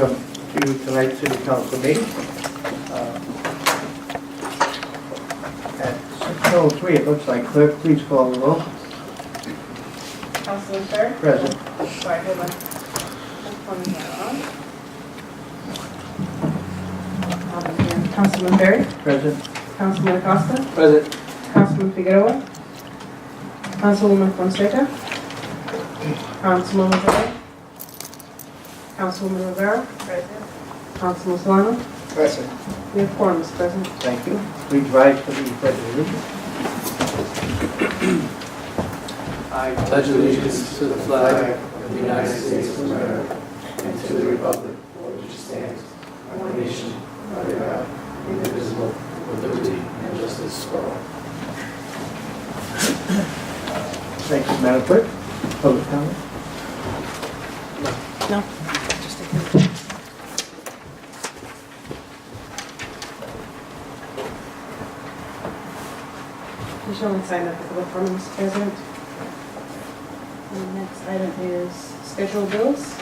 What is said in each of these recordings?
welcome to tonight's city council meeting. At 6:03, it looks like. Clerk, please call the roll. Councilman Fair? Present. Sorry, hold on. Pulling that on. Councilman Berry? Present. Councilman Acosta? Present. Councilman Figueroa? Councilwoman Fonseca? Councilwoman Rivera? Councilwoman Rivera? Present. Councilman Solano? Present. We have quorum, Mr. President. Thank you. Please rise for the pledge of allegiance. I pledge allegiance to the flag of the United States of America and to the republic for which it stands, one nation, under God, indivisible, with liberty and justice for all. Thank you, Madam Clerk. Public comment? No. You should only sign up for the form, Mr. President. And the next item is scheduled bills,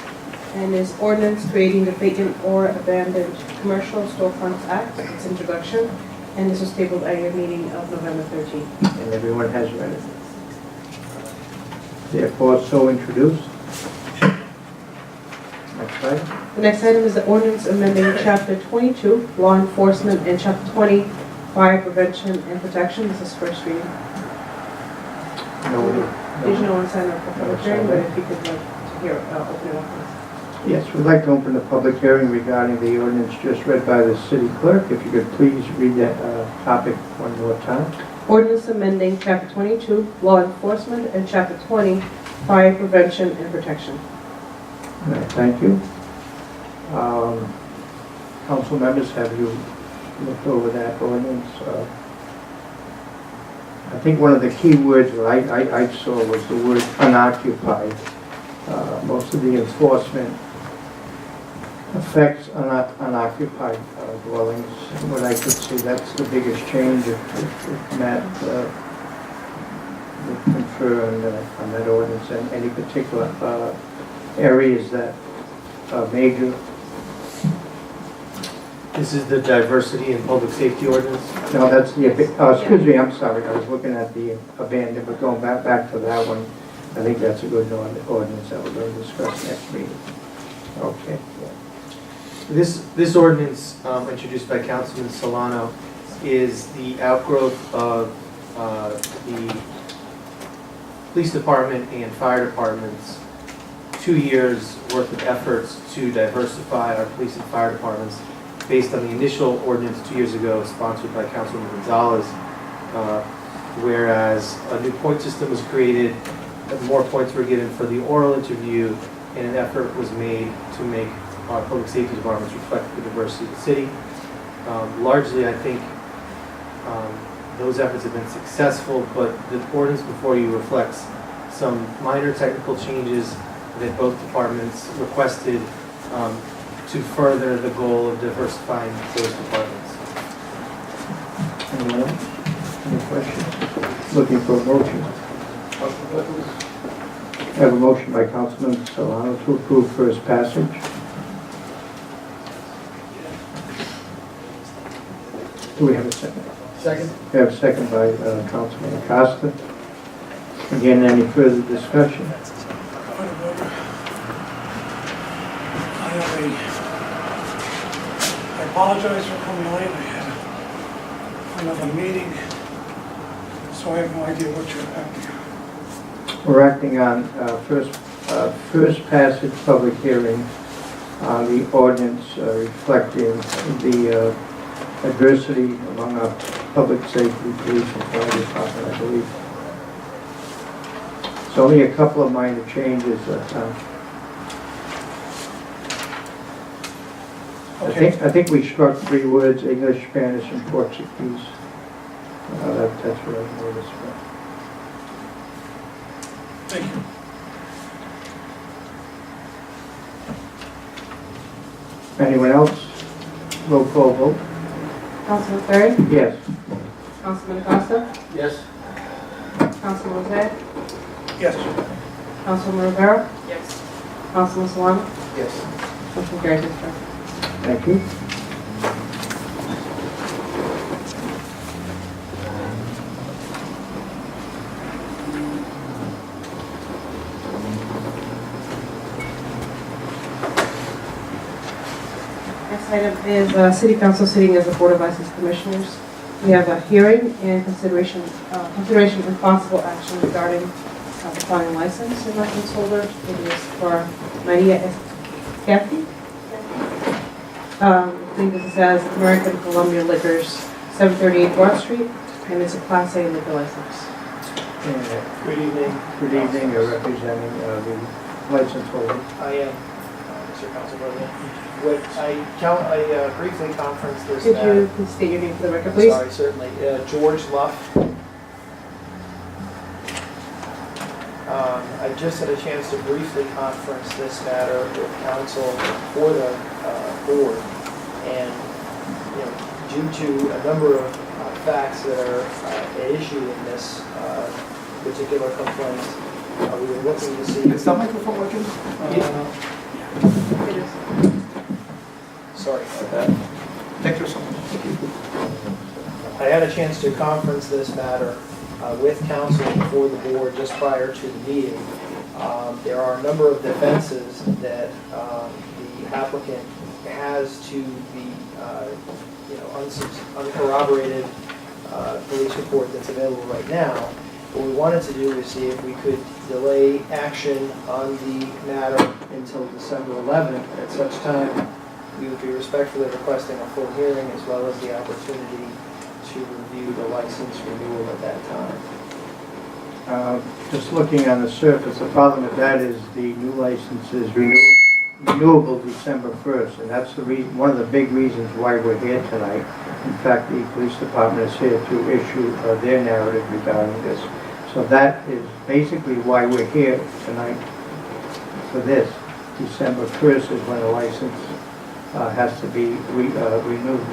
and is ordinance creating the vacant or abandoned commercial storefronts act, its introduction, and this was tabled at your meeting of November 13th. And everyone has read it. Therefore, so introduced. Next item. The next item is the ordinance amending Chapter 22, Law Enforcement, and Chapter 20, Fire Prevention and Protection. This is first reading. There's no one signed up for public hearing, but if you could like to hear, open it up. Yes, we'd like to open the public hearing regarding the ordinance just read by the city clerk. If you could please read that topic one more time. Ordinance amending Chapter 22, Law Enforcement, and Chapter 20, Fire Prevention and Protection. All right, thank you. Council members, have you looked over that ordinance? I think one of the key words that I saw was the word unoccupied. Most of the enforcement affects unoccupied dwellings. What I could see, that's the biggest change. If Matt would confer on that ordinance and any particular areas that are major. This is the diversity and public safety ordinance. No, that's the, excuse me, I'm sorry, I was looking at the abandoned, but going back to that one, I think that's a good ordinance that we're going to discuss next meeting. Okay. This ordinance, introduced by Councilman Solano, is the outgrowth of the police department and fire department's 2 years worth of efforts to diversify our police and fire departments based on the initial ordinance 2 years ago sponsored by Councilman Gonzalez, whereas a new point system was created, more points were given for the oral interview, and an effort was made to make our public safety departments reflect the diversity of the city. Largely, I think those efforts have been successful, but the ordinance before you reflects some minor technical changes that both departments requested to further the goal of diversifying those departments. Anyone else? Any questions? Looking for a motion. I have a motion by Councilman Solano to approve first passage. Do we have a second? Second. We have a second by Councilman Acosta. Again, any further discussion? I apologize for coming late. I had another meeting, so I have no idea what you're acting on. We're acting on first passage public hearing on the ordinance reflecting the adversity among our public safety, police, and fire department, I believe. It's only a couple of minor changes. Okay. I think we struck 3 words: English, Spanish, and Portuguese. That's what I noticed. Thank you. Anyone else? Roll call vote. Councilman Berry? Yes. Councilman Acosta? Yes. Councilman Rosette? Yes. Councilman Rivera? Yes. Councilman Solano? Yes. Motion carries, Mr. Chairman. Thank you. Next item is City Council sitting as the Board of License Commissioners. We have a hearing and consideration and possible action regarding the following license and license holder. It is for Maria Escapi. I think this is as American Columbia Liquors, 738 Broad Street, and it's a Class A liquor license. Good evening. Good evening, you're representing the license holder. I am, Mr. Council President. I briefly conferenced this Could matter. you please state your name for the record, please? Sorry, certainly. George Luff. I just had a chance to briefly conference this matter with council for the board. And, you know, due to a number of facts that are at issue in this particular complaint, we were looking to see. Is that microphone working? It is. Sorry about that. Thank you so much. I had a chance to conference this matter with council before the board just prior to the meeting. There are a number of defenses that the applicant has to the uncorroborated police report that's available right now. What we wanted to do is see if we could delay action on the matter until December 11th. At such time, we would be respectfully requesting a full hearing as well as the opportunity to review the license renewal at that time. Just looking on the surface, the problem with that is the new license is renewable December 1st, and that's the reason, one of the big reasons why we're here tonight. In fact, the police department is here to issue their narrative regarding this. So that is basically why we're here tonight for this. December 1st is when the license has to be renewed.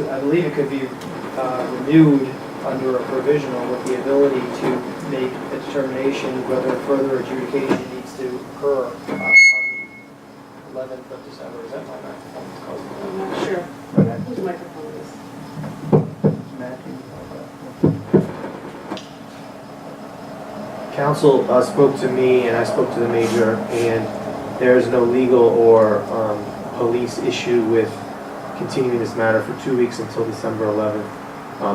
I believe it could be renewed under a provisional with the ability to make a determination whether further adjudication needs to occur on the 11th of December. Is that my microphone? I'm not sure But that- whose microphone it is. Matthew? Council spoke to me and I spoke to the major, and there is no legal or police issue with continuing this matter for 2 weeks until December 11th.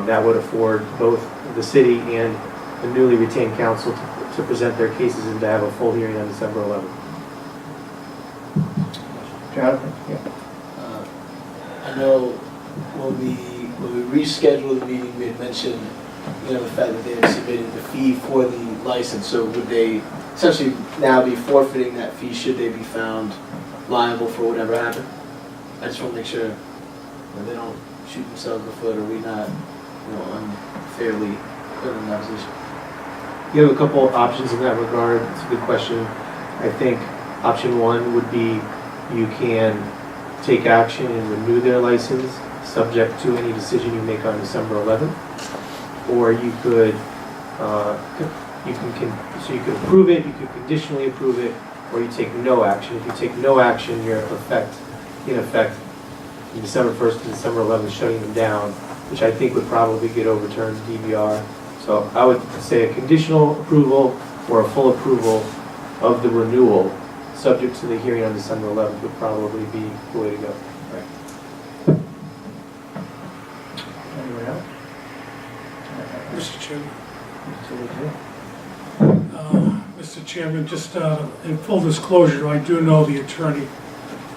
That would afford both the city and the newly retained council to present their cases and to have a full hearing on December 11th. Jonathan? Yeah. I know when we rescheduled the meeting, we had mentioned, the fact that they had submitted the fee for the license. So would they essentially now be forfeiting that fee should they be found liable for whatever happened? I just want to make sure that they don't shoot themselves in the foot, or we not, unfairly put in that position. You have a couple options in that regard. It's a good question. I think option one would be you can take action and renew their license subject to any decision you make on December 11th. Or you could, you could approve it, you could conditionally approve it, or you take no action. If you take no action, you're in effect, from December 1st to December 11th, shutting them down, which I think would probably get overturned DVR. So I would say a conditional approval or a full approval of the renewal, subject to the hearing on December 11th, would probably be the way to go. Anyone else? Mr. Chairman. Mr. Legere? Mr. Chairman, just in full disclosure, I do know the attorney.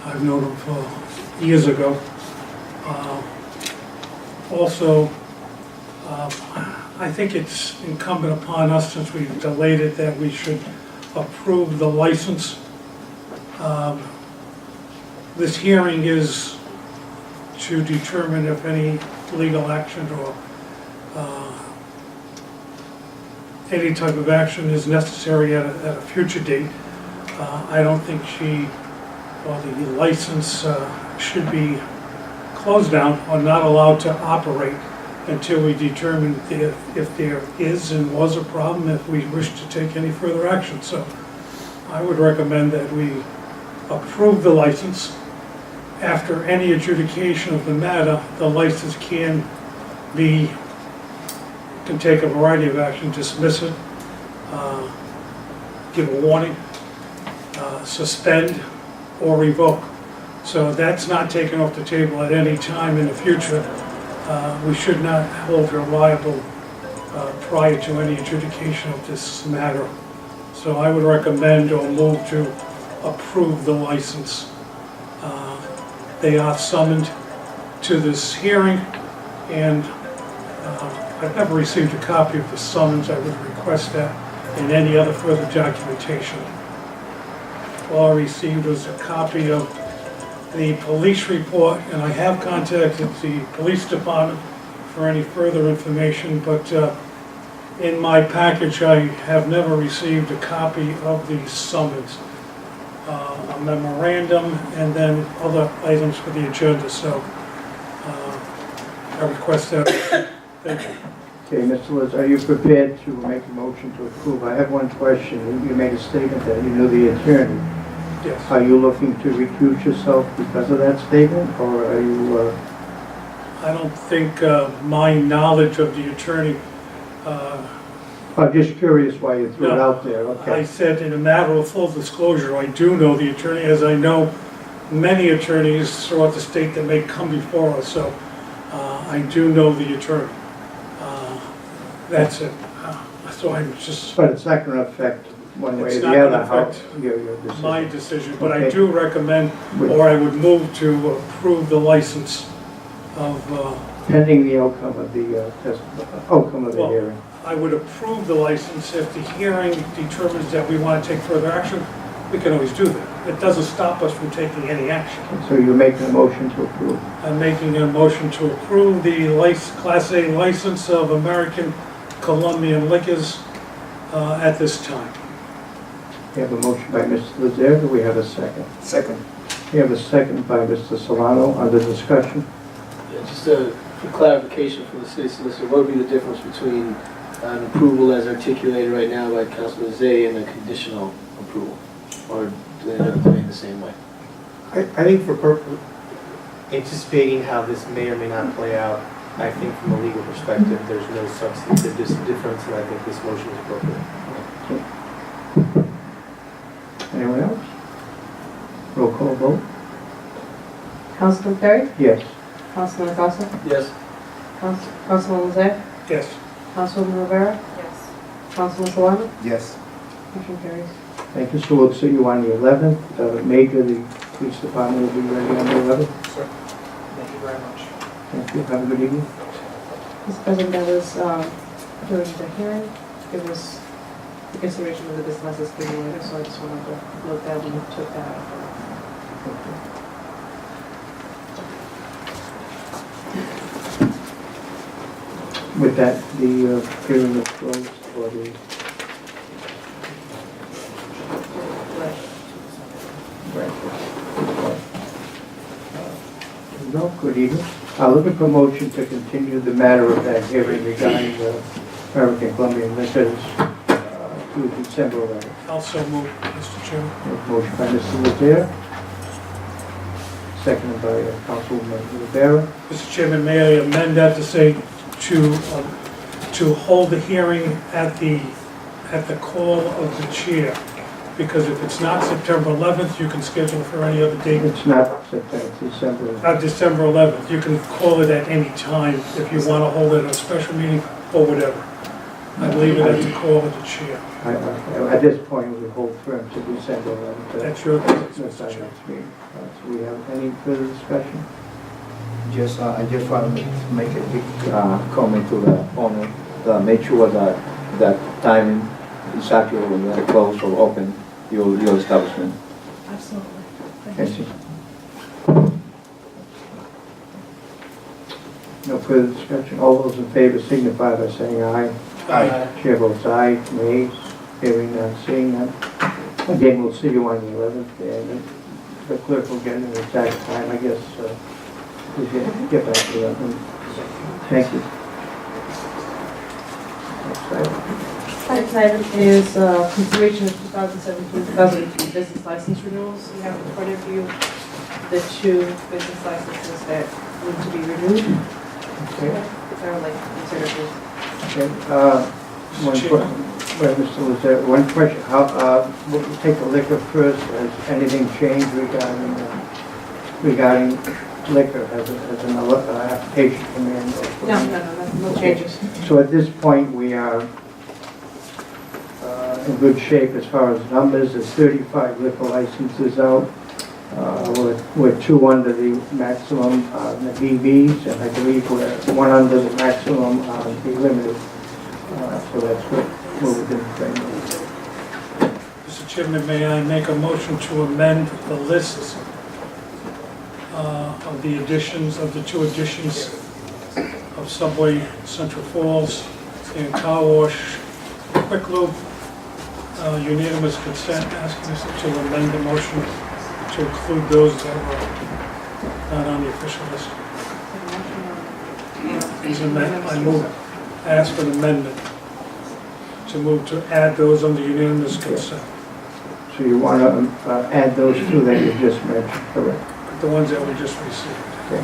I've known him for years ago. Also, I think it's incumbent upon us, since we've delayed it, that we should approve the license. This hearing is to determine if any legal action or any type of action is necessary at a future date. I don't think the license should be closed down or not allowed to operate until we determine if there is and was a problem, if we wish to take any further action. So I would recommend that we approve the license. After any adjudication of the matter, the license can take a variety of action, dismiss it, give a warning, suspend, or revoke. So that's not taken off the table at any time in the future. We should not hold her liable prior to any adjudication of this matter. So I would recommend or move to approve the license. They are summoned to this hearing, and I've never received a copy of the summons. I would request that and any other further documentation. All I received was a copy of the police report, and I have contacted the police department for any further information, but in my package I have never received a copy of the summons, a memorandum, and then other items for the agenda, so I request that. Thank you. Okay, Mr. Liz, are you prepared to make a motion to approve? I have one question. You made a statement that you knew the attorney. Yes. Are you looking to recuse yourself because of that statement, or are you, I don't think my knowledge of the attorney, I'm just curious why you threw it No. out there, I okay? said in a matter of full disclosure, I do know the attorney, as I know many attorneys throughout the state that may come before us, so I do know the attorney. That's it. So I'm just, But it's not going to affect one way or It's the not other gonna how affect your decision. my decision, but I Okay. do recommend, or I would move to approve the license of, Pending the outcome of the outcome of the Well- hearing. I would approve the license if the hearing determines that we want to take further action. We can always do that. It doesn't stop us from taking any action. So you're making a motion to approve. I'm making a motion to approve the Class A license of American Colombian Liquors at this time. We have a motion by Mr. Lazare. Do we have a second? Second. We have a second by Mr. Solano. Under discussion. Yeah, just for clarification from the city solicitor, what would be the difference between an approval as articulated right now by Councilman Zay and a conditional approval? Or do they end up doing the same way? I think anticipating how this may or may not play out, I think from a legal perspective, there's no substantive difference, and I think this motion is appropriate. Anyone else? Roll call vote? Councilman Perry? Yes. Councilman Gossett? Yes? Councilman Lozay? Yes. Councilman Rivera? Yes. Councilman Solano? Yes. Motion carries. Thank you. So we'll see you on the 11th. Major, the police department will be ready on the 11th. Sir, thank you very much. Thank you. Have a good evening. Mr. President, that was, during the hearing, it was the consideration of the business license being waived, so I just wanted to note that we took that out. With that, the hearing is closed for the... No, good evening. Looking for motion to continue the matter of that hearing regarding the American Colombian Liquors to December 11th. Also move, Mr. Chairman. Motion by Mr. Lazare, seconded by Councilwoman Rivera. Mr. Chairman, may I amend that to say to hold the hearing at the call of the chair? Because if it's not September 11th, you can schedule for any other date. It's not September, it's December. December 11th, you can call it at any time if you want to hold it at a special meeting or whatever. I leave it at the call of the chair. At this point, we hold firm to December 11th. That's your choice, That's Mr. our Chairman. next meeting. So we have any further discussion? I just want to make a quick comment to the owner, make sure that timing is accurate when you close or open your establishment. Absolutely. Yes, sir. No further discussion. All those in favor signify by saying aye. Aye. Chair votes aye. Nays? Hearing none, seeing none. Again, we'll see you on the 11th, and the clerk will get an exact time, I guess. We'll get back to that. Thank you. Next item. Next item is consideration of 2017-2018 business license renewals. You have in front of you the two business licenses that need to be renewed. Okay. They're like considered. Okay, one question, wait, Mr. Lizette, one question, we'll take the liquor first, has anything changed regarding liquor, has another application come in? No changes. So at this point, we are in good shape as far as numbers, there's 35 liquor licenses out. We're two under the maximum on the BVs, and I believe we're one under the maximum on the limited. So that's what we're within the framework. Mr. Chairman, may I make a motion to amend the lists of the additions, of the two additions of Subway Central Falls and Car Wash Quick Loop, unanimous consent, asking us to amend the motion to include those that were not on the official list. I move, ask for an amendment to move to add those under unanimous consent. So you want to add those two that you just mentioned, correct? The ones that we just received. Okay.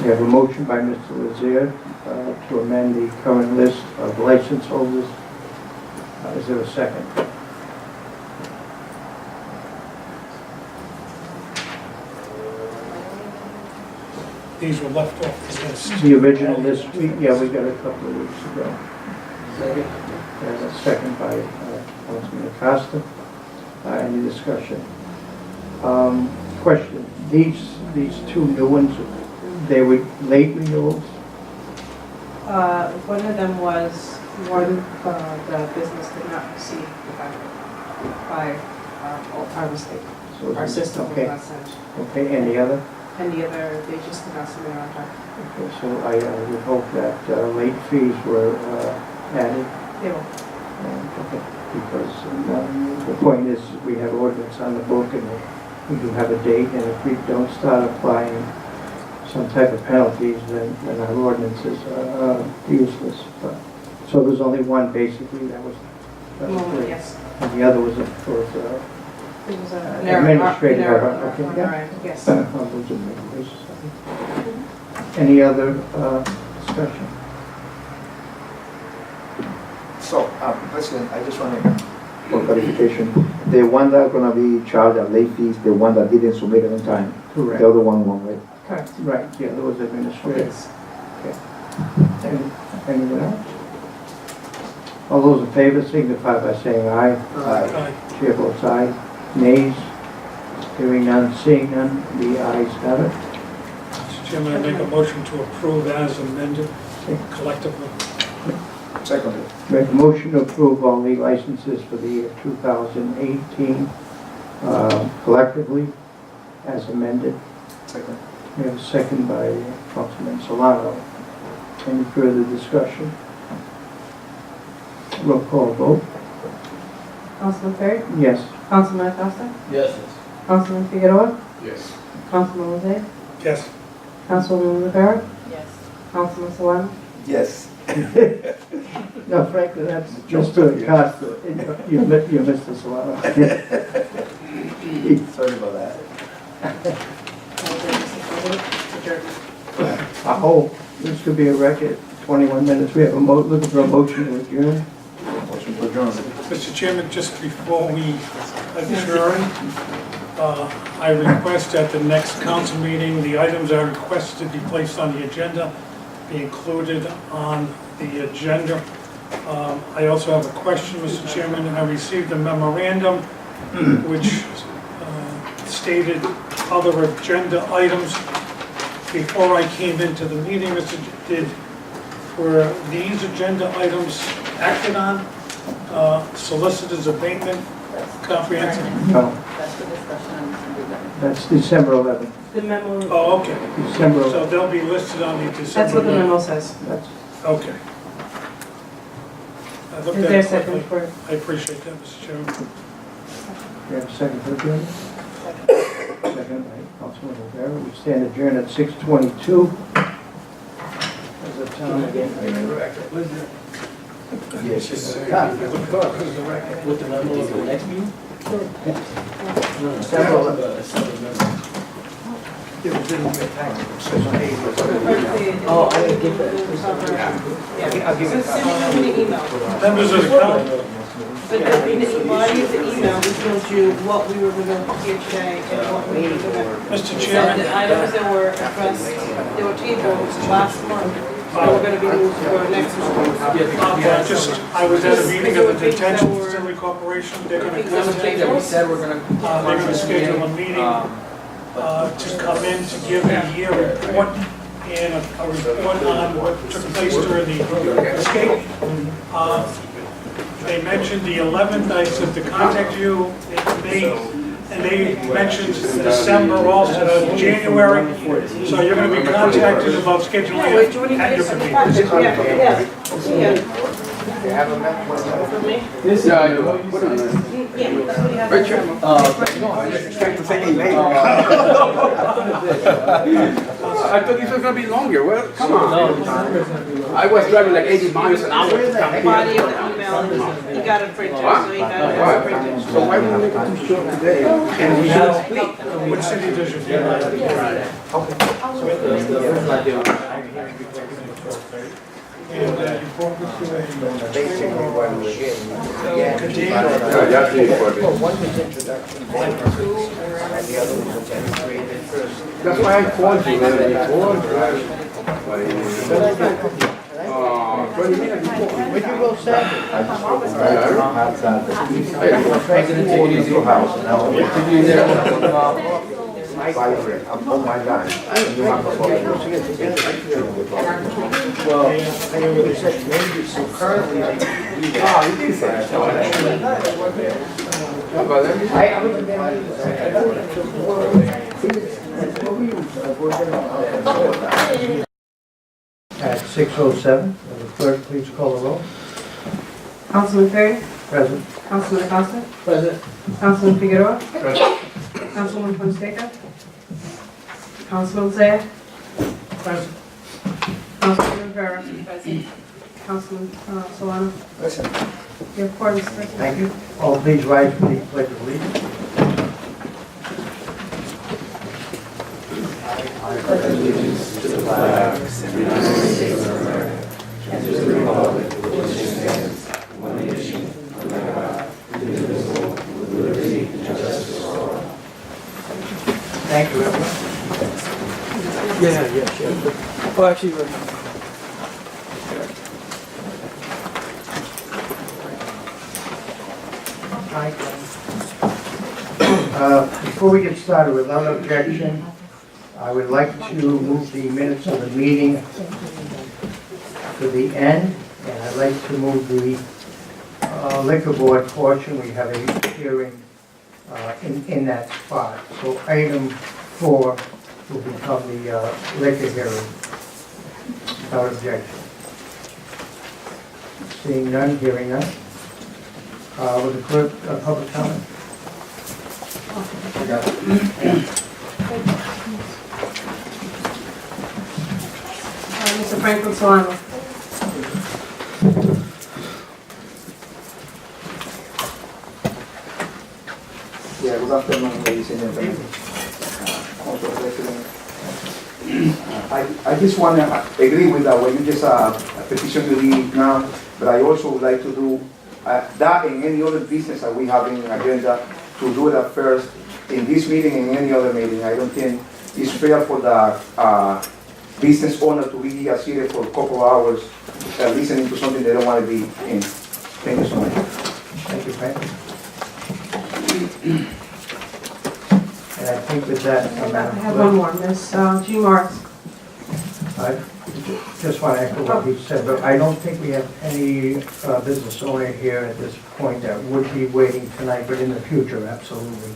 We have a motion by Mr. Lazier to amend the current list of license holders. Is there a second? These were left off the list. The original list, we got a couple of weeks ago. Second. And a second by Councilman Acosta. Any discussion? Question, these two new ones, they were late renewals? One of them was the business did not receive by our mistake. So Our system was Okay, not sent. okay, and the other? And the other, they just did not submit on time. Okay, so I would hope that late fees were added. They will. Okay, because the point is, we have ordinance on the book and we do have a date, and if we don't start applying some type of penalties, then our ordinances are useless. But, so there's only one basically that was Well, late. yes. And the other was, of course, It was an administrative error, error okay, on yeah. our end, yes. on those administrations. Any other discussion? So, President, I just want to, for clarification, the one that are gonna be charged at late fees, the one that didn't submit it on time, Correct. the other one won't, right? Correct. Right, yeah, those administrative. Yes. Anyone else? All those in favor signify by saying aye. Aye. Chair votes aye. Nays? Hearing none, seeing none, the ayes have it. Mr. Chairman, I make a motion to approve as amended collectively. Secondly. Make a motion to approve all the licenses for the year 2018 collectively as amended. Second. We have a second by Councilman Solano. Any further discussion? Roll call vote. Councilman Perry? Yes. Councilman Acosta? Yes. Councilman Figueroa? Yes. Councilman Lozay? Yes. Councilwoman Rivera? Yes. Councilman Solano? Yes. No, frankly, that's just to Acosta. You missed the Solano. Sorry about that. I hope this could be a record, 21 minutes. We have looking for a motion to adjourn. Motion for adjournment. Mr. Chairman, just before we adjourn, I request at the next council meeting, the items I requested to be placed on the agenda be included on the agenda. I also have a question, Mr. Chairman. I received a memorandum which stated other agenda items. Before I came into the meeting, were these agenda items acted on? Solicitor's abatement, comprehensive? No, That's the discussion on December 11th. that's December 11th. The memo, Oh, okay. December So 11th. they'll be listed on the December. that's what the memo says. That's, Okay. I looked Is at there a it second quickly. for it? I appreciate that, Mr. Chairman. we have a second for adjournment? Second by Councilman Rivera. We stand adjourned at 6:22. As the time again. Yes. With the memo of the next meeting? No, Oh, I didn't get that. Yeah, so send it in the email. Members of the council, But in the body of the email, we told you what we were going to hear today and what we were going to. Mr. So Chairman, the items that were addressed, they were tabled last month, they were going to be moved for next month. I was at a meeting of the Detention Facility Corporation, they're gonna Things that were come, tabled. that we said we're gonna. they're gonna schedule a meeting to come in to give a year report and a report on what took place during the escape. They mentioned the 11th, I said to contact you, and they mentioned December also, January, so you're gonna be contacted about scheduling Yeah, wait, do you want it to at get different some meetings. project? Yeah. For me? This, Yeah, that's what he has. Richard? I thought this was gonna be longer, well, come on. I was driving like 80 miles an hour to come Body here. of the email, he got it printed, so he got it as a printed. So why would we make it too short today? And we should split. Which city does your And Basically, what we're getting. Yeah, see it for this. One was introduction, and the other was created first. That's why I called you before. 20 minutes before. Where'd you go, Saturday? President, take it easy. Oh my God. Well, I know what they said, maybe, so currently, At 6:07, will the clerk please call the roll? Councilman Perry, Present. Councilman Acosta, President, Councilman Figueroa, Councilman Fonseca, Councilman Zaya, Councilman Rivera, Councilman Solano. listen, Your quorum is present. Thank you. All please rise for the pledge of allegiance. Thank you, everyone. yeah. Well, actually, Before we get started, without objection, I would like to move the minutes of the meeting to the end, and I'd like to move the liquor board portion. We have a hearing in that spot. So item 4 will become the liquor hearing, without objection. Seeing none, hearing none. Will the clerk, public comment? Mr. Franklin Solano. Yeah, good afternoon, ladies and gentlemen. Council President. I just want to agree with what you just petition to leave now, but I also would like to do that and any other business that we have in the agenda, to do it at first in this meeting and any other meeting. I don't think it's fair for the business owner to be here seated for a couple of hours listening to something they don't want to be in. Thank you so much. Thank you, Frank. And I think with that, I Madam have Clerk, one more, Ms. G. Marks. I just want to echo what he said, but I don't think we have any business owner here at this point that would be waiting tonight, but in the future, absolutely.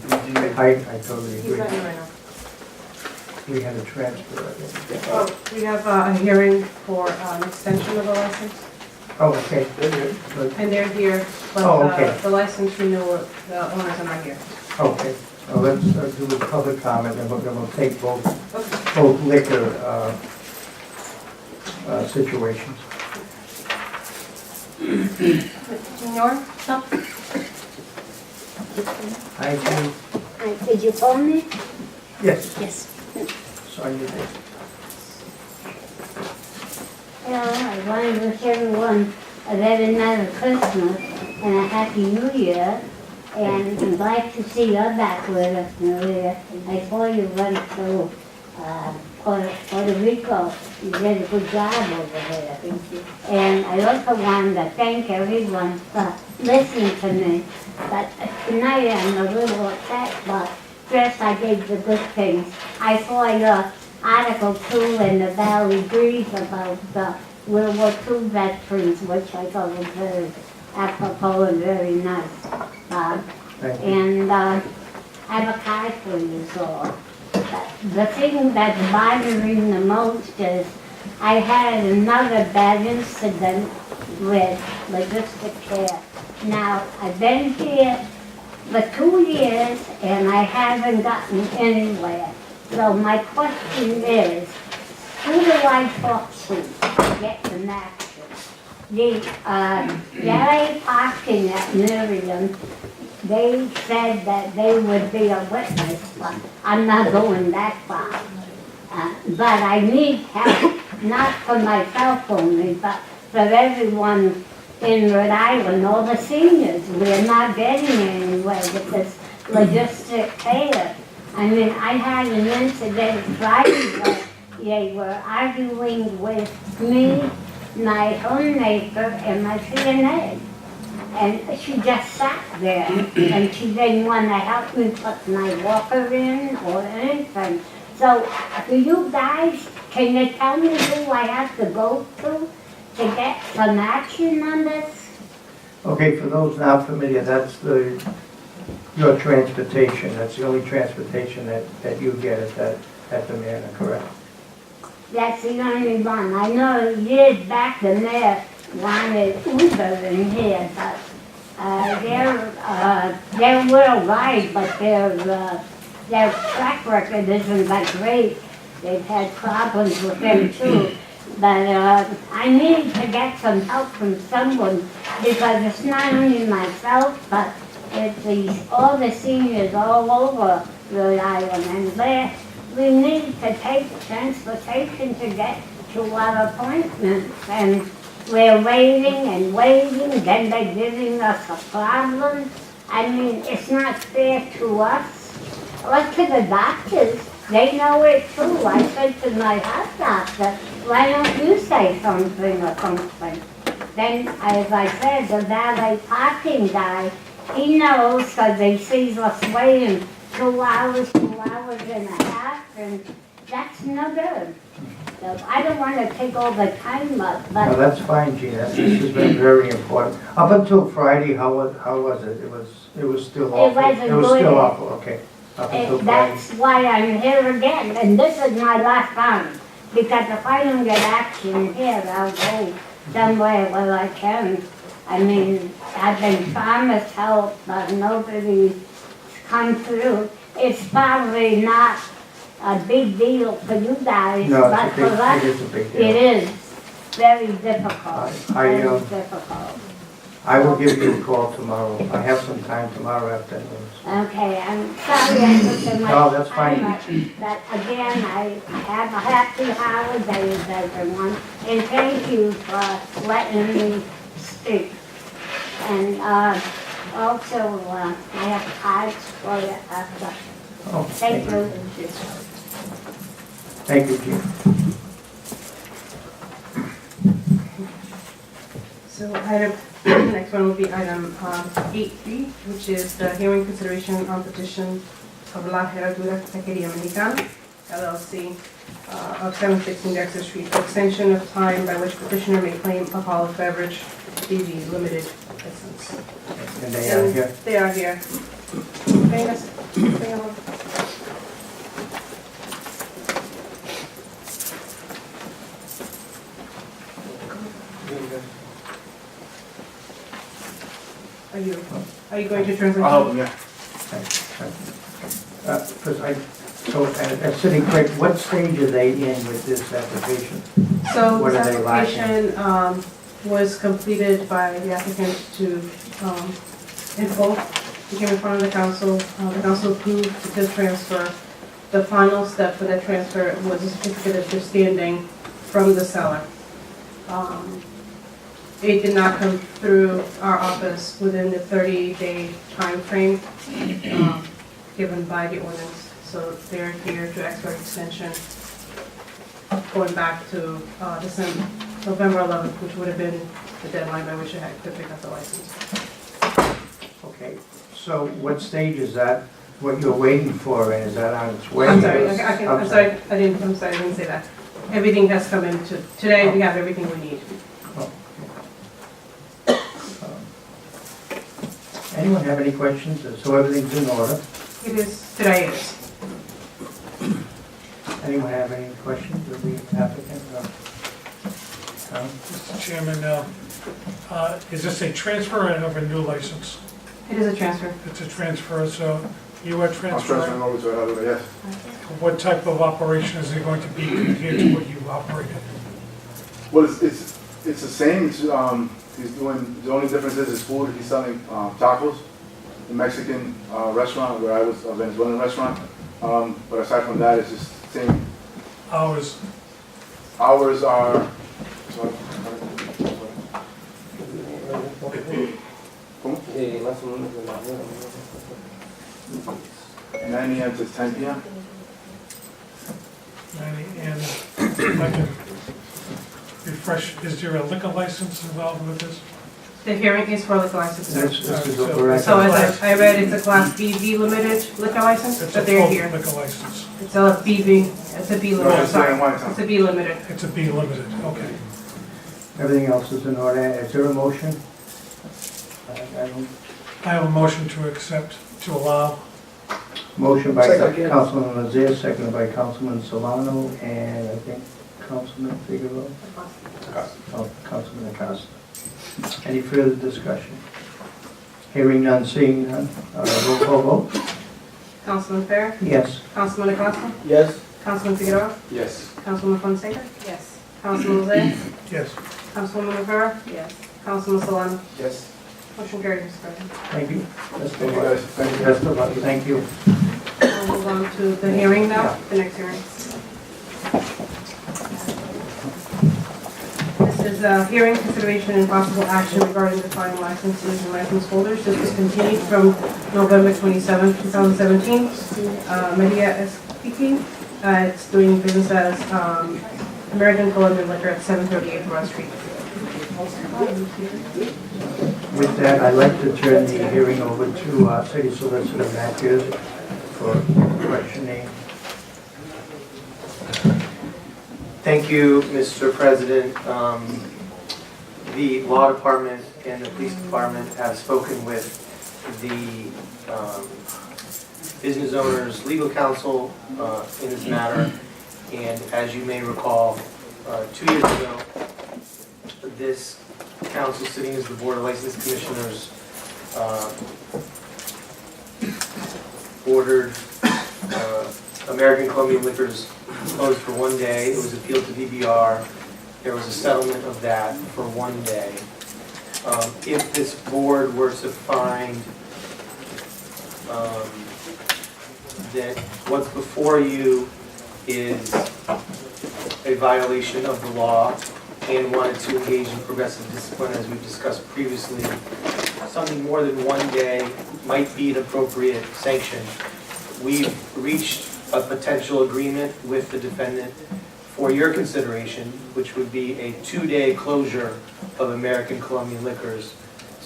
I totally He's agree. not here right now. We had a transfer, I think. Oh, we have a hearing for an extension of the license, Oh, okay. Good. and they're here, but Oh, okay. the license renewal, the owners are not here. Okay, well, let's do the public comment, and then we'll take both Okay. liquor situations. Senor? Hi, Jim. Hi, did you call me? Yes, Yes. sorry you did. Well, I want to wish everyone a very Merry Christmas and a Happy New Year. And I'm glad to see you're back with us, Maria. I saw you went to Puerto Rico. You did a good job over there. Thank you. And I also wanted to thank everyone for listening to me. But tonight I'm a little upset, but first I gave the good things. I saw your Article 2 in the Valley Breeze about the World War II veterans, which I thought was very apropos and very nice. Thank you. And I have a card for you, so the thing that's bothering the most is I had another bad incident with logistic care. Now, I've been here for 2 years and I haven't gotten anywhere. So my question is, who do I talk to get some action? The LA Parking at Miriam, they said that they would be a witness, but I'm not going that far. But I need help, not for myself only, but for everyone in Rhode Island, all the seniors. We're not getting anywhere with this logistic care. I mean, I had an incident Friday where they were arguing with me, my homemaker, and my CNA. And she just sat there, and she didn't want to help me put my walker in or anything. So, do you guys, can you tell me who I have to go to get some action on this? Okay, for those not familiar, that's your transportation. That's the only transportation that you get at the manor, correct? That's the only one. I know years back the mayor wanted Uber in here, but they're worldwide, but their track record isn't that great. They've had problems with them too. But I need to get some help from someone because it's not only myself, but it's all the seniors all over Rhode Island. And we need to take transportation to get to our appointments. And we're waiting and waiting, then they're giving us a problem. I mean, it's not fair to us or to the doctors. They know it too. I said to my heart doctor, why don't you say something or something? Then, as I said, the valet parking guy, he knows because he sees us waiting 2 hours, 2 hours and a half, and that's no good. So I don't want to take all the time up, No, but that's fine, Gina. This has been very important. Up until Friday, how was it? It was still awful. wasn't It was good. still awful, okay. Up until Friday. that's why I'm here again. And this is my last time. Because if I don't get action here, I'll go somewhere where I can. I mean, I've been promised help, but nobody's come through. It's probably not a big deal for you guys, No, but it's for us, it is a big deal. it is very difficult. I, Very difficult. I will give you a call tomorrow. I have some time tomorrow afternoon. Okay, I'm sorry I took so much No, that's time, fine. but again, I have a happy holidays, everyone, and thank you for letting me speak. And also, I have cards for you after. Oh, Thank you. Thank you, Gina. So item, next one will be item 8B, which is the hearing consideration on petition of La Herradura Taqueria Mexicana, LLC, of 716 Dexter Street, for extension of time by which petitioner may claim alcoholic beverage BV limited license. And they are here. They are here. Vengas, venga. Are you going to translate? I'll help them, yeah. So, at City Clerk, what stage are they in with this application? So What this are they lacking? application was completed by the applicant to, in full. He came in front of the council approved the transfer. The final step for that transfer was a certificate of good standing from the seller. It did not come through our office within the 30-day timeframe given by the ordinance. So they're here to ask for extension going back to November 11th, which would have been the deadline by which I had to pick up the license. Okay, so what stage is that? What you're waiting for, and is that on its way? I'm sorry, I didn't say that. Everything has come in today, we have everything we need. Anyone have any questions? So everything's in order. Today it is. Anyone have any questions of the applicant? Mr. Chairman, is this a transfer of a new license? It is a transfer. It's a transfer, so you are I'm transferring transferring. over to another, yes. What type of operation is it going to be compared to what you operated? Well, it's the same. It's, he's doing, the only difference is his food. He's selling tacos, the Mexican restaurant where I was, a Venezuelan restaurant. But aside from that, it's just the same. Hours? Hours are, sorry. 9 a.m. to 10 p.m. 90, and if I can refresh, is there a liquor license involved with this? The hearing is for liquor license. This is So- a correct. So as I read, it's a Class BV limited liquor license, It's a but they're full here. liquor license. It's a BV, it's a B No, limited, it's sorry. not wine time. It's a B limited. It's a B limited, okay. Everything else is in order. Is there a motion? I don't. I have a motion to accept, to allow. Motion by Second. Councilman Lazare, seconded by Councilman Solano, and I think Councilman Figueroa. Oh, Councilman Acosta. Any further discussion? Hearing none, seeing none. Roll call vote? Councilman Farrer, Yes. Councilman Acosta, Yes? Councilman Figueroa, Yes. Councilman Fonseca, Yes. Councilman Lozay, Yes. Councilwoman Rivera, Yes. Councilman Solano. Yes. Motion carries, Mr. President. Thank you. Best Thank of you, luck. guys. Thank you. Best of luck. Thank you. We'll move on to the hearing now, the next hearing. This is a hearing consideration and possible action regarding defining licenses and license holders. This was continued from November 27, 2017. Maria Esquiti, it's doing business as American Colombian Liquor at 738 Broad Street. With that, I'd like to turn the hearing over to City Solicitor Matthews for questioning. Thank you, Mr. President. The law department and the police department have spoken with the business owner's legal counsel in this matter. And as you may recall, 2 years ago, this council, sitting as the Board of License Commissioners, ordered American Colombian Liquors closed for 1 day. It was appealed to DBR. There was a settlement of that for 1 day. If this board were to find that what's before you is a violation of the law and wanted to engage in progressive discipline, as we've discussed previously, something more than 1 day might be an appropriate sanction. We've reached a potential agreement with the defendant for your consideration, which would be a 2-day closure of American Colombian Liquors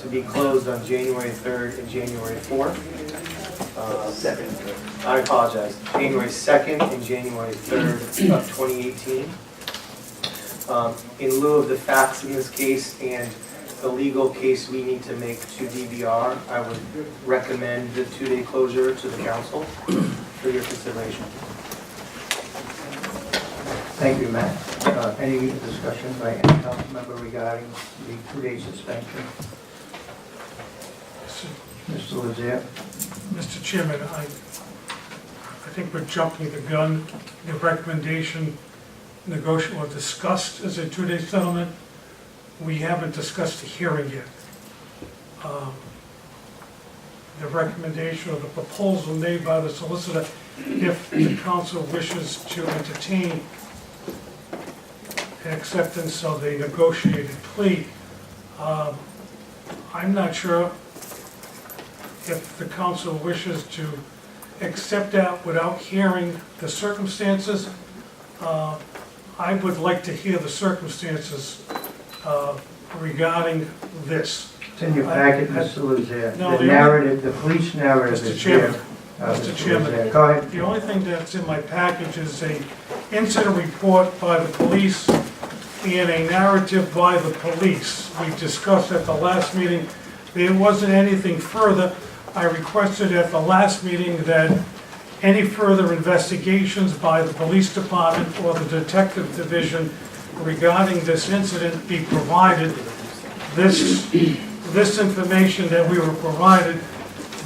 to be closed on January 3rd and January 4th. I apologize, January 2nd and January 3rd of 2018. In lieu of the facts in this case and the legal case we need to make to DBR, I would recommend the 2-day closure to the council for your consideration. Thank you, Matt. Any discussion by any council member regarding the 2-day suspension? Mr. Lazare? Mr. Chairman, I think we're jumping the gun. The recommendation negotiable or discussed as a 2-day settlement we haven't discussed the hearing yet. The recommendation or the proposal made by the solicitor, if the council wishes to entertain an acceptance of a negotiated plea, I'm not sure if the council wishes to accept that without hearing the circumstances. I would like to hear the circumstances regarding this. It's in your packet, Mr. Lozere. No, The the- narrative, the police narrative Mr. is Chairman, there. Mr. Chairman. Lozere. Go ahead. The only thing that's in my package is a incident report by the police and a narrative by the police. We discussed at the last meeting, there wasn't anything further. I requested at the last meeting that any further investigations by the police department or the detective division regarding this incident be provided. This information that we were provided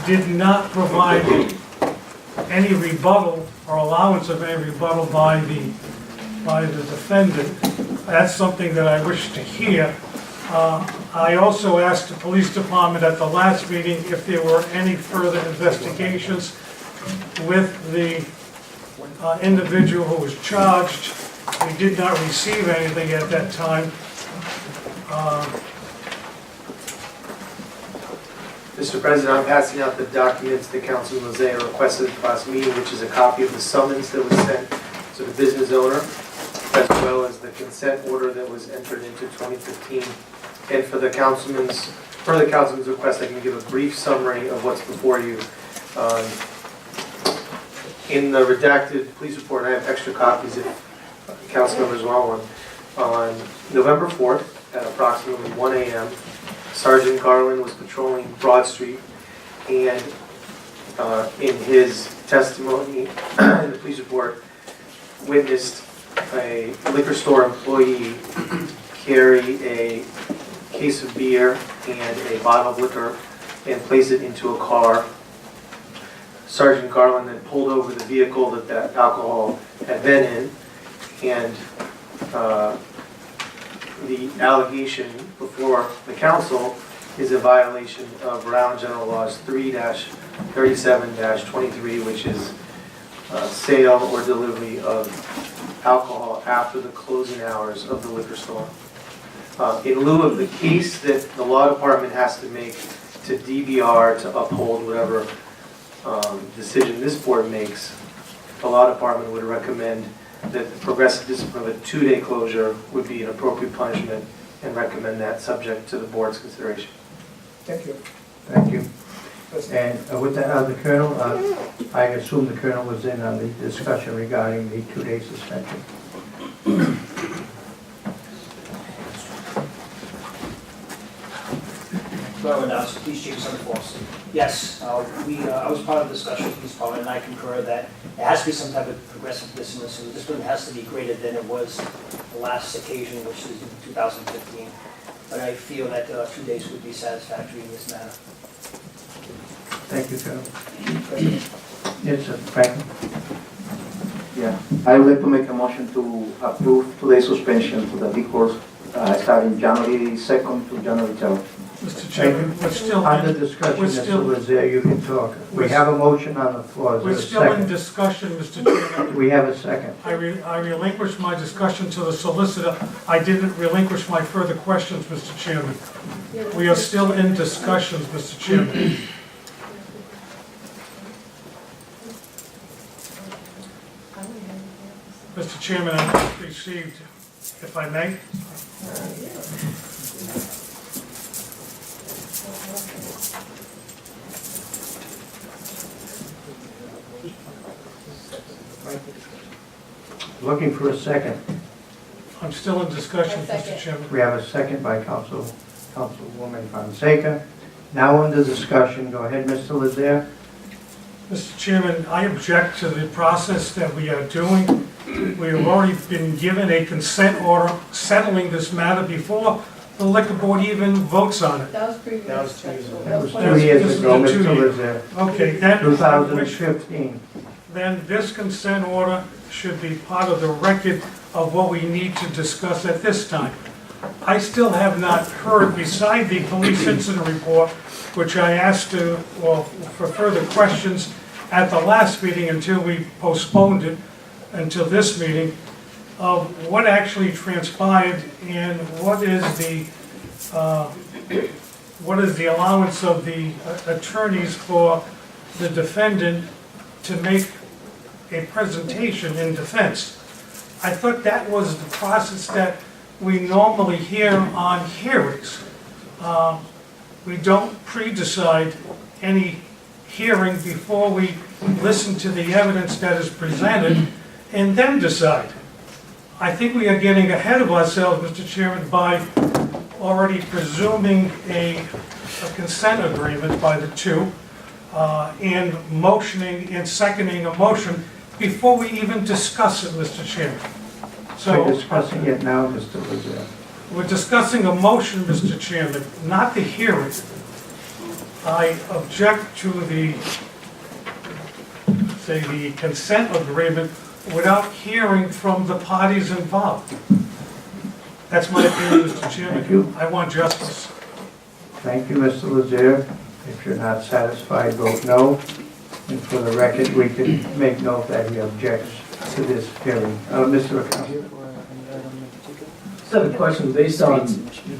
did not provide any rebuttal or allowance of any rebuttal by the defendant. That's something that I wish to hear. I also asked the police department at the last meeting if there were any further investigations with the individual who was charged. We did not receive anything at that time. Mr. President, I'm passing out the documents that Councilman Lozere requested at the last meeting, which is a copy of the summons that was sent to the business owner, as well as the consent order that was entered into 2015. And for the councilman's request, I can give a brief summary of what's before you. In the redacted police report, I have extra copies if council members want one. On November 4th at approximately 1 a.m., Sergeant Garland was patrolling Broad Street, and in his testimony in the police report, witnessed a liquor store employee carry a case of beer and a bottle of liquor and place it into a car. Sergeant Garland then pulled over the vehicle that that alcohol had been in, and the allegation before the council is a violation of Rhode Island General Laws 3-37-23, which is sale or delivery of alcohol after the closing hours of the liquor store. In lieu of the case that the law department has to make to DVR to uphold whatever decision this board makes, the law department would recommend that the progressive discipline of a 2-day closure would be an appropriate punishment, and recommend that subject to the board's consideration. Thank you. Thank you. And with that, the Colonel, I assume the Colonel was in on the discussion regarding the 2-day suspension. Lewandowski, Police Chief Center Boston. Yes, I was part of the discussion with the police department, and I concur that there has to be some type of progressive discipline, so the discipline has to be greater than it was the last occasion, which is in 2015. But I feel that 2 days would be satisfactory in this matter. Thank you, Colonel. Yes, sir. Franklin. Yeah, I would like to make a motion to approve today's suspension to the liquor starting January 2nd to January 3rd. Mr. Chairman, we're still Under in, discussion, we're Mr. still- Lozere, you can talk. We have a motion on the floor. Is there we're a still in second? discussion, Mr. Chairman. We have a second. I relinquished my discussion to the solicitor. I didn't relinquish my further questions, Mr. Chairman. We are still in discussions, Mr. Chairman. Mr. Chairman, I received, if I may, Looking for a second. I'm still in discussion, A Mr. second. Chairman. We have a second by Councilwoman Fonseca. Now under discussion. Go ahead, Mr. Lozere. Mr. Chairman, I object to the process that we are doing. We have already been given a consent order settling this matter before the liquor board even votes on it. That was previous. That was 2 years ago. That was Yes, 2 years this ago, is the 2 Mr. year. Lozere. Okay, then, 2015. then this consent order should be part of the record of what we need to discuss at this time. I still have not heard, beside the police incident report, which I asked for further questions at the last meeting until we postponed it until this meeting, of what actually transpired and what is the allowance of the attorneys for the defendant to make a presentation in defense. I thought that was the process that we normally hear on hearings. We don't pre-decide any hearing before we listen to the evidence that is presented and then decide. I think we are getting ahead of ourselves, Mr. Chairman, by already presuming a consent agreement by the two and motioning and seconding a motion before we even discuss it, Mr. Chairman. We're discussing it now, Mr. Lazare. We're discussing a motion, Mr. Chairman, not the hearing. I object to the consent agreement without hearing from the parties involved. That's my opinion, Mr. Chairman. Thank you. I want justice. Thank you, Mr. Lazare. If you're not satisfied, vote no. And for the record, we can make note that he objects to this hearing. Mr. Accountant. Just have a question, based on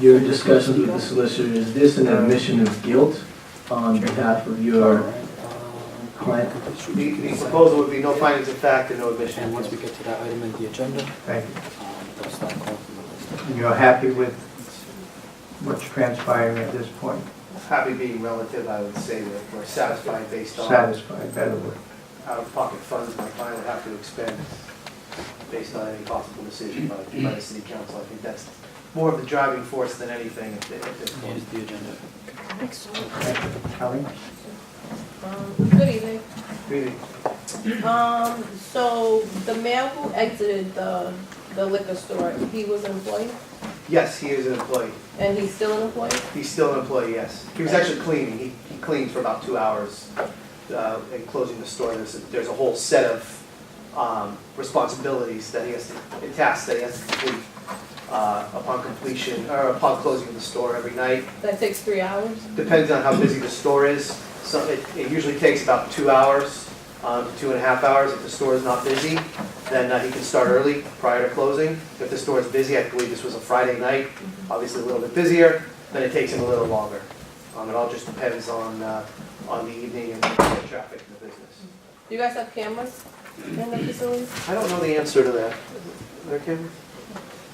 your discussions with the solicitor, is this an admission of guilt on behalf of your client? The proposal would be no findings of fact and no admission. And once we get to that item in the agenda, Thank you. they'll start calling for the list. You're happy with what's transpiring at this point? Happy being relative, I would say that we're satisfied based on Satisfied, better word. out-of-pocket funds my client would have to expend based on any possible decision by the city council. I think that's more of the driving force than anything at this point. Here's the agenda. Thank you. Kelly? Good evening. Really, So the male who exited the liquor store, he was an employee, yes, he is an employee. and he's still an employee? He's still an employee, yes. He was actually cleaning. He cleaned for about 2 hours in closing the store. There's a whole set of responsibilities that he has to, tasks that he has to complete upon completion, or upon closing of the store every night. That takes 3 hours? Depends on how busy the store is. So it usually takes about 2 hours to 2.5 hours. If the store is not busy, then he can start early prior to closing. If the store is busy, I believe this was a Friday night, obviously a little bit busier, then it takes him a little longer. It all just depends on the evening and the traffic in the business. Do you guys have cameras in the facility? I don't know the answer to that. Are there cameras?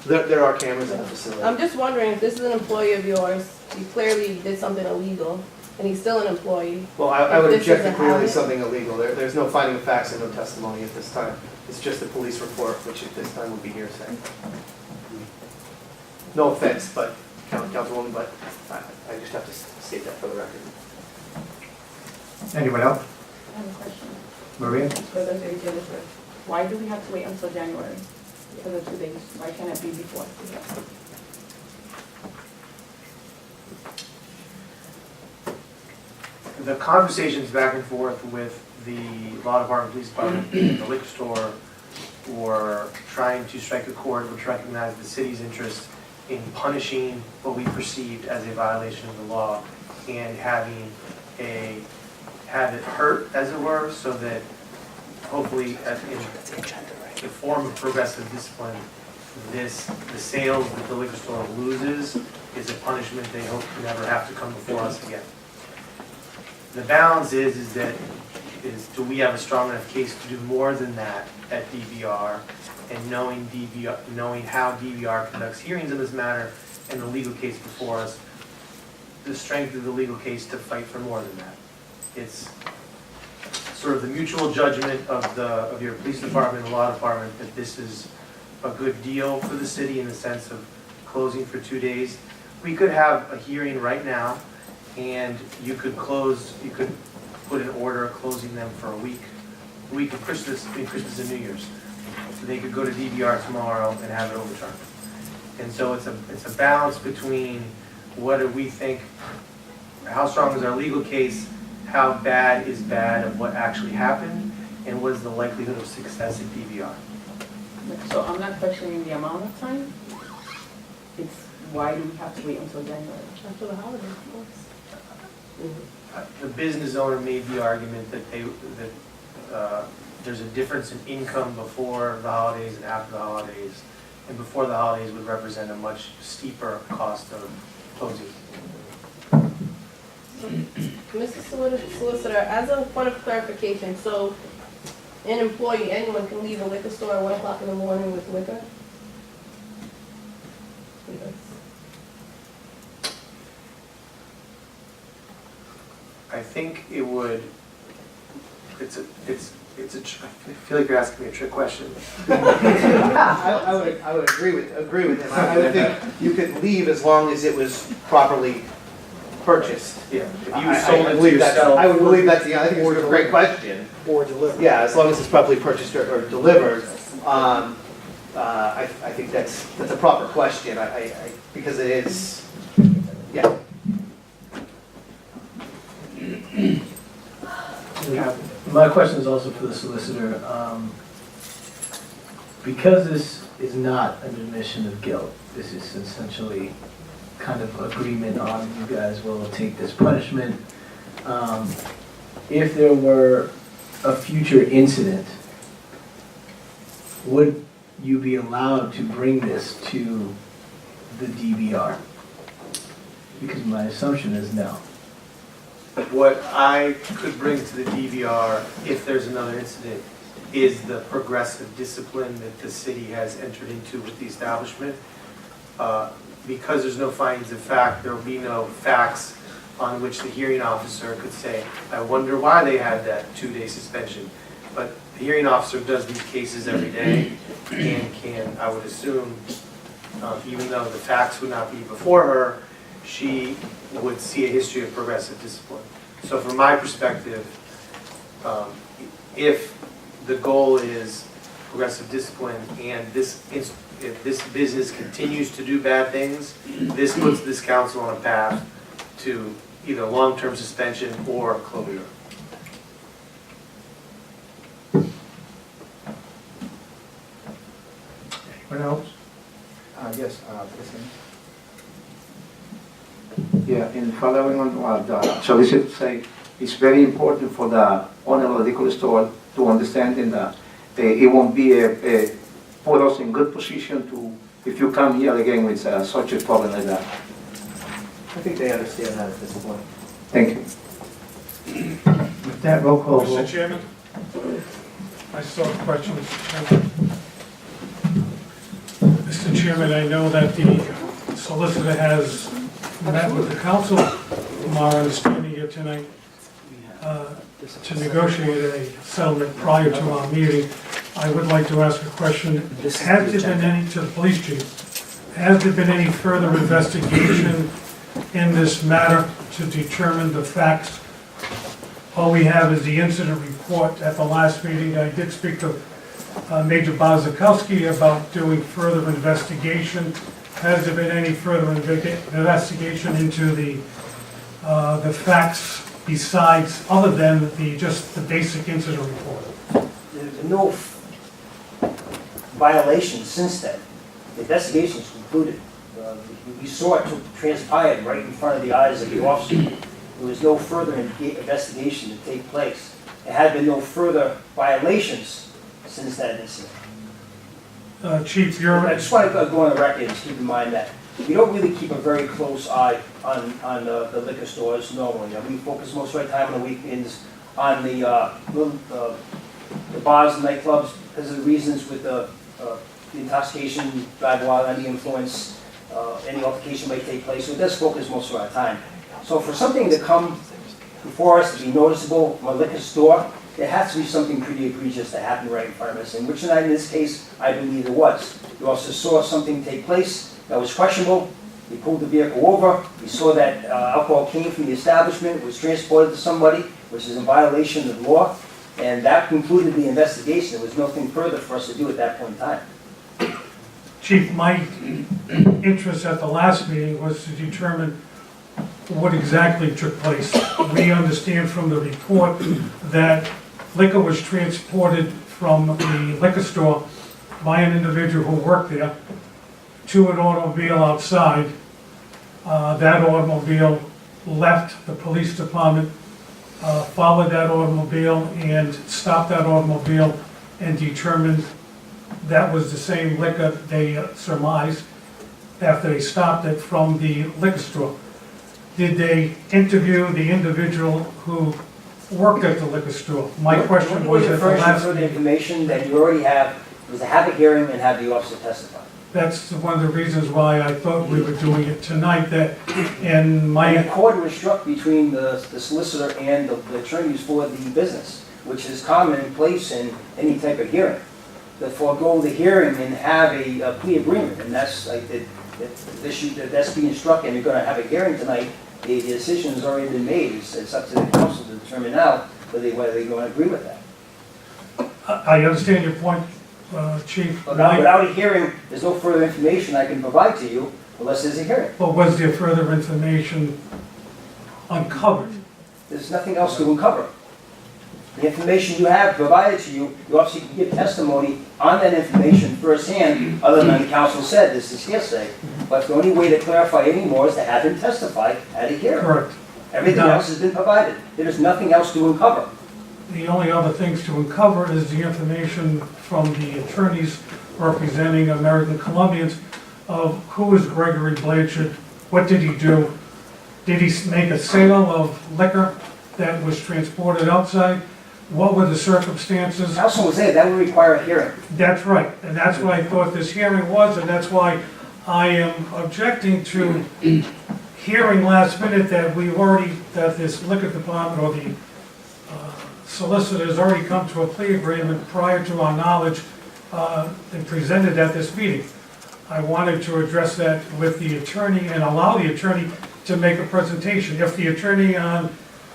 There are cameras in the facility. I'm just wondering if this is an employee of yours, he clearly did something illegal, and he's still an employee. Well, I would If this object is to a clearly habit? something illegal. There's no finding of facts and no testimony at this time. It's just a police report, which at this time would be hearsay. No offense, but, Councilwoman, but I just have to state that for the record. Anyone else? I have a question. Maria? For the city solicitor, why do we have to wait until January for the 2 days? Why can't it be before? The conversations back and forth with the law department, police department, and the liquor store were trying to strike a chord which recognized the city's interest in punishing what we perceived as a violation of the law and have it hurt, as it were, so that hopefully in the form of progressive discipline, the sales that the liquor store loses is a punishment they hope to never have to come before us again. The balance is do we have a strong enough case to do more than that at DVR, and knowing how DVR conducts hearings in this matter and the legal case before us, the strength of the legal case to fight for more than that. It's sort of the mutual judgment of your police department and law department that this is a good deal for the city in the sense of closing for 2 days. We could have a hearing right now, and you could put an order closing them for a week of Christmas, between Christmas and New Year's. So they could go to DVR tomorrow and have it overturned. And so it's a balance between what do we think, how strong is our legal case, how bad is bad of what actually happened, and what is the likelihood of success at DVR. So I'm not questioning the amount of time. It's why do we have to wait until January? After the holidays, of course. The business owner made the argument that there's a difference in income before the holidays and after the holidays, and before the holidays would represent a much steeper cost of closing. Mr. Solicitor, as a point of clarification, so an employee, anyone can leave a liquor store at 1 o'clock in the morning with liquor? Yes. I think it would, I feel like you're asking me a trick question. I would agree with him. I would think you could leave as long as it was properly purchased. Yeah. If you I sold it to believe that's- yourself. I would believe that's the, I think it's a great question. Or deliver. Yeah, as long as it's properly purchased or delivered. I think that's a proper question, because it is, yeah. My question is also for the solicitor. Because this is not an admission of guilt, this is essentially kind of agreement on you guys will take this punishment. If there were a future incident, would you be allowed to bring this to the DVR? Because my assumption is no. What I could bring to the DVR, if there's another incident, is the progressive discipline that the city has entered into with the establishment. Because there's no findings of fact, there will be no facts on which the hearing officer could say, I wonder why they had that 2-day suspension. But the hearing officer does these cases every day and can, I would assume, even though the facts would not be before her, she would see a history of progressive discipline. So from my perspective, if the goal is progressive discipline and if this business continues to do bad things, this puts this council on a path to either long-term suspension or closure. Anyone else? Yes, President. Yeah, and following on what the solicitor said, it's very important for the owner of the liquor store to understand that it won't be put us in good position to, if you come here again with such a problem like that. I think they understand that at this point. Thank you. With that, roll call Mr. vote. Chairman? I still have a question, Mr. Chairman. Mr. Chairman, I know that the solicitor has met with the council, from our understanding here tonight, to negotiate a settlement prior to our meeting. I would like to ask a question. Has there been any, to the police chief, has there been any further investigation in this matter to determine the facts? All we have is the incident report at the last meeting. I did speak to Major Bazakowski about doing further investigation. Has there been any further investigation into the facts besides, other than just the basic incident report? There's been no violations since then. The investigation is concluded. We saw it transpire right in front of the eyes of the officer. There was no further investigation to take place. There had been no further violations since that incident. Chief, I just want to go on the record and keep in mind that we don't really keep a very close eye on the liquor stores normally. We focus most of our time on the weekends on the bars and nightclubs because of the reasons with the intoxication, drive while under the influence, any altercation may take place. So it does focus most of our time. So for something to come before us to be noticeable from a liquor store, there has to be something pretty egregious that happened right in front of us. And which in this case, I believe there was. We also saw something take place that was questionable. We pulled the vehicle over. We saw that alcohol came from the establishment, was transported to somebody, which is in violation of the law. And that concluded the investigation. There was nothing further for us to do at that point in time. Chief, my interest at the last meeting was to determine what exactly took place. We understand from the report that liquor was transported from the liquor store by an individual who worked there to an automobile outside, That automobile left the police department, followed that automobile and stopped that automobile and determined that was the same liquor they surmised after they stopped it from the liquor store. Did they interview the individual who worked at the liquor store? My question was at the last For the meeting. information that you already have, was to have a hearing and have the officer testify. That's one of the reasons why I thought we were doing it tonight, that, and And my, a accord was struck between the solicitor and the attorneys for the business, which is common in place in any type of hearing. To forego the hearing and have a plea agreement, and that's like the issue that's being struck, and you're gonna have a hearing tonight. The decision has already been made. It's up to the council to determine now whether they're going to agree with that. I understand your point, Chief. Without a hearing, there's no further information I can provide to you unless there's a hearing. But was there further information uncovered? There's nothing else to uncover. The information you have provided to you, you obviously can give testimony on that information firsthand, other than the council said, this is hearsay. But the only way to clarify any more is to have him testify at a hearing. Correct. Everything Now- else has been provided. There is nothing else to uncover. The only other things to uncover is the information from the attorneys representing American Colombians of who is Gregory Blanchard, what did he do? Did he make a sale of liquor that was transported outside? What were the circumstances? Council was there, that would require a hearing. That's right, and that's what I thought this hearing was, and that's why I am objecting to hearing last minute that that this liquor department or the solicitor has already come to a plea agreement prior to our knowledge and presented at this meeting. I wanted to address that with the attorney and allow the attorney to make a presentation. If the attorney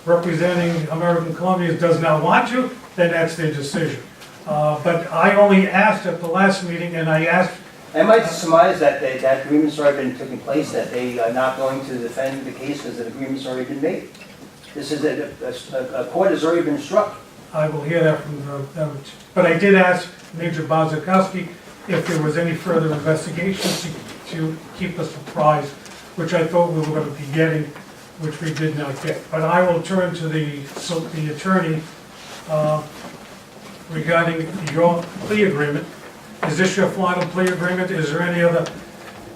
representing American Colombians does not want to, then that's their decision. But I only asked at the last meeting, and I asked. I might surmise that that agreement's already been taking place, that they are not going to defend the case because an agreement's already been made. This is a court has already been struck. I will hear that from them. But I did ask Major Bazikowski if there was any further investigations to keep us apprised, which I thought we were going to be getting, which we did not get. But I will turn to the attorney regarding your plea agreement. Is this your final plea agreement? Is there any other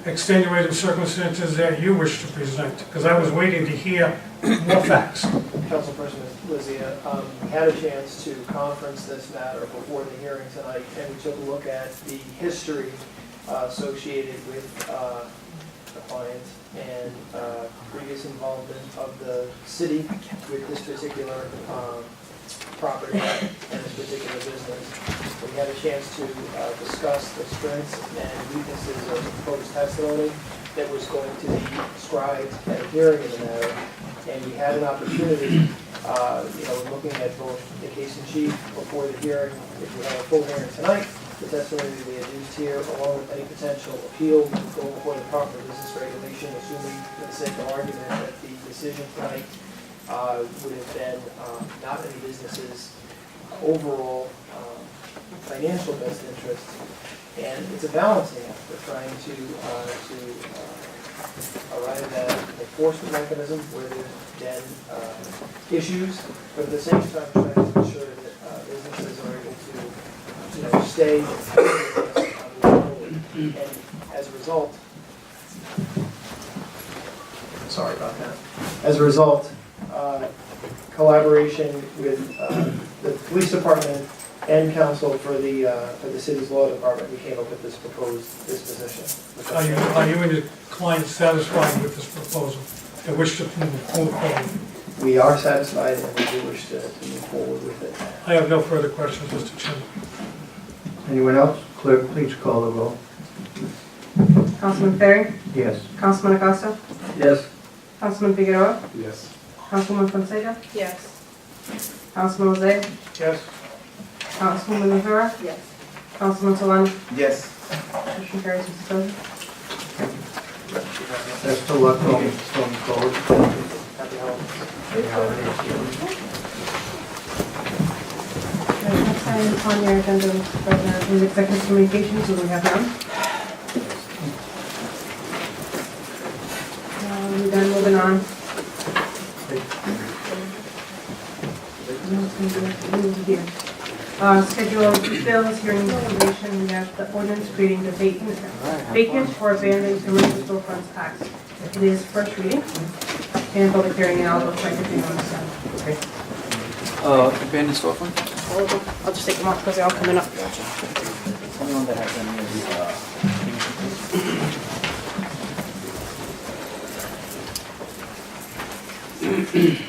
extenuating circumstances that you wish to present? Because I was waiting to hear more facts. Councilperson Lizia, we had a chance to conference this matter before the hearing tonight, and we took a look at the history associated with the client and previous involvement of the city with this particular property and this particular business. We had a chance to discuss the strengths and weaknesses of the proposed testimony that was going to be described at a hearing in the matter. And we had an opportunity, looking at both the case in chief before the hearing, if we have a full hearing tonight, the testimony that we adduced here, along with any potential appeal, go before the proper business regulation, assuming for the sake of argument that the decision tonight would have been not any business's overall financial best interest. And it's a balancing act. We're trying to arrive at an enforcement mechanism where there's been issues, but at the same time trying to ensure that businesses are able to, stay and as a result, sorry about that. As a result, collaboration with the police department and counsel for the city's law department, we came up with this proposed disposition. Are you and your client satisfied with this proposal and wish to move forward? We are satisfied and we do wish to move forward with it. I have no further questions, Mr. Chairman. Anyone else? Clerk, please call the roll. Councilman Ferry? Yes. Councilman Acosta? Yes. Councilman Figueroa? Yes. Councilwoman Fonseca? Yes. Councilman Lozay? Yes. Councilwoman Rivera? Yes. Councilman Solano? Yes. Motion carries, Mr. President. Best of luck going forward. Happy holidays. Next item on your agenda, Mr. President, is executive communications, so we have none. Schedule of bills, hearing information, we have the ordinance creating the vacant or abandoned commercial storefronts tax. It is first reading and public hearing, and I'll go try to do on the side. Abandoned storefront? I'll just take them off because they're all coming up. Anyone that has any of these,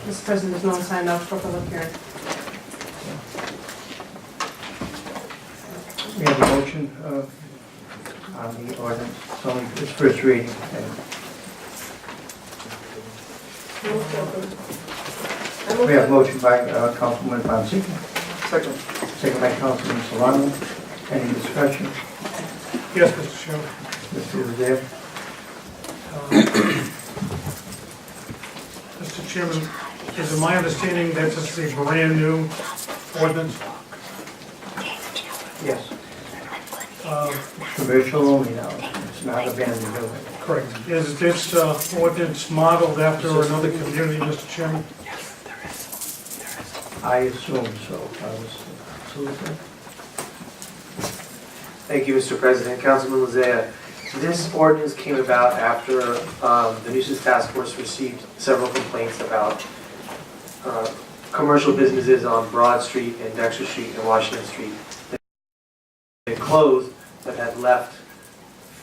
Mr. President, there's no one signed up for public hearing. We have a motion on the ordinance, it's only its first reading. And we have a motion by Councilman Fonseca. Second. Second by Councilman Solano. Any discussion? Yes, Mr. Chairman. Mr. Rosales? Mr. Chairman, is it my understanding that this is a brand new ordinance? Yes. Commercial only now, it's not abandoned building. Correct. Is this ordinance modeled after another community, Mr. Chairman? I assume so. Absolutely. Thank you, Mr. President. Councilman Lizea, this ordinance came about after the nuisance task force received several complaints about commercial businesses on Broad Street and Dexter Street and Washington Street. They closed, but had left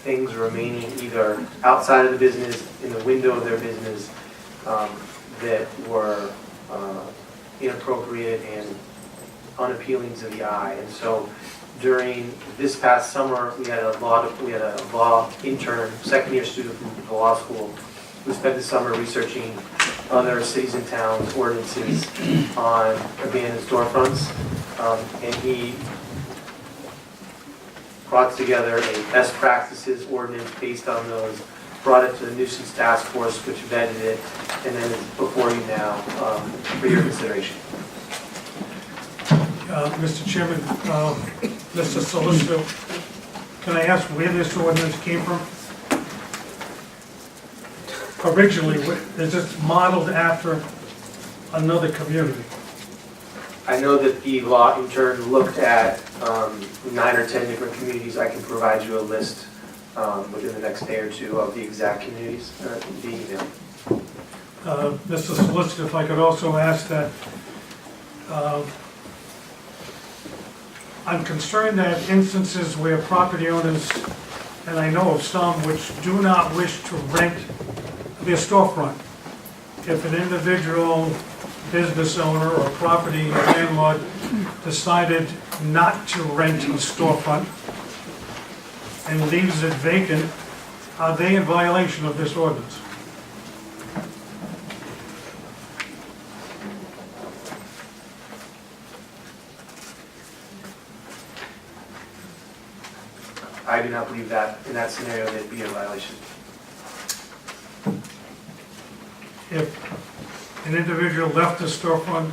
things remaining either outside of the business, in the window of their business, that were inappropriate and unappealing to the eye. And so during this past summer, we had a law intern, second-year student from the law school, who spent the summer researching other cities and towns' ordinances on abandoned storefronts, and he brought together a best practices ordinance based on those, brought it to the nuisance task force, which vetted it, and then it's before you now for your consideration. Mr. Chairman, Mr. Solicitor, can I ask where this ordinance came from? Originally, is this modeled after another community? I know that the law intern looked at 9 or 10 different communities. I can provide you a list within the next day or two of the exact communities via email. Mr. Solicitor, if I could also ask that, I'm concerned that instances where property owners, and I know of some, which do not wish to rent their storefront. If an individual business owner or property landlord decided not to rent a storefront and leaves it vacant, are they in violation of this ordinance? I do not believe that in that scenario there'd be a violation. If an individual left the storefront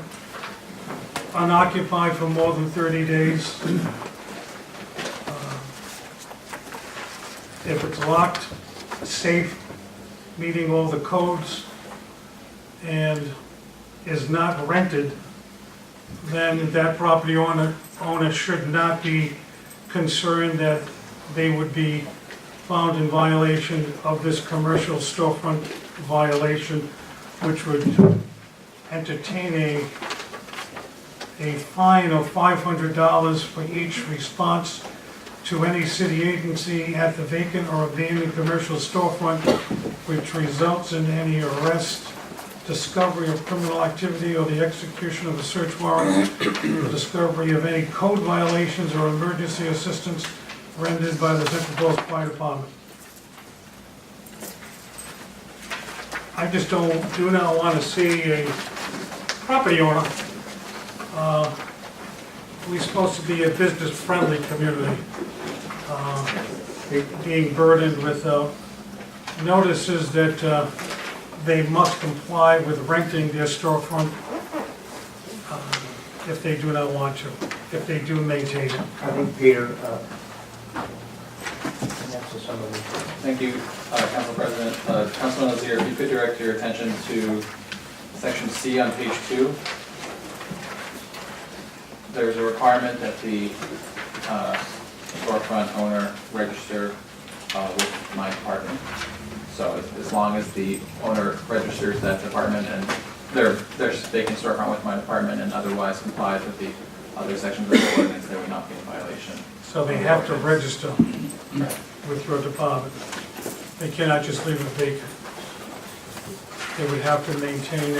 unoccupied for more than 30 days, if it's locked, safe, meeting all the codes, and is not rented, then that property owner should not be concerned that they would be found in violation of this commercial storefront violation, which would entertain a fine of $500 for each response to any city agency at the vacant or abandoned commercial storefront, which results in any arrest, discovery of criminal activity, or the execution of a search warrant, the discovery of any code violations or emergency assistance rendered by the Central Falls Fire Department. I just do not want to see a property owner, we're supposed to be a business-friendly community, being burdened with notices that they must comply with renting their storefront if they do not want to, if they do maintain it. I think Peter, answer some of these. Thank you, Council President. Councilman Lazier, if you could direct your attention to Section C on page 2. There's a requirement that the storefront owner register with my department. So as long as the owner registers that department and they can storefront with my department and otherwise complies with the other sections of the ordinance, they would not be in violation. So they have to register with your department. They cannot just leave it vacant. They would have to maintain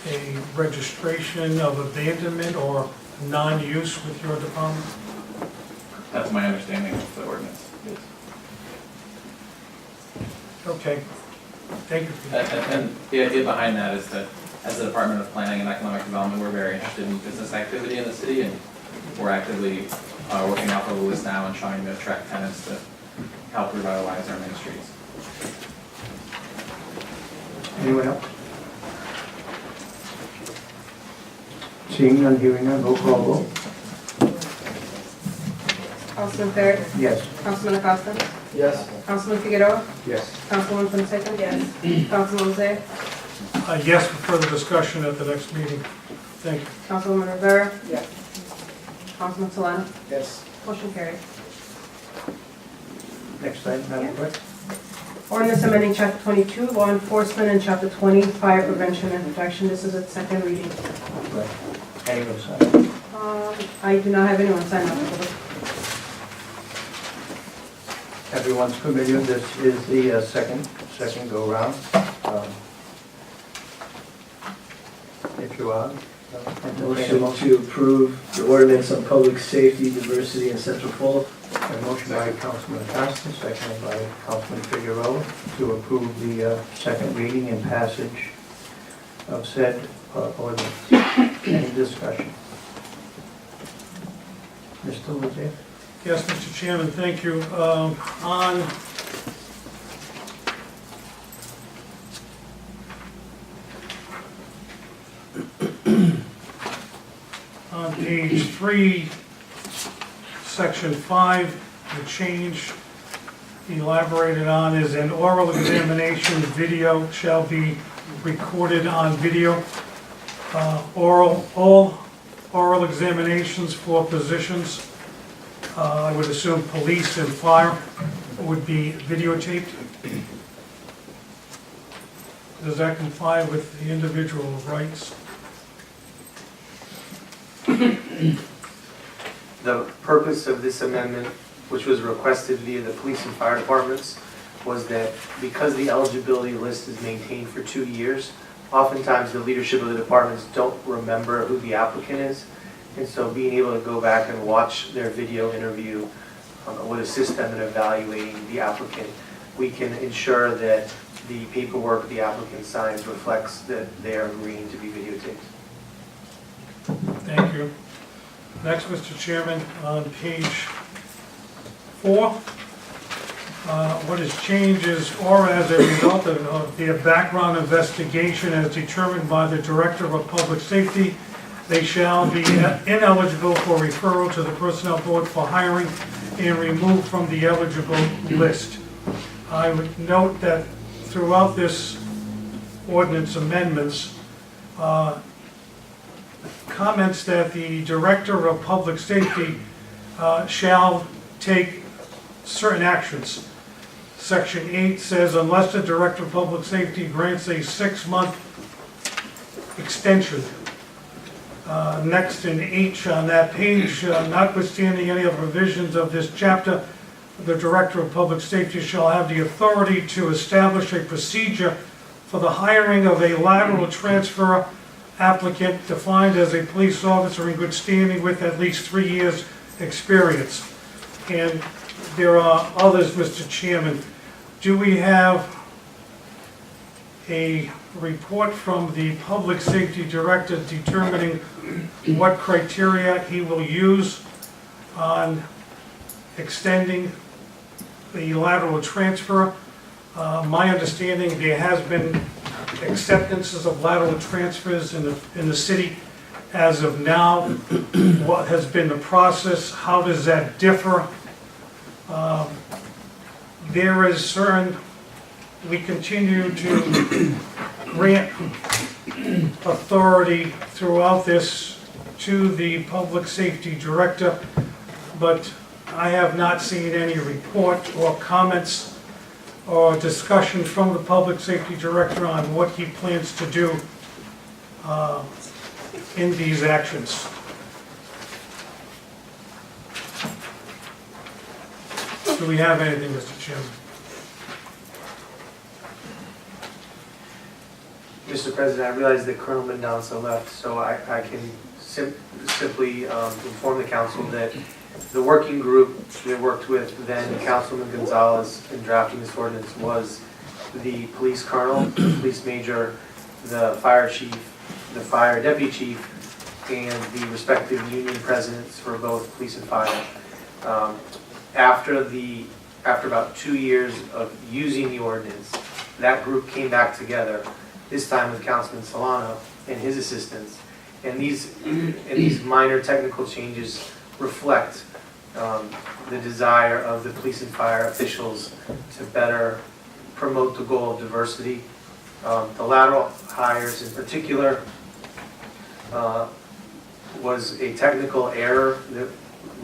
a registration of abandonment or non-use with your department? That's my understanding of the ordinance. Okay, thank you. And the idea behind that is that as the Department of Planning and Economic Development, we're very interested in business activity in the city, and we're actively working off of a list now and trying to attract tenants to help revitalize our main streets. Anyone else? Seeing none, hearing none, roll call vote. Councilman Perry? Yes. Councilman Acosta? Yes. Councilman Figueroa? Yes. Councilwoman Fonseca? Yes. Councilman Lozay? Yes, for further discussion at the next meeting. Thank you. Councilwoman Rivera? Yes. Councilman Solano? Yes. Motion carried. Next item, Madam Clerk. Ordinance amending Chapter 22, Law Enforcement, and Chapter 20, Fire Prevention and Protection. This is its second reading. Anyone sign? I do not have anyone sign up for this. Everyone's familiar, this is the second go-round. If you are. Motion to approve the ordinance on public safety, diversity, and central falls. A motion by Councilman Acosta, seconded by Councilman Figueroa, to approve the second reading and passage of said ordinance. Any discussion? Mr. Lozay? Yes, Mr. Chairman, thank you. On page 3, section 5, the change elaborated on is an oral examination video shall be recorded on video. All oral examinations for positions, I would assume police and fire, would be videotaped. Does that comply with the individual rights? The purpose of this amendment, which was requested via the police and fire departments, was that because the eligibility list is maintained for 2 years, oftentimes the leadership of the departments don't remember who the applicant is. And so being able to go back and watch their video interview would assist them in evaluating the applicant. We can ensure that the paperwork the applicant signs reflects that they are agreeing to be videotaped. Thank you. Next, Mr. Chairman, on page 4, what is changed is, or as a result of their background investigation as determined by the Director of Public Safety, they shall be ineligible for referral to the Personnel Board for hiring and removed from the eligible list. I would note that throughout this ordinance amendments, comments that the Director of Public Safety shall take certain actions. Section 8 says, unless the Director of Public Safety grants a 6-month extension. Next in H on that page, notwithstanding any of the provisions of this chapter, the Director of Public Safety shall have the authority to establish a procedure for the hiring of a lateral transfer applicant defined as a police officer in good standing with at least 3 years experience. And there are others, Mr. Chairman. Do we have a report from the Public Safety Director determining what criteria he will use on extending the lateral transfer? My understanding, there has been acceptances of lateral transfers in the city as of now. What has been the process? How does that differ? There is certain, we continue to grant authority throughout this to the public safety director, but I have not seen any report or comments or discussion from the public safety director on what he plans to do in these actions. Do we have anything, Mr. Chairman? Mr. President, I realize that Colonel Mendoza left, so I can simply inform the council that the working group that worked with then Councilman Gonzalez in drafting this ordinance was the police colonel, the police major, the fire chief, the fire deputy chief, and the respective union presidents for both police and fire. After about 2 years of using the ordinance, that group came back together, this time with Councilman Solano and his assistants. And these minor technical changes reflect the desire of the police and fire officials to better promote the goal of diversity. The lateral hires in particular was a technical error that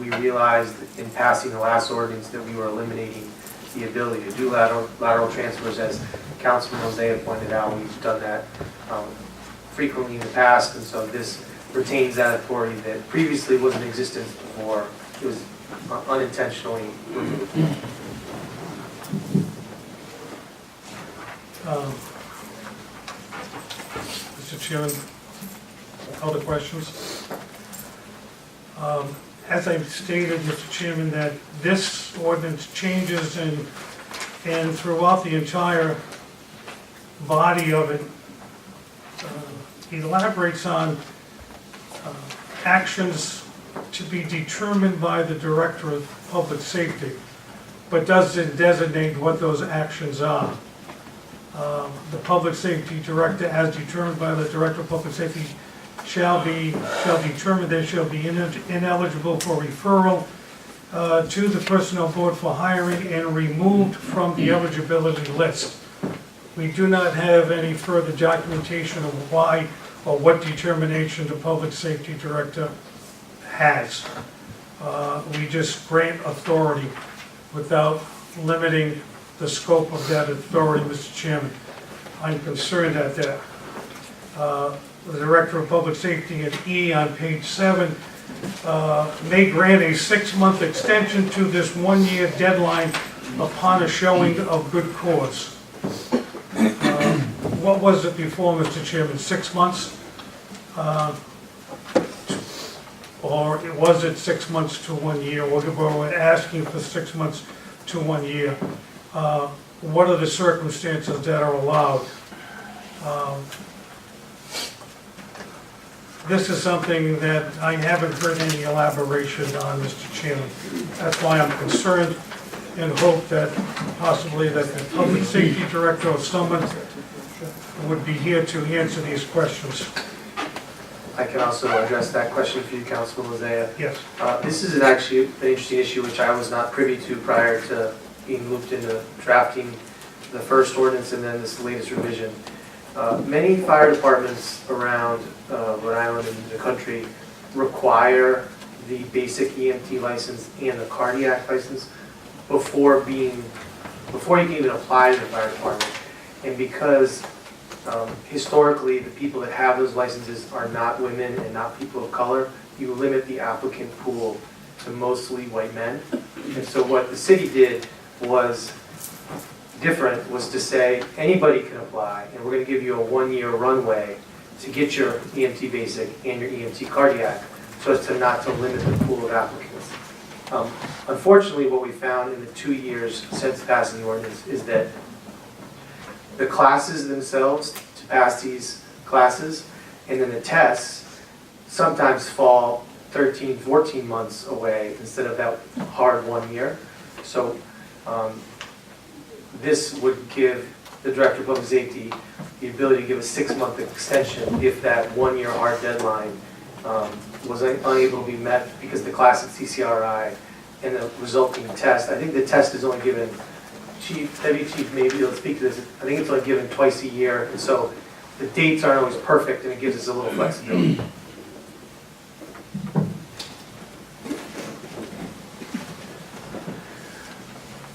we realized in passing the last ordinance, that we were eliminating the ability to do lateral transfers. As Councilman Hosea pointed out, we've done that frequently in the past, and so this retains that authority that previously wasn't in existence before. It was unintentionally removed. Mr. Chairman, other questions? As I've stated, Mr. Chairman, that this ordinance changes and throughout the entire body of it, elaborates on actions to be determined by the Director of Public Safety, but doesn't designate what those actions are. The Public Safety Director, as determined by the Director of Public Safety, shall determine they shall be ineligible for referral to the Personnel Board for hiring and removed from the eligibility list. We do not have any further documentation of why or what determination the Public Safety Director has. We just grant authority without limiting the scope of that authority, Mr. Chairman. I'm concerned at that. The Director of Public Safety at E on page 7 may grant a 6-month extension to this 1-year deadline upon a showing of good cause. What was it before, Mr. Chairman, 6 months? Or was it 6 months to 1 year? We're asking for 6 months to 1 year. What are the circumstances that are allowed? This is something that I haven't heard any elaboration on, Mr. Chairman. That's why I'm concerned and hope that possibly that the Public Safety Director or someone would be here to answer these questions. I can also address that question for you, Councilman Hosea. Yes. This is actually an interesting issue which I was not privy to prior to being looped into drafting the first ordinance and then this latest revision. Many fire departments around Rhode Island and the country require the basic EMT license and the cardiac license before you can even apply to the fire department. And because historically the people that have those licenses are not women and not people of color, you limit the applicant pool to mostly white men. And so what the city did was different, was to say anybody can apply, and we're going to give you a 1-year runway to get your EMT basic and your EMT cardiac, so as to not to limit the pool of applicants. Unfortunately, what we found in the 2 years since passing the ordinance is that the classes themselves to pass these classes, and then the tests sometimes fall 13, 14 months away instead of that hard 1 year. So this would give the Director of Public Safety the ability to give a 6-month extension if that 1-year hard deadline was unable to be met because the class at CCRI and the resulting test. I think the test is only given, Deputy Chief maybe you'll speak to this, I think it's only given twice a year, and so the dates aren't always perfect, and it gives us a little flexibility.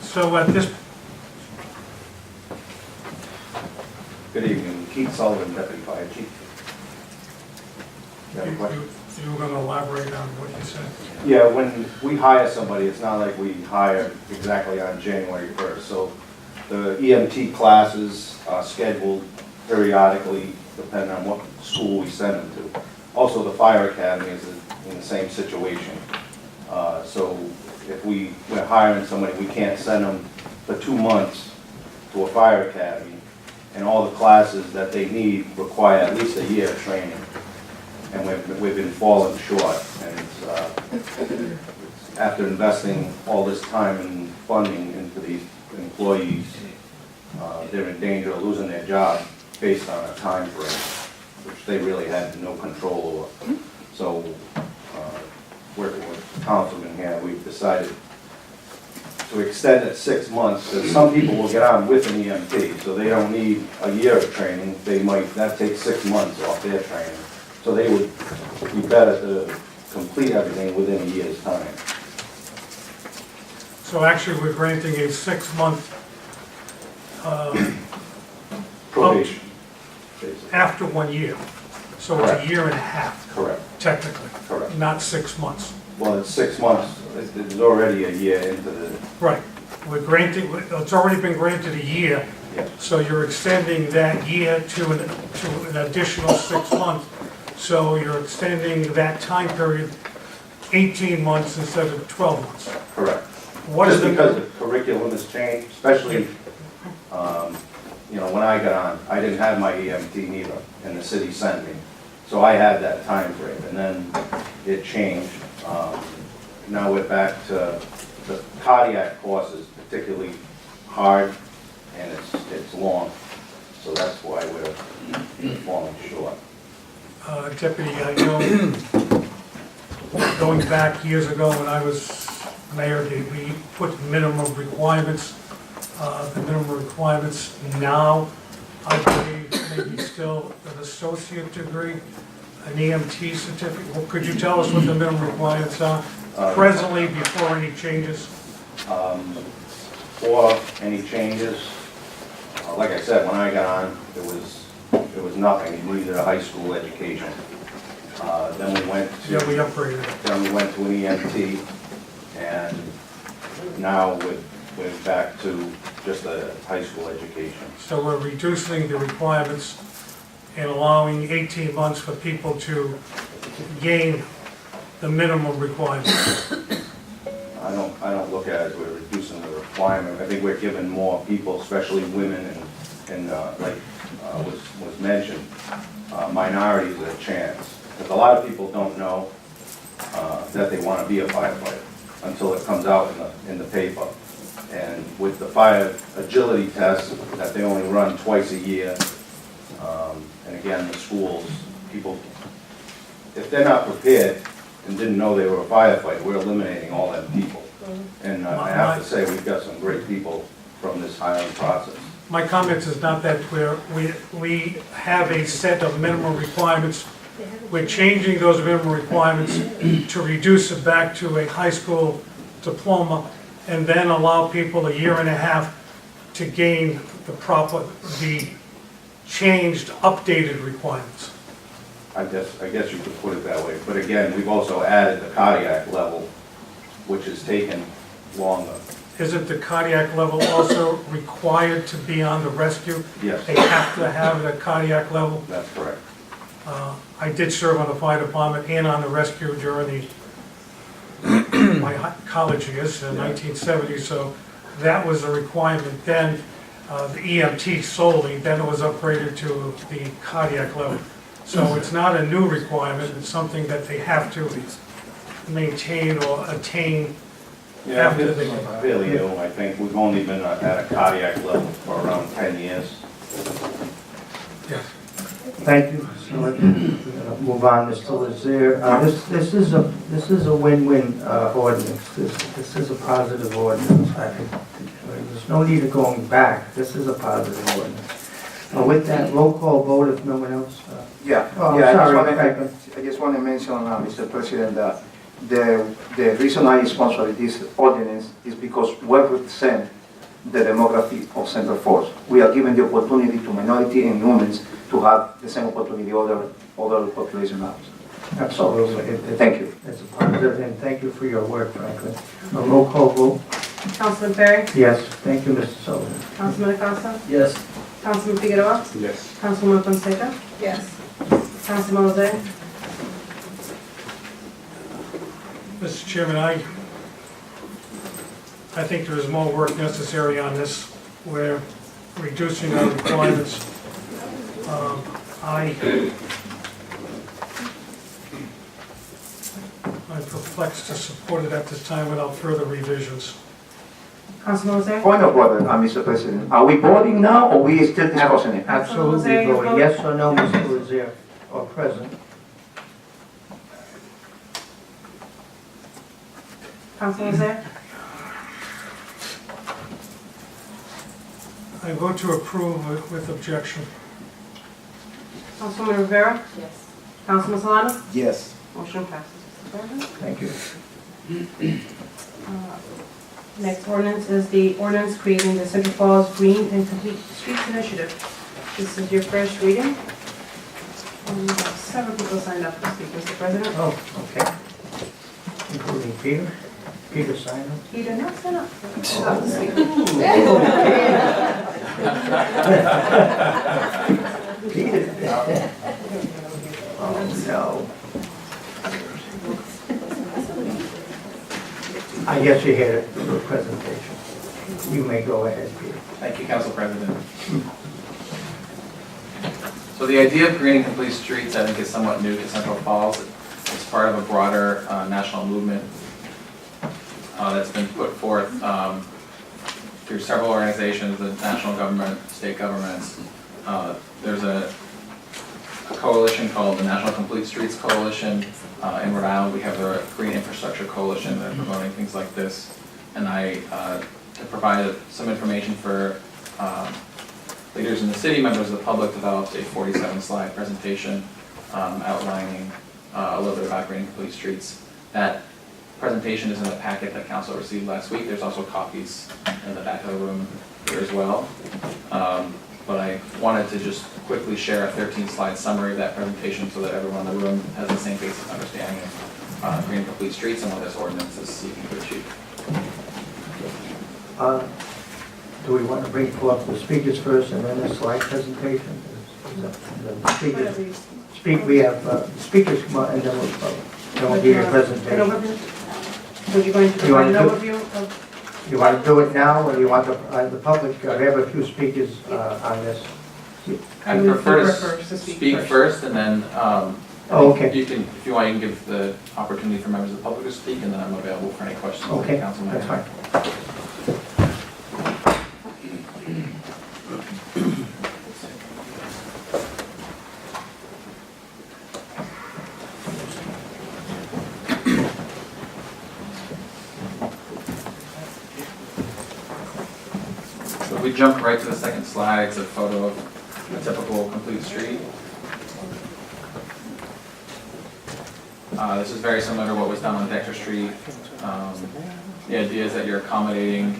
So at this, Good evening, Keith Sullivan, Deputy Fire Chief. You have a question? you were going to elaborate on what you said. Yeah, when we hire somebody, it's not like we hire exactly on January 1st. So the EMT classes are scheduled periodically, depending on what school we send them to. Also, the fire academy is in the same situation. So if we're hiring somebody, we can't send them for 2 months to a fire academy, and all the classes that they need require at least a year of training. And we've been falling short, and it's after investing all this time and funding into these employees, they're in danger of losing their job based on a time frame, which they really had no control over. So, working with Councilman here, we've decided to extend it 6 months, because some people will get on with an EMT, so they don't need a year of training. That takes 6 months off their training. So they would be better to complete everything within a year's time. So actually, we're granting a 6-month Probation, basically. after 1 year. So it's Correct. a year and a half, Correct, technically, correct. not 6 months. Well, it's 6 months, it's already a year into the, Right. We're granting, it's already been granted a year, yeah, so you're extending that year to an additional 6 months. So you're extending that time period 18 months instead of 12 months. correct. What is Just the? because the curriculum has changed, especially, when I got on, I didn't have my EMT neither, and the city sent me. So I had that time frame, and then it changed. Now we're back to the cardiac course is particularly hard, and it's long, so that's why we're falling short. Deputy, I know, going back years ago when I was mayor, we put minimum requirements. The minimum requirements now, I believe, maybe still an associate degree, an EMT certificate. Well, could you tell us what the minimum requirements are presently before any changes? For any changes, like I said, when I got on, it was nothing. You needed a high school education. Then we went to... Yeah, we upgraded it. Then we went to an EMT, and now we're back to just a high school education. So we're reducing the requirements and allowing 18 months for people to gain the minimum requirements. I don't look at it as we're reducing the requirement. I think we're giving more people, especially women and like was mentioned, minorities a chance. Because a lot of people don't know that they want to be a firefighter until it comes out in the paper. And with the fire agility test that they only run twice a year, and again, the schools, people, if they're not prepared and didn't know they were a firefighter, we're eliminating all them people. And I have to say, we've got some great people from this hiring process. My comments is not that we have a set of minimum requirements. We're changing those minimum requirements to reduce it back to a high school diploma, and then allow people a year and a half to gain the changed, updated requirements. I guess you could put it that way. But again, we've also added the cardiac level, which has taken longer. Isn't the cardiac level also required to be on the rescue? Yes, They have to have the cardiac level. that's correct. I did serve on the fire department and on the rescue during my college years in 1970, so that was a requirement then. The EMT solely, then it was upgraded to the cardiac level. So it's not a new requirement, it's something that they have to maintain or attain Yeah, after they it's fairly new. I think we've only been at a cardiac level for around 10 years. Yes. Thank you. So let's move on, Mr. Lazier. This is a win-win ordinance. This is a positive ordinance. I think there's no need of going back. This is a positive ordinance. With that, roll call vote if no one else. Yeah, Oh, yeah, sorry, Franklin. I just want to mention, Mr. President, that the reason I sponsored this ordinance is because we represent the demography of Central Falls. We are giving the opportunity to minority and women to have the same opportunity other population has. Absolutely. Thank you. It's a positive, and thank you for your work, Franklin. A roll call vote? Councilman Perry? Yes, thank you, Mr. Sullivan. Councilman Acosta? Yes. Councilman Figueroa? Yes. Councilwoman Fonseca? Yes. Councilman Jose? Mr. Chairman, I think there is more work necessary on this. We're reducing our requirements. I'm perplexed to support it at this time without further revisions. Councilman Jose? Point of order, Mr. President. Are we voting now or we still discussing it? Absolutely Jose, you voting, vote? yes or no, Mr. Rozier, or present? Councilman Jose? I vote to approve with objection. Councilwoman Rivera? Yes. Councilman Solano? Yes. Motion passes, Mr. President. Thank you. Next ordinance is the ordinance creating the Central Falls Green and Complete Streets Initiative. This is your first reading. And we have several people signed up to speak, Mr. President. Oh, okay. Including Peter? Peter Simon? Peter, not sign up. Peter? Oh, no. I guess you had it for the presentation. You may go ahead, Peter. Thank you, Council President. So the idea of green and complete streets, I think, is somewhat new to Central Falls. It's part of a broader national movement that's been put forth through several organizations, the national government, state governments. There's a coalition called the National Complete Streets Coalition. In Rhode Island, we have the Green Infrastructure Coalition that are promoting things like this. And I provided some information for leaders in the city, members of the public, developed a 47-slide presentation outlining a little bit about green and complete streets. That presentation is in the packet that council received last week. There's also copies in the back of the room here as well. But I wanted to just quickly share a 13-slide summary of that presentation so that everyone in the room has the same basic understanding of green and complete streets and what this ordinance is seeking to achieve. Do we want to bring forth the speakers first and then the slide presentation? Is that the speakers? We have speakers come out and then we'll do your presentation. Would you going to You want provide an to- overview of? You want to do it now, or you want the public, we have a few speakers on this. I prefer to speak first and then Oh, okay. you can, if you want, you can give the opportunity for members of the public to speak, and then I'm available for any questions that the Okay, council might that's have. fine. So if we jump right to the second slide, it's a photo of a typical complete street. This is very similar to what was done on Dexter Street. The idea is that you're accommodating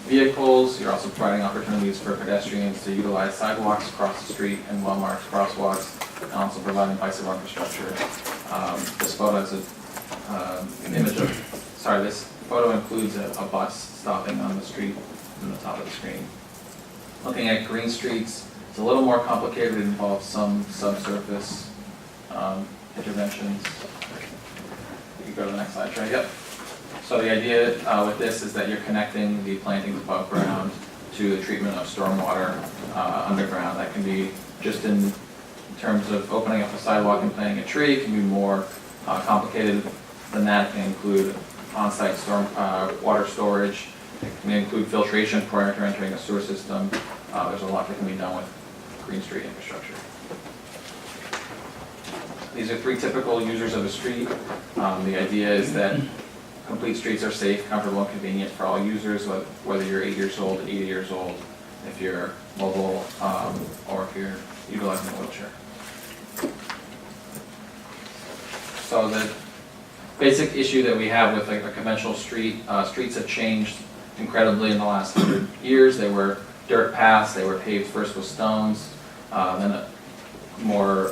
vehicles, you're also providing opportunities for pedestrians to utilize sidewalks across the street and well-marked crosswalks, and also providing bicycle infrastructure. This photo is an image of, this photo includes a bus stopping on the street in the top of the screen. Looking at green streets, it's a little more complicated. It involves some subsurface interventions. You can go to the next slide, Trey. Yep. So the idea with this is that you're connecting the plantings above ground to the treatment of stormwater underground. That can be just in terms of opening up a sidewalk and planting a tree. It can be more complicated than that. It can include on-site storm water storage. It can include filtration prior to entering a sewer system. There's a lot that can be done with green street infrastructure. These are three typical users of a street. The idea is that complete streets are safe, comfortable, and convenient for all users, whether you're 8 years old, 80 years old. if you're mobile, or if you're utilizing a wheelchair. So the basic issue that we have with like a conventional street, streets have changed incredibly in the last 100 years. They were dirt paths, they were paved first with stones, then more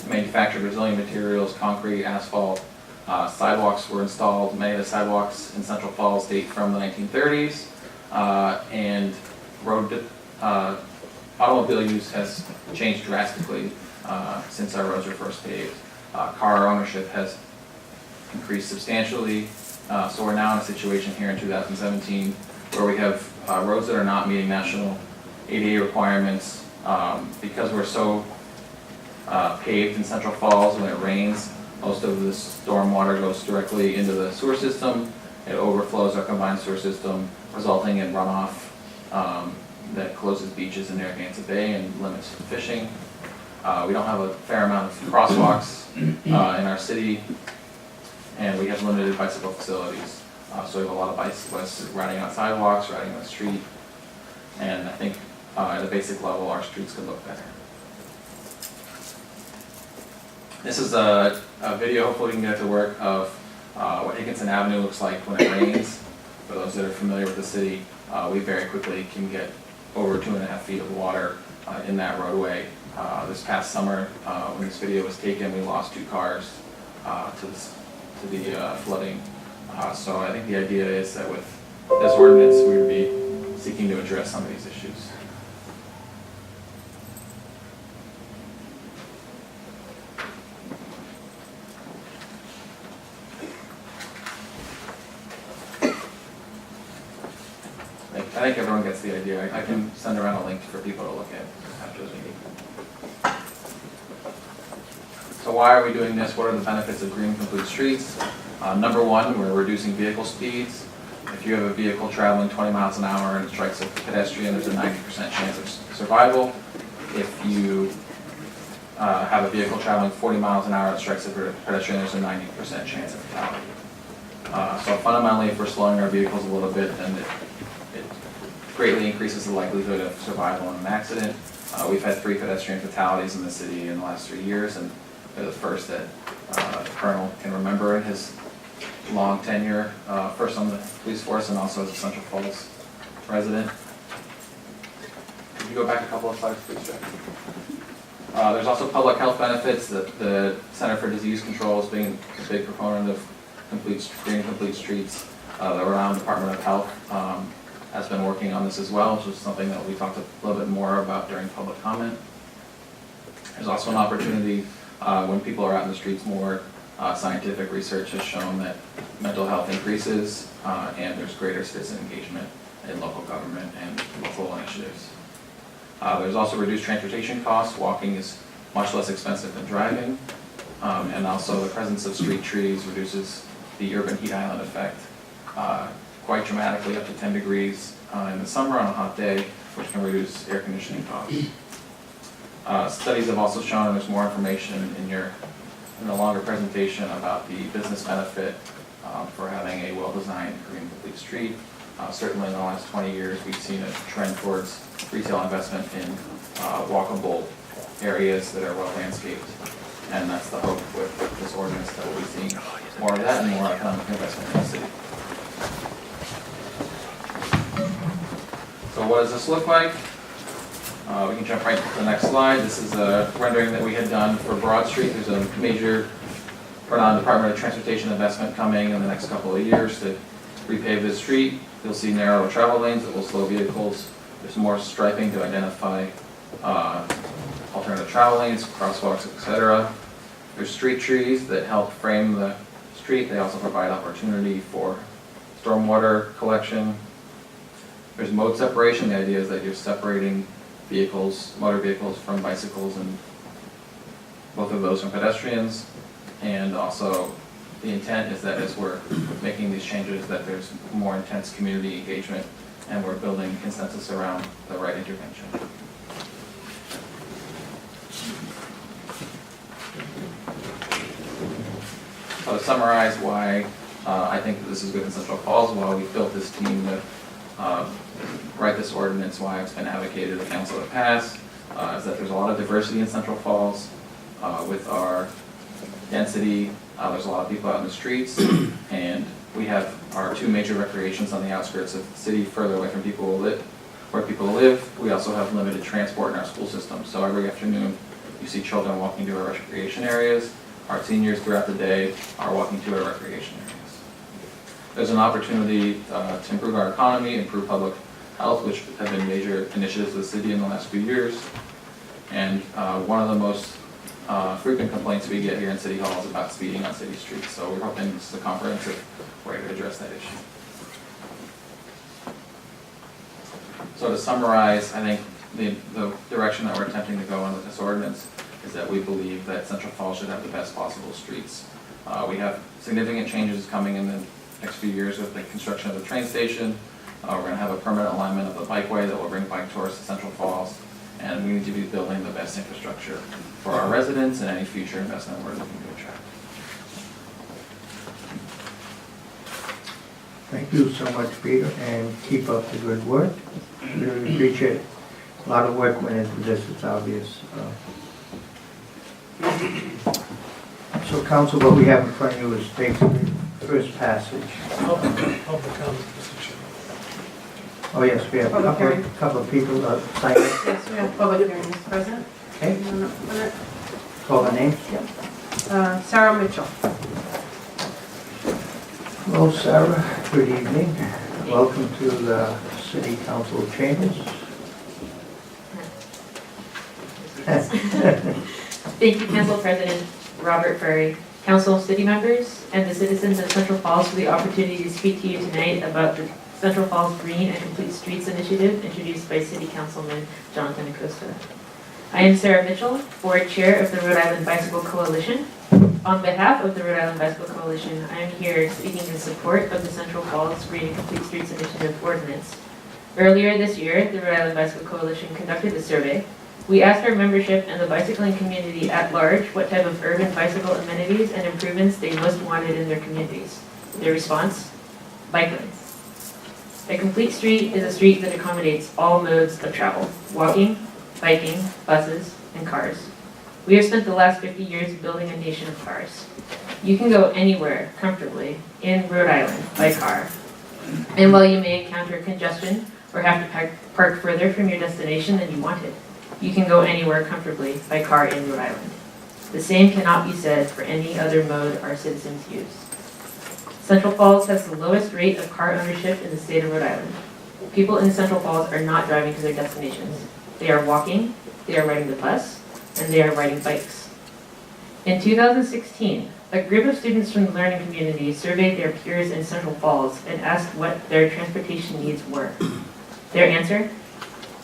manufactured resilient materials, concrete, asphalt. Sidewalks were installed. Many of the sidewalks in Central Falls date from the 1930s, and automobile use has changed drastically since our roads were first paved. Car ownership has increased substantially, so we're now in a situation here in 2017 where we have roads that are not meeting national ADA requirements because we're so paved in Central Falls. When it rains, most of the storm water goes directly into the sewer system. It overflows our combined sewer system, resulting in runoff that closes beaches in Narragansett Bay and limits fishing. We don't have a fair amount of crosswalks in our city, and we have limited bicycle facilities. So we have a lot of bicyclists riding on sidewalks, riding on the street, and I think at a basic level, our streets could look better. This is a video, hopefully we can get it to work, of what Higginson Avenue looks like when it rains. For those that are familiar with the city, we very quickly can get over 2.5 feet of water in that roadway. This past summer, when this video was taken, we lost 2 cars to the flooding. So I think the idea is that with this ordinance, we would be seeking to address some of these issues. I think everyone gets the idea. I can send around a link for people to look at after the meeting. So why are we doing this? What are the benefits of green complete streets? Number one, we're reducing vehicle speeds. If you have a vehicle traveling 20 miles an hour and it strikes a pedestrian, there's a 90% chance of survival. If you have a vehicle traveling 40 miles an hour that strikes a pedestrian, there's a 90% chance of fatality. So fundamentally, if we're slowing our vehicles a little bit, then it greatly increases the likelihood of survival in an accident. We've had 3 pedestrian fatalities in the city in the last 3 years, and they're the first that the Colonel can remember in his long tenure, first on the police force and also as a Central Falls resident. Could you go back a couple of slides, please, Jack? There's also public health benefits. The Center for Disease Control is being a big proponent of green complete streets. The Rhode Island Department of Health has been working on this as well, which is something that we talked a little bit more about during public comment. There's also an opportunity when people are out in the streets more. Scientific research has shown that mental health increases and there's greater citizen engagement in local government and local initiatives. There's also reduced transportation costs. Walking is much less expensive than driving. And also the presence of street trees reduces the urban heat island effect quite dramatically, up to 10 degrees in the summer on a hot day, which can reduce air conditioning costs. Studies have also shown, and there's more information in the longer presentation about the business benefit for having a well-designed green complete street. Certainly in the last 20 years, we've seen a trend towards retail investment in walkable areas that are well landscaped. And that's the hope with this ordinance, that we'll be seeing more of that and more economic investment in the city. So what does this look like? We can jump right to the next slide. This is a rendering that we had done for Broad Street. There's a major Rhode Island Department of Transportation investment coming in the next couple of years to repave this street. You'll see narrow travel lanes that will slow vehicles. There's more striping to identify alternative travel lanes, crosswalks, etc. There's street trees that help frame the street. They also provide opportunity for stormwater collection. There's mode separation. The idea is that you're separating vehicles, motor vehicles from bicycles, and both of those from pedestrians. And also the intent is that as we're making these changes, that there's more intense community engagement and we're building consensus around the right intervention. So to summarize why I think that this is good in Central Falls, why we built this team to write this ordinance, why it's been advocated to the council to pass, is that there's a lot of diversity in Central Falls. With our density, there's a lot of people out in the streets, and we have our two major recreations on the outskirts of the city, further away from where people live. We also have limited transport in our school system, so every afternoon you see children walking to our recreation areas. Our seniors throughout the day are walking to our recreation areas. There's an opportunity to improve our economy, improve public health, which have been major initiatives of the city in the last few years. And one of the most frequent complaints we get here in City Hall is about speeding on city streets. So we're hoping this is a comprehensive way to address that issue. So to summarize, I think the direction that we're attempting to go in with this ordinance is that we believe that Central Falls should have the best possible streets. We have significant changes coming in the next few years with the construction of the train station. We're going to have a permanent alignment of the bikeway that will bring bike tours to Central Falls. And we need to be building the best infrastructure for our residents and any future investment we're looking to attract. Thank you so much, Peter, and keep up the good work. Really appreciate it. A lot of work went into this, it's obvious. So council, what we have in front of you is basically first passage. Public comment, Mr. Chairman. Oh, yes, we have Public hearing. a couple of people signed up. Yes, we have public hearing, Mr. President. Okay, You wanna open it? call the names. Sarah Mitchell. Hello, Sarah. Good evening. Welcome to the City Council chambers. Thank you, Council President Robert Furry, Council, city members, and the citizens of Central Falls for the opportunity to speak to you tonight about the Central Falls Green and Complete Streets Initiative introduced by City Councilman Jonathan Acosta. I am Sarah Mitchell, Board Chair of the Rhode Island Bicycle Coalition. On behalf of the Rhode Island Bicycle Coalition, I am here speaking in support of the Central Falls Green and Complete Streets Initiative ordinance. Earlier this year, the Rhode Island Bicycle Coalition conducted a survey. We asked our membership and the bicycling community at large what type of urban bicycle amenities and improvements they most wanted in their communities. Their response? Bike lanes. A complete street is a street that accommodates all modes of travel: walking, biking, buses, and cars. We have spent the last 50 years building a nation of cars. You can go anywhere comfortably in Rhode Island by car. And while you may encounter congestion or have to park further from your destination than you wanted, you can go anywhere comfortably by car in Rhode Island. The same cannot be said for any other mode our citizens use. Central Falls has the lowest rate of car ownership in the state of Rhode Island. People in Central Falls are not driving to their destinations. They are walking, they are riding the bus, and they are riding bikes. In 2016, a group of students from the learning community surveyed their peers in Central Falls and asked what their transportation needs were. Their answer?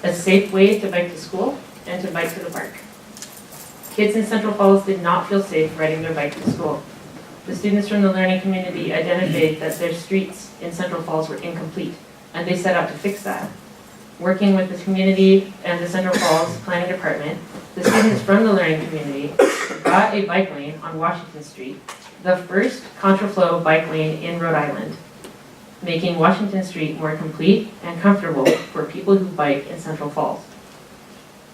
A safe way to bike to school and to bike to the park. Kids in Central Falls did not feel safe riding their bike to school. The students from the learning community identified that their streets in Central Falls were incomplete, and they set out to fix that. Working with the community and the Central Falls Planning Department, the students from the learning community got a bike lane on Washington Street, the first contraflow bike lane in Rhode Island, making Washington Street more complete and comfortable for people who bike in Central Falls.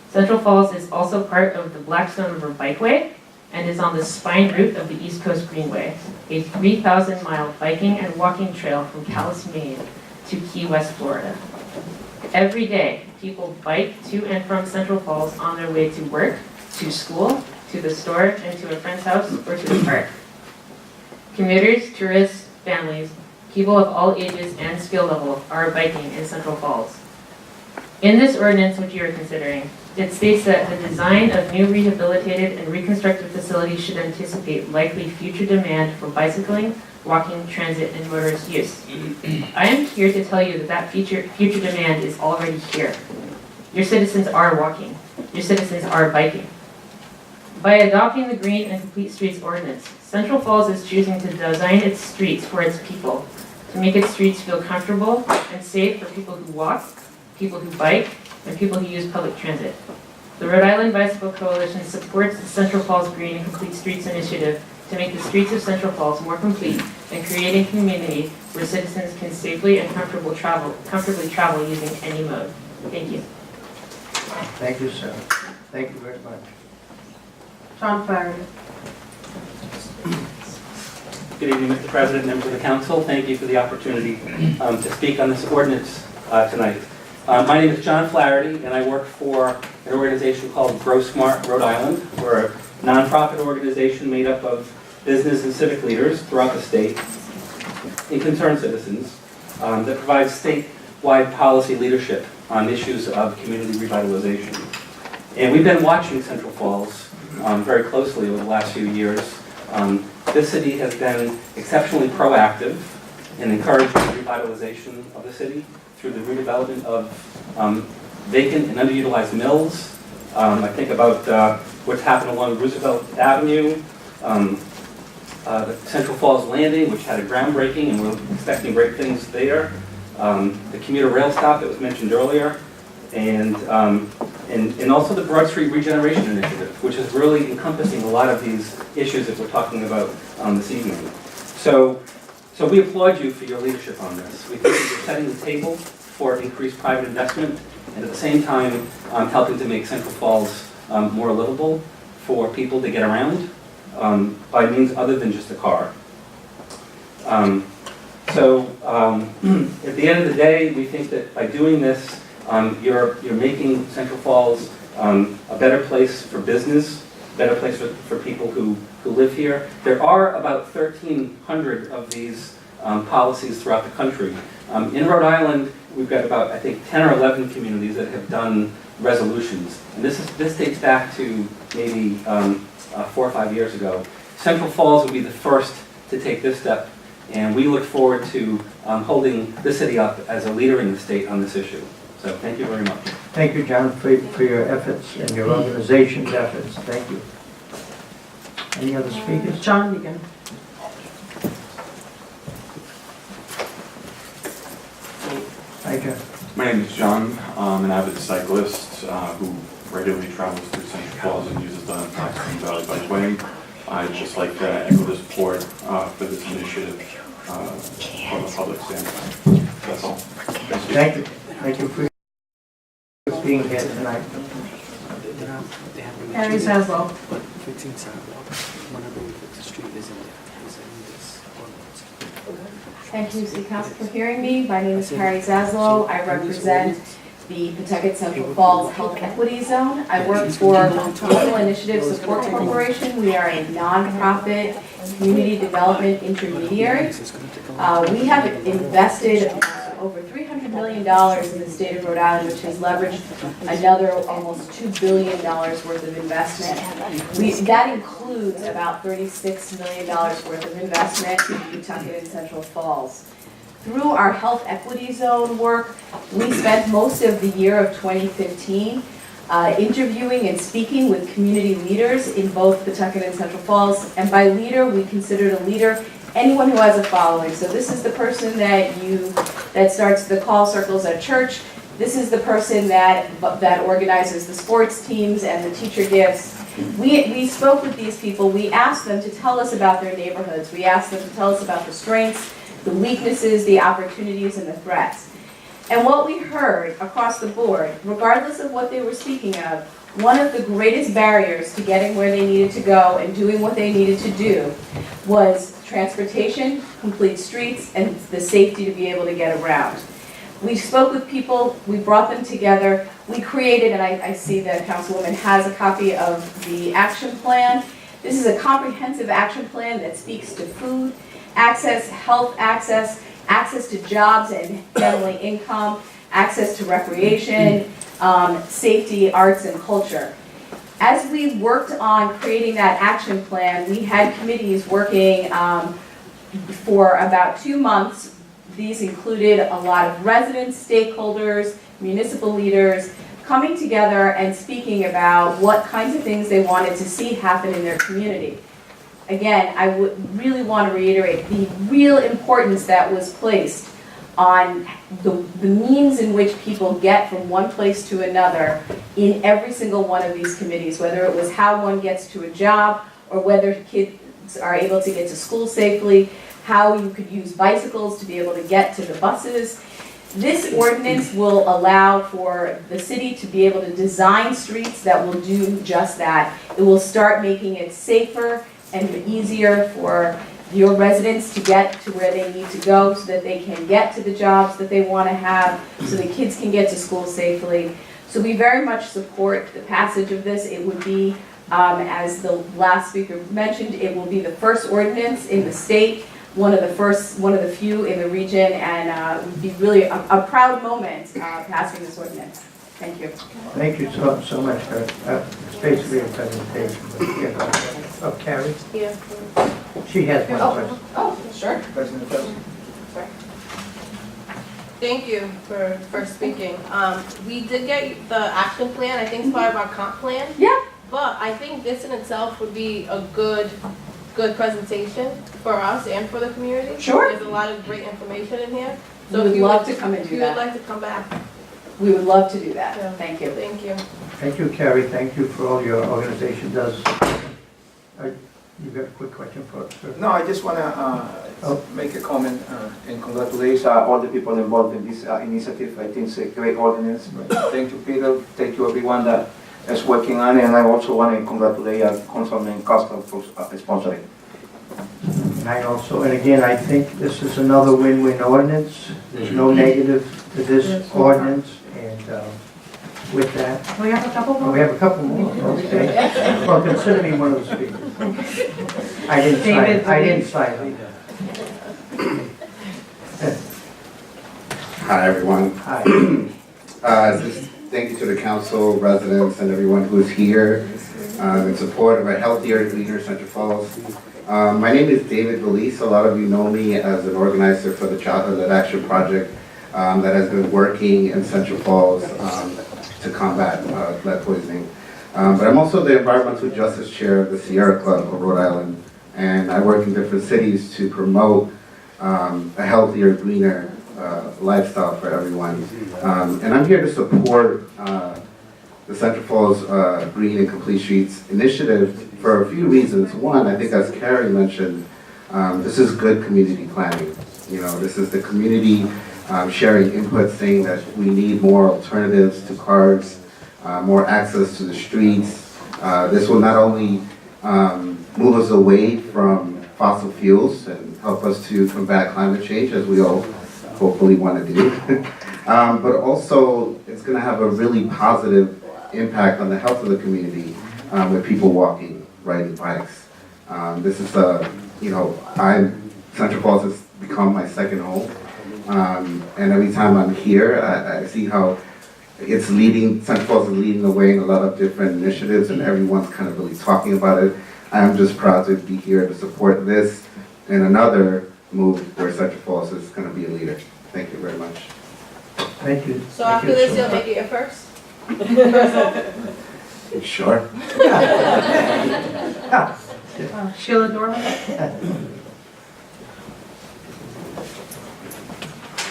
Central Falls is also part of the Blackstone River Bikeway and is on the spine route of the East Coast Greenway, a 3,000-mile biking and walking trail from Calais, Maine to Key West, Florida. Every day, people bike to and from Central Falls on their way to work, to school, to the store, and to a friend's house, or to the park. Commuters, tourists, families, people of all ages and skill level are biking in Central Falls. In this ordinance which you are considering, it states that the design of new rehabilitated and reconstructed facilities should anticipate likely future demand for bicycling, walking, transit, and motorist use. I am here to tell you that that future demand is already here. Your citizens are walking. Your citizens are biking. By adopting the Green and Complete Streets Ordinance, Central Falls is choosing to design its streets for its people, to make its streets feel comfortable and safe for people who walk, people who bike, and people who use public transit. The Rhode Island Bicycle Coalition supports the Central Falls Green and Complete Streets Initiative to make the streets of Central Falls more complete and create a community where citizens can safely and comfortably travel using any mode. Thank you. Thank you, sir. Thank you very much. John Flaherty. Good evening, Mr. President, members of the council. Thank you for the opportunity to speak on this ordinance tonight. My name is John Flaherty, and I work for an organization called Grow Smart Rhode Island. We're a nonprofit organization made up of business and civic leaders throughout the state and concerned citizens that provides statewide policy leadership on issues of community revitalization. And we've been watching Central Falls very closely over the last few years. This city has been exceptionally proactive in encouraging the revitalization of the city through the redevelopment of vacant and underutilized mills. I think about what's happened along Roosevelt Avenue, the Central Falls Landing, which had a groundbreaking, and we're expecting great things there. The commuter rail stop that was mentioned earlier, and also the Broad Street Regeneration Initiative, which is really encompassing a lot of these issues that we're talking about this evening. So we applaud you for your leadership on this. We think that you're setting the table for increased private investment, and at the same time helping to make Central Falls more livable for people to get around by means other than just a car. At the end of the day, we think that by doing this, you're making Central Falls a better place for business, a better place for people who live here. There are about 1,300 of these policies throughout the country. In Rhode Island, we've got about, I think, 10 or 11 communities that have done resolutions. And this dates back to maybe 4 or 5 years ago. Central Falls will be the first to take this step, and we look forward to holding the city up as a leader in the state on this issue. So thank you very much. Thank you, John, for your efforts and your organization's efforts. Thank you. Any other speakers? John Egan. Hi, John. My name is John. I'm an avid cyclist who regularly travels through Central Falls and uses the Paxton Valley Bikeway. I'd just like to echo the support for this initiative from the public standpoint. That's all. Thank you. Thank you for being here tonight. Harry Zaslow. Fixing sidewalk, whenever we fix the street isn't in this ordinance. Thank you, City Council, for hearing me. My name is Harry Zaslow. I represent the Pawtucket Central Falls Health Equity Zone. I work for Local Initiative Support Corporation. We are a nonprofit community development intermediary. We have invested over $300 million in the state of Rhode Island, which has leveraged another almost $2 billion worth of investment. That includes about $36 million worth of investment in Pawtucket and Central Falls. Through our health equity zone work, we spent most of the year of 2015 interviewing and speaking with community leaders in both Pawtucket and Central Falls. And by leader, we considered a leader anyone who has a following. So this is the person that starts the call circles at church. This is the person that organizes the sports teams and the teacher gifts. We spoke with these people. We asked them to tell us about their neighborhoods. We asked them to tell us about the strengths, the weaknesses, the opportunities, and the threats. And what we heard across the board, regardless of what they were speaking of, one of the greatest barriers to getting where they needed to go and doing what they needed to do was transportation, complete streets, and the safety to be able to get around. We spoke with people, we brought them together, we created, and I see that Councilwoman has a copy of the action plan. This is a comprehensive action plan that speaks to food access, health access, access to jobs and family income, access to recreation, safety, arts, and culture. As we worked on creating that action plan, we had committees working for about 2 months. These included a lot of residents, stakeholders, municipal leaders, coming together and speaking about what kinds of things they wanted to see happen in their community. Again, I would really want to reiterate the real importance that was placed on the means in which people get from one place to another in every single one of these committees, whether it was how one gets to a job or whether are able to get to school safely, how you could use bicycles to be able to get to the buses. This ordinance will allow for the city to be able to design streets that will do just that. It will start making it safer and easier for your residents to get to where they need to go so that they can get to the jobs that they want to have, so the kids can get to school safely. So we very much support the passage of this. It would be, as the last speaker mentioned, it will be the first ordinance in the state, one of the few in the region, and it would be really a proud moment passing this ordinance. Thank you. Thank you so much. It's basically a presentation. Oh, Carrie? Yeah. She has one question. Oh, sure. President Joseph. Thank you for speaking. We did get the action plan, I think it's part of our comp plan. Yeah. But I think this in itself would be a good presentation for us and for the community. Sure. There's a lot of great information in here. We would love to come and do If you that. would like to come back. We would love to do that. Yeah. Thank you. Thank you. Thank you, Carrie. Thank you for all your organization does. You got a quick question for us, sir? No, I just want to make a comment and congratulate all the people involved in this initiative. I think it's a great ordinance. Thank you, Peter. Thank you, everyone that is working on it. And I also want to congratulate Councilman Costa for sponsoring. And I also, and again, I think this is another win-win ordinance. There's no negative to this ordinance, and with that. We have a couple Oh, more? we have a couple more, okay. Well, consider me one of the speakers. I didn't sign it. Hi, everyone. Hi. Thank you to the council, residents, and everyone who is here in support of a healthier, cleaner Central Falls. My name is David Valise. A lot of you know me as an organizer for the Childhood Action Project that has been working in Central Falls to combat lead poisoning. But I'm also the Environmental Justice Chair of the Sierra Club of Rhode Island, and I work in different cities to promote a healthier, greener lifestyle for everyone. And I'm here to support the Central Falls Green and Complete Streets initiative for a few reasons. One, I think as Carrie mentioned, this is good community planning. You know, this is the community sharing input, saying that we need more alternatives to cars, more access to the streets. This will not only move us away from fossil fuels and help us to combat climate change, as we all hopefully want to do, but also it's going to have a really positive impact on the health of the community with people walking, riding bikes. This is Central Falls has become my second home. And every time I'm here, I see how Central Falls is leading the way in a lot of different initiatives, and everyone's kind of really talking about it. I'm just proud to be here to support this and another move where Central Falls is going to be a leader. Thank you very much. Thank you. So after this, you'll make it your first? Sure. Sheila Dorman?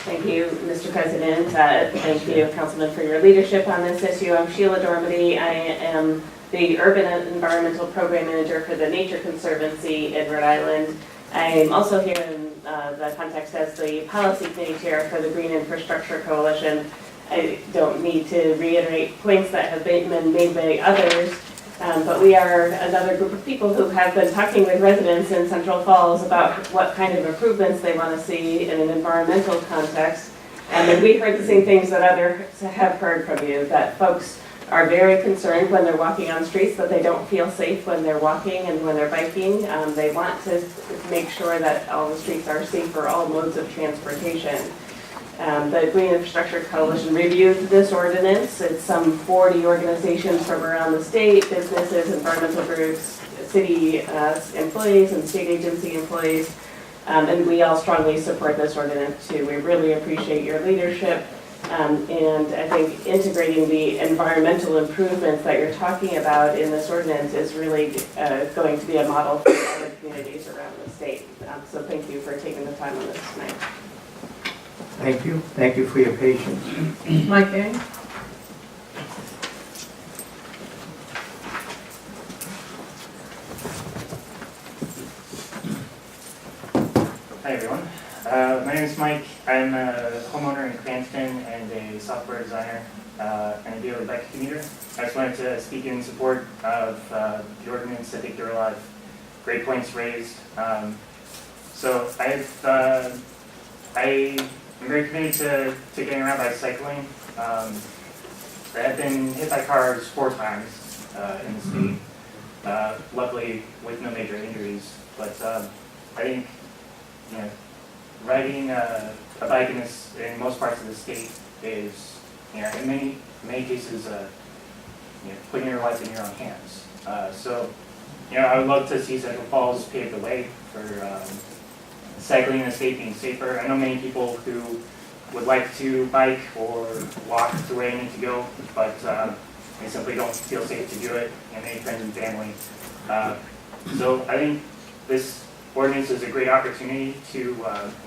Thank you, Mr. President. Thank you, Councilman, for your leadership on this issue. I'm Sheila Dormady. I am the Urban Environmental Program Manager for the Nature Conservancy in Rhode Island. I am also here in the context as the Policy Committee Chair for the Green Infrastructure Coalition. I don't need to reiterate points that have been made by others, but we are another group of people who have been talking with residents in Central Falls about what kind of improvements they want to see in an environmental context. And we heard the same things that others have heard from you, that folks are very concerned when they're walking on streets, that they don't feel safe when they're walking and when they're biking. They want to make sure that all the streets are safe for all modes of transportation. The Green Infrastructure Coalition reviewed this ordinance. It's some 40 organizations from around the state, businesses, environmental groups, city employees and state agency employees, and we all strongly support this ordinance too. We really appreciate your leadership, and I think integrating the environmental improvements that you're talking about in this ordinance is really going to be a model for other communities around the state. So thank you for taking the time on this tonight. Thank you. Thank you for your patience. Mike Eng? Hi everyone. My name is Mike. I'm a homeowner in Cranston and a software designer and a daily bike commuter. I just wanted to speak in support of the ordinance. I think there were a lot of great points raised. So I'm very committed to getting around by cycling. I have been hit by cars 4 times in the state, luckily with no major injuries. But I think, you know, riding a bike in most parts of the state is, you know, in many cases, you know, putting your life in your own hands. So, you know, I would love to see Central Falls pave the way for cycling in the state being safer. I know many people who would like to bike or walk to where they need to go, but they simply don't feel safe to do it, and many friends and family. So I think this ordinance is a great opportunity to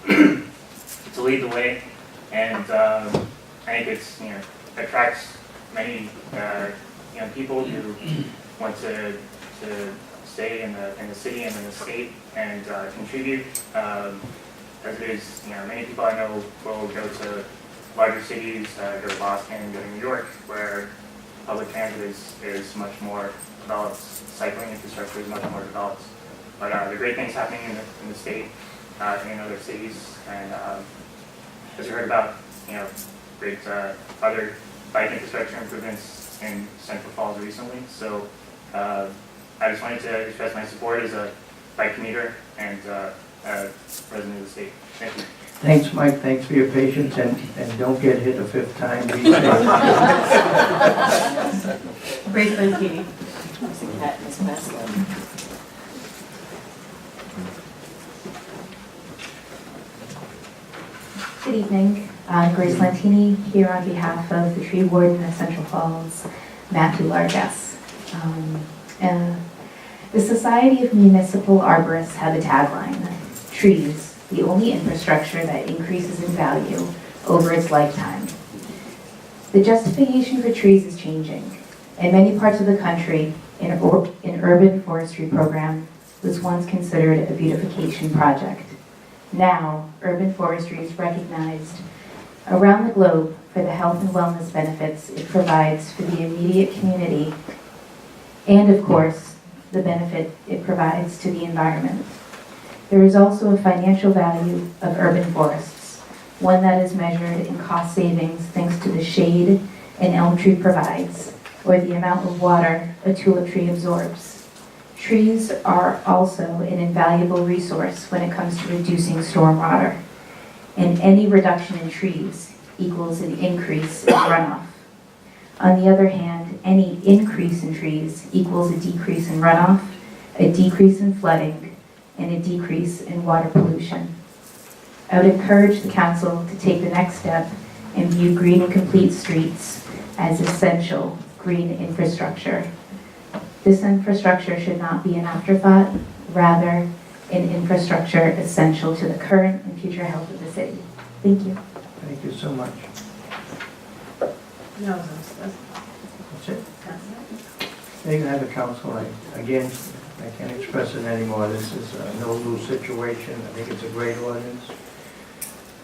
to lead the way, and I think it's, you know, attracts many young people who want to stay in the city and in the state and contribute. As it is, you know, many people I know will go to larger cities, go to Boston, go to New York, where public transit is much more developed, cycling infrastructure is much more developed. But there are great things happening in the state and in other cities, and as you heard about, you know, great other bike infrastructure improvements in Central Falls recently. So I just wanted to express my support as a bike commuter and resident of the state. Thank you. Thanks, Mike. Thanks for your patience, and don't get hit a 5th time. Be safe. Grace Mancini. Good evening. Grace Lantini here on behalf of the tree warden of Central Falls, Matthew Largess. The Society of Municipal Arborists have a tagline, trees, the only infrastructure that increases in value over its lifetime. The justification for trees is changing. In many parts of the country, an urban forestry program was once considered a beautification project. Now, urban forestry is recognized around the globe for the health and wellness benefits it provides for the immediate community, and of course, the benefit it provides to the environment. There is also a financial value of urban forests, one that is measured in cost savings thanks to the shade an elm tree provides, or the amount of water a tulip tree absorbs. Trees are also an invaluable resource when it comes to reducing stormwater, and any reduction in trees equals an increase in runoff. On the other hand, any increase in trees equals a decrease in runoff, a decrease in flooding, and a decrease in water pollution. I would encourage the council to take the next step and view green and complete streets as essential green infrastructure. This infrastructure should not be an afterthought, rather an infrastructure essential to the current and future health of the city. Thank you. Thank you so much. No, That's it. There you have it, council. Again, I can't express it anymore. This is a no-lose situation. I think it's a great ordinance.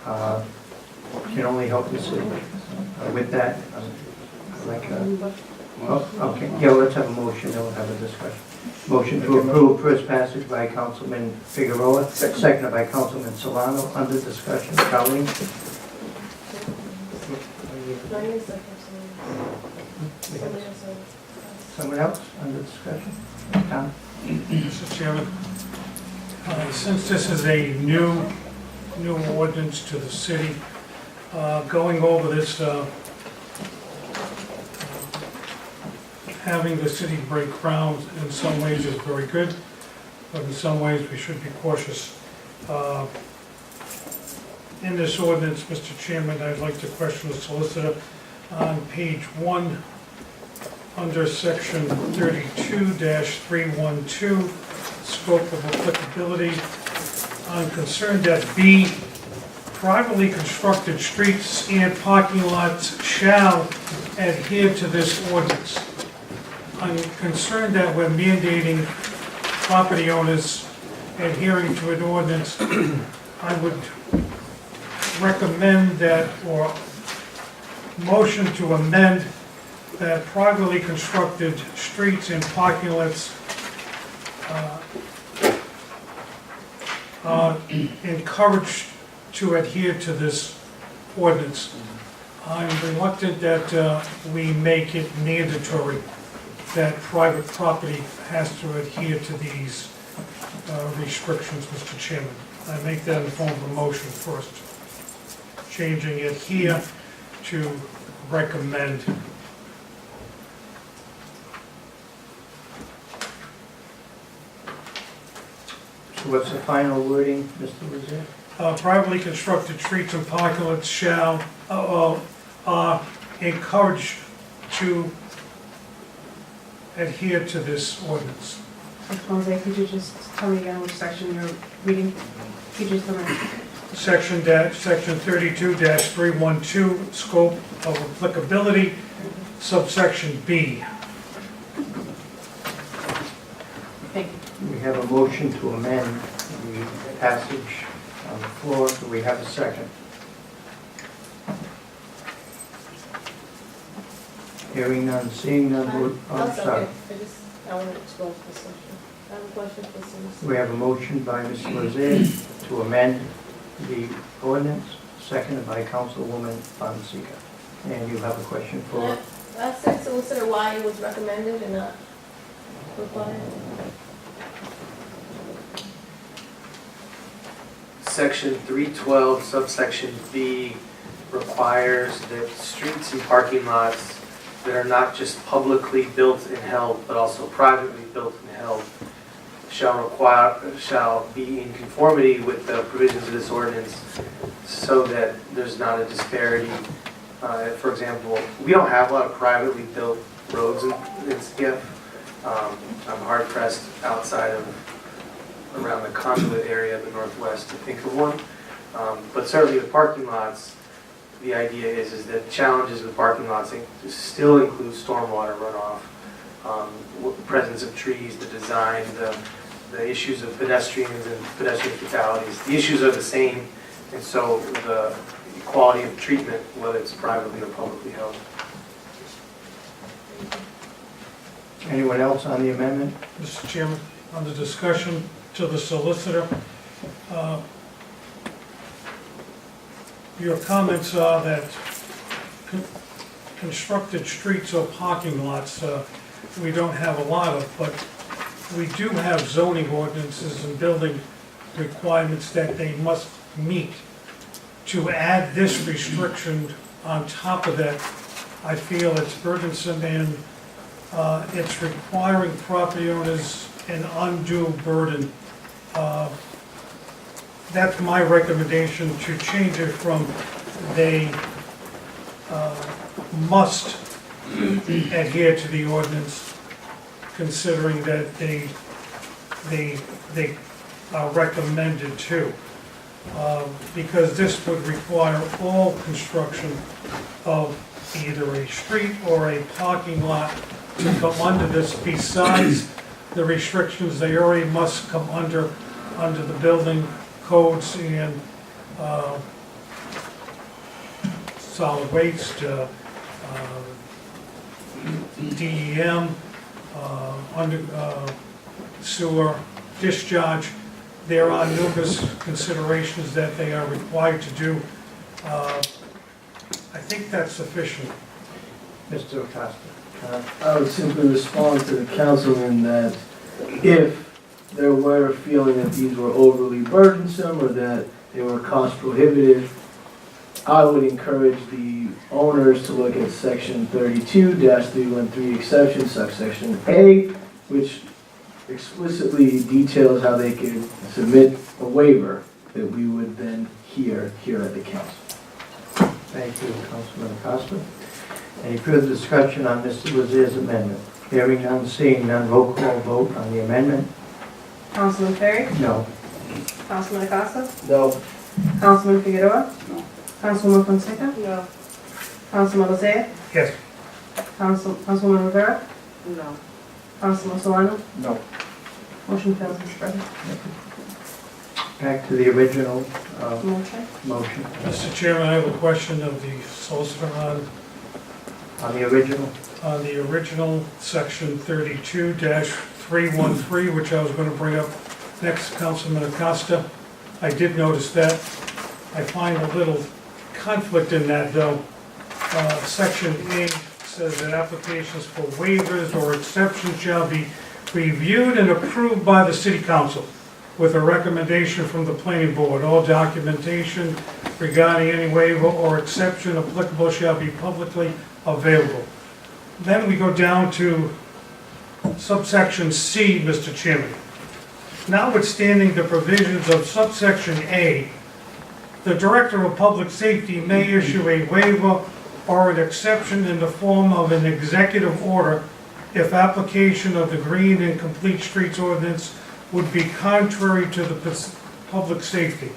Can only help the city. With that, I'd like okay, yeah, let's have a motion, then we'll have a discussion. Motion to approve first passage by Councilman Figueroa, seconded by Councilman Solano. Under discussion, Colleen? Someone else under discussion? Tom? Mr. Chairman, since this is a new ordinance to the city, going over this, having the city break ground in some ways is very good, but in some ways we should be cautious. In this ordinance, Mr. Chairman, I'd like to question the solicitor on page 1, under section 32-312, scope of applicability. I'm concerned that B, privately constructed streets and parking lots shall adhere to this ordinance. I'm concerned that we're mandating property owners adhering to an ordinance I would recommend that, or motion to amend that privately constructed streets and parking lots are encouraged to adhere to this ordinance. I'm reluctant that we make it mandatory that private property has to adhere to these restrictions, Mr. Chairman. I make that in the form of a motion first. Changing it here to recommend. So what's the final wording, Mr. Lozay? Privately constructed streets and parking lots shall, are encouraged to adhere to this ordinance. Mr. Jose, could you just tell me again which section you're reading? Could you just tell me? Section 32-312, scope of applicability, subsection B. Thank you. We have a motion to amend the passage on the floor. Do we have a second? Hearing none, seeing none, That's sorry. okay. I want to explore this question. I have a question for Susan. We have a motion by Mr. Lozay to amend the ordinance, seconded by Councilwoman Fonseca. And you have a question for? Ask the solicitor why it was recommended and not required. Section 312 subsection B requires that streets and parking lots that are not just publicly built and held, but also privately built and held, shall be in conformity with the provisions of this ordinance so that there's not a disparity. For example, we don't have a lot of privately built roads in CF. I'm hard pressed outside of around the Conduit area of the Northwest to think of one. But certainly with parking lots, the idea is that challenges with parking lots still include stormwater runoff, the presence of trees, the design, the issues of pedestrians and pedestrian fatalities. The issues are the same, and so the quality of treatment, whether it's privately or publicly held. Anyone else on the amendment? Mr. Chairman, on the discussion to the solicitor, your comments are that constructed streets or parking lots, we don't have a lot of, but we do have zoning ordinances and building requirements that they must meet. To add this restriction on top of that, I feel it's burdensome and it's requiring property owners an undue burden. That's my recommendation, to change it from they must adhere to the ordinance, considering that they are recommended to. Because this would require all construction of either a street or a parking lot to come under this, besides the restrictions they already must come under the building codes and solid waste, DEM, sewer discharge. There are numerous considerations that they are required to do. I think that's sufficient. Mr. Acosta. I would simply respond to the councilman that if there were a feeling that these were overly burdensome or that they were cost prohibitive, I would encourage the owners to look at section 32-313 exception, subsection A, which explicitly details how they could submit a waiver that we would then hear here at the council. Thank you, Councilman Acosta. Any further discussion on Mr. Lozay's amendment? Hearing none, seeing none, roll call vote on the amendment. Councilman Ferry? No. Councilman Acosta? No. Councilman Figueroa? No. Councilwoman Fonseca? No. Councilman Lozay? Yes. Councilwoman Rivera? No. Councilman Solano? No. Motion fails, Mr. President. back to the original Motion? motion Mr. Chairman, I have a question of the solicitor on the original. on the original section 32-313, which I was going to bring up next, Councilman Acosta. I did notice that. I find a little conflict in that, though. Section A says that applications for waivers or exceptions shall be reviewed and approved by the city council with a recommendation from the planning board. All documentation regarding any waiver or exception applicable shall be publicly available. Then we go down to subsection C, Mr. Chairman. Notwithstanding the provisions of subsection A, the Director of Public Safety may issue a waiver or an exception in the form of an executive order if application of the Green and Complete Streets Ordinance would be contrary to the public safety.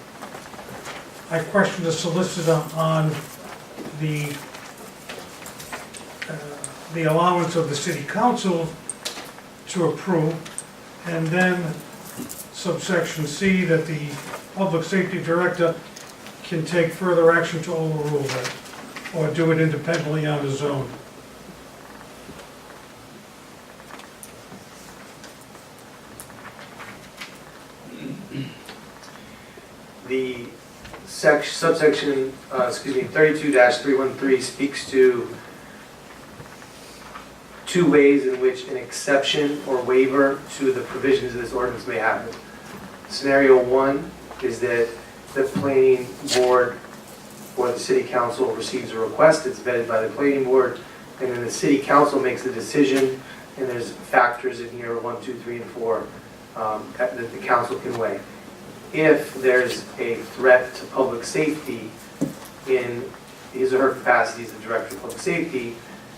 I question the solicitor on the allowance of the city council to approve, and then subsection C, that the public safety director can take further action to overrule that, or do it independently on his own. The subsection, 32-313 speaks to two ways in which an exception or waiver to the provisions of this ordinance may happen. Scenario one is that the planning board or the city council receives a request, it's vetted by the planning board, and then the city council makes the decision, and there's factors in here, 1, 2, 3, and 4, that the council can weigh. If there's a threat to public safety in his or her capacity as the director of public safety,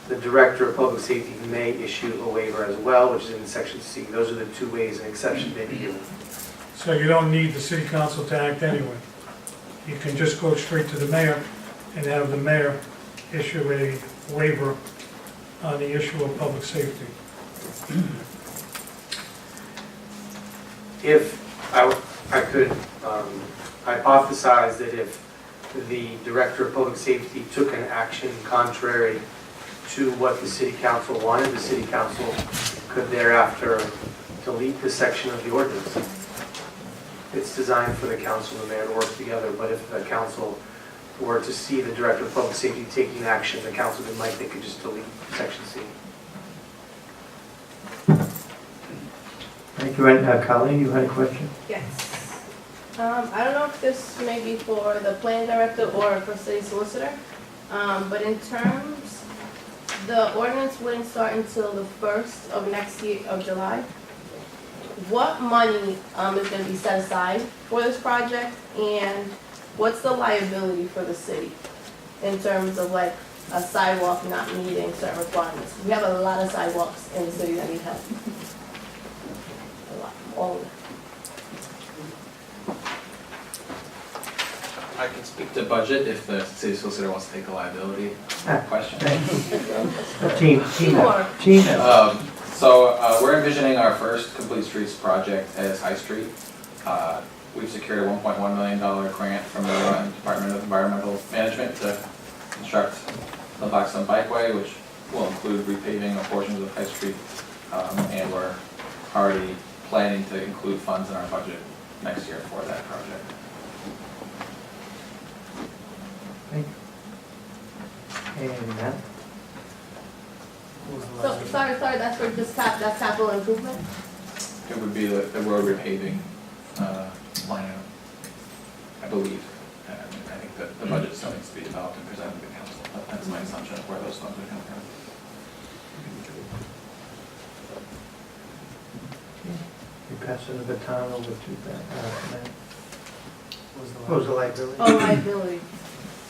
the director of public safety may issue a waiver as well, which is in section C. Those are the two ways an exception may be given. So you don't need the city council to act anyway. You can just go straight to the mayor and have the mayor issue a waiver on the issue of public safety. If I could hypothesize that if the director of public safety took an action contrary to what the city council wanted, the city council could thereafter delete this section of the ordinance. It's designed for the council and the mayor to work together, but if the council were to see the director of public safety taking action, the councilman might, they could just delete section C. Thank you, and Colleen, you had a question? Yes. I don't know if this may be for the planning director or for city solicitor, but in terms, the ordinance wouldn't start until the 1st of next year, of July. What money is going to be set aside for this project, and what's the liability for the city in terms of like a sidewalk not meeting certain requirements? We have a lot of sidewalks in the city that need help. A lot, all of them. I can speak to budget if the city solicitor wants to take the liability question. Team. So we're envisioning our first Complete Streets project as High Street. We've secured a $1.1 million grant from the Department of Environmental Management to construct the Blackstone Bikeway, which will include repaving of portions of High Street, and we're already planning to include funds in our budget next year for that project. And Matt? So, sorry, that's for just that's capital improvement? It would be the road repaving plan, I believe. I think that the budget still needs to be developed and presented to the council, but that's my assumption of where those funds would come from. You passing the baton over to Matt. What was the liability? Oh, liability.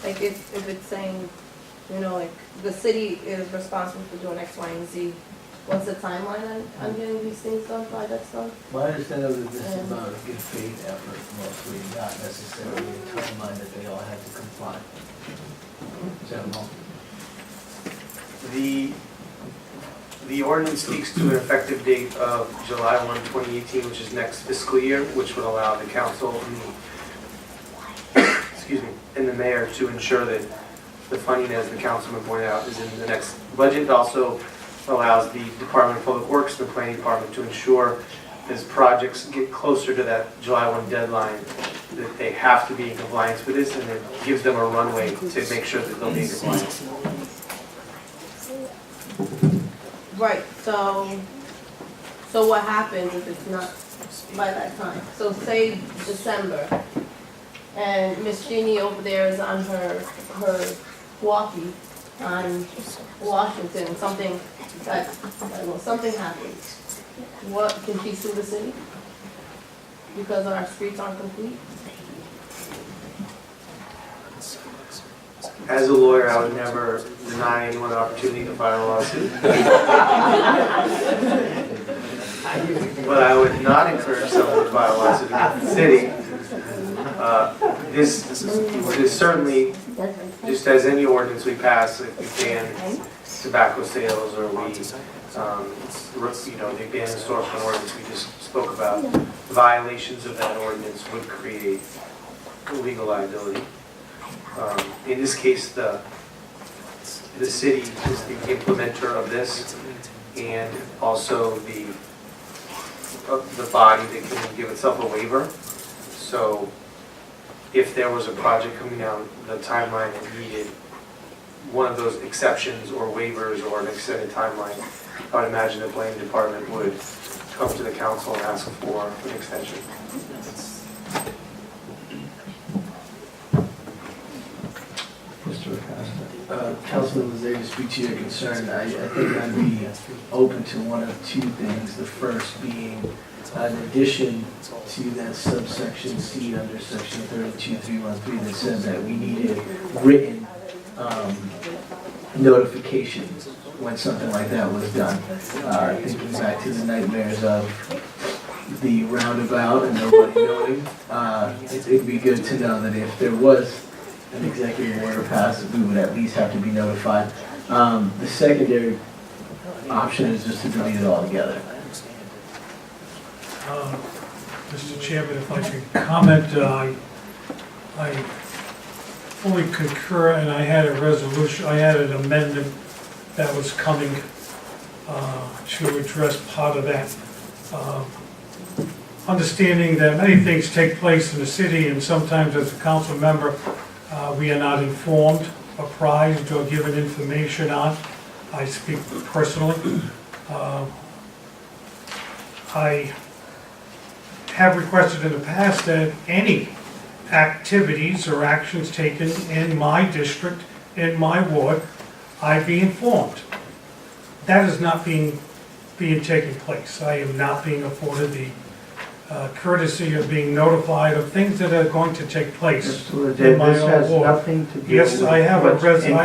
Like if it's saying, you know, like the city is responsible for doing X, Y, and Z, what's the timeline on getting these things done, projects done? My understanding is this is about a good faith effort mostly, not necessarily a timeline that they all have to comply. Is that wrong? The ordinance speaks to an effective date of July 1, 2018, which is next fiscal year, which would allow the council and the mayor to ensure that the funding, as the councilman pointed out, is in the next budget. It also allows the Department of Public Works and the Planning Department to ensure as projects get closer to that July 1 deadline, that they have to be in compliance with this, and it gives them a runway to make sure that they'll be in compliance. Right, so what happens if it's not by that time? So say December, and Miss Jeannie over there is on her walkie on Washington, something happens. What, can she sue the city? Because our streets aren't complete? As a lawyer, I would never deny anyone the opportunity to file a lawsuit. But I would not encourage someone to file a lawsuit against the city. This is certainly, just as any ordinance we pass, if we ban tobacco sales or we, the ban enforcement ordinance we just spoke about, violations of that ordinance would create legal liability. In this case, the city is the implementer of this, and also the body that can give itself a waiver. So if there was a project coming down the timeline that needed one of those exceptions or waivers or an extended timeline, I would imagine the planning department would come to the council and ask for an extension. Councilman Lozay, to speak to your concern, I think I'd be open to one of two things. The first being, in addition to that subsection C under section 32313 that says that we needed written notification when something like that was done. Thinking back to the nightmares of the roundabout and nobody knowing, it'd be good to know that if there was an executive order passed, we would at least have to be notified. The secondary option is just to delete it altogether. Mr. Chairman, if I could comment, I fully concur, and I had a resolution, I had an amendment that was coming to address part of that. Understanding that many things take place in the city, and sometimes as a council member, we are not informed, apprised, or given information on. I speak personally. I have requested in the past that any activities or actions taken in my district, in my ward, I be informed. That is not being taking place. I am not being afforded the courtesy of being notified of things that are going to take place in my This own has ward. nothing to do with Yes, I have what's an in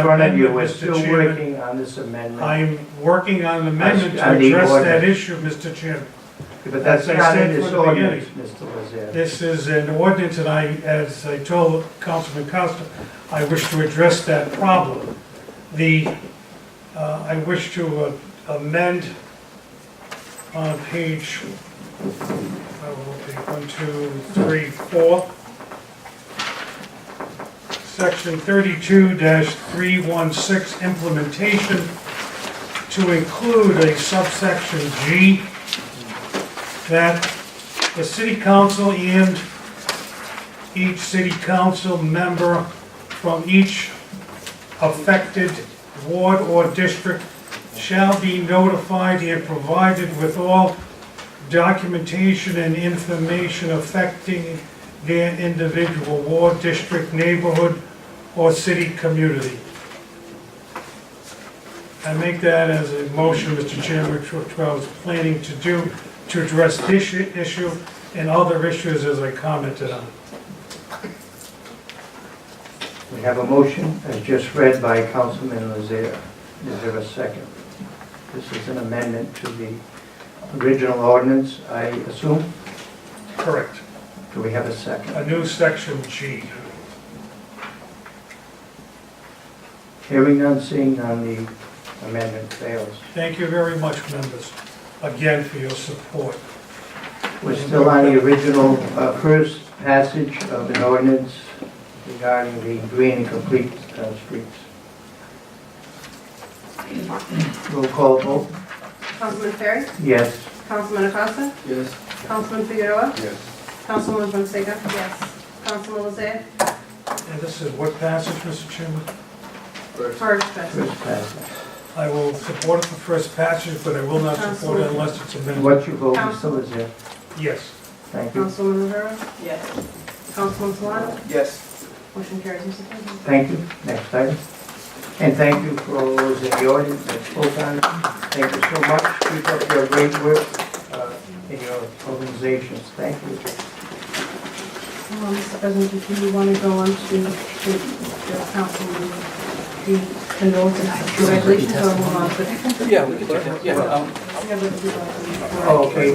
front of you. amendment, We're Mr. still Chairman. working on this amendment. I'm working on an amendment to On the address that ordinance. issue, Mr. Chairman. But that's As I not said in this from the ordinance, beginning. Mr. Lazare. This is an ordinance, and as I told Councilman Costa, I wish to address that problem. I wish to amend on page 1, 2, 3, 4, section 32-316 implementation to include a subsection G that the city council and each city council member from each affected ward or district shall be notified and provided with all documentation and information affecting their individual ward, district, neighborhood, or city community. I make that as a motion, Mr. Chairman, which I was planning to do to address this issue and other issues as I commented on. We have a motion, as just read by Councilman Lazare. Is there a second? This is an amendment to the original ordinance, I assume? Correct. Do we have a second? A new section G. Hearing none, seeing none, the amendment fails. Thank you very much, members, again for your support. We're still on the original first passage of an ordinance regarding the green and complete streets. Roll call vote? Councilman Ferry? Yes. Councilman Acosta? Yes. Councilman Figueroa? Yes. Councilwoman Fonseca? Yes. Councilman Lozay? And this is what passage, Mr. Chairman? First passage. First passage. I will support it for first passage, but I will not support it unless it's amended. What's your vote, Mr. Lozay? Yes. Thank you. Councilwoman Rivera? Yes. Councilman Solano? Yes. Motion carries, Mr. President. Thank you. Next item. And thank you for all those in the audience that spoke on it. Thank you so much. Keep up your great work in your organizations. Thank you. Mr. President, if you want to go on to the councilman, the notes and congratulations, or move on to. Yeah, we can do that, Oh, okay.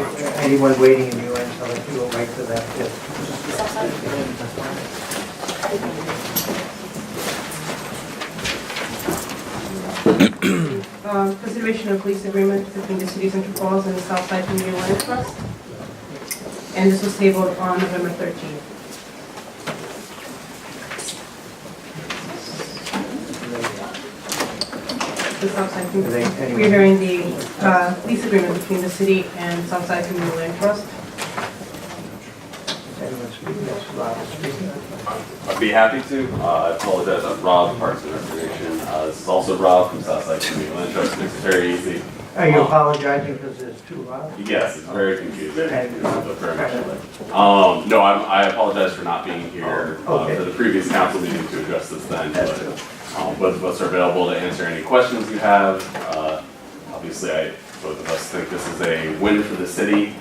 Anyone waiting in the audience, I'll let you go right to that. Yes. Consideration of lease agreement between the City of Central Falls and the Southside Community Land Trust. And this was tabled on November 13th. The Southside Community, we're hearing the lease agreement between the city and Southside Community Land Trust. Anyone speaking? Yes, Rob is speaking. I'd be happy to. I apologize. I'm Rob, Parks and Recreation. This is also Rob from Southside Community Land Trust. Makes it very easy. Are you apologizing because there's two Robs? Yes, it's very confusing. Okay. No, I apologize for not being here Okay. for the previous council meeting to address this then. But both of us are available to answer any questions you have. Obviously, both of us think this is a win for the city.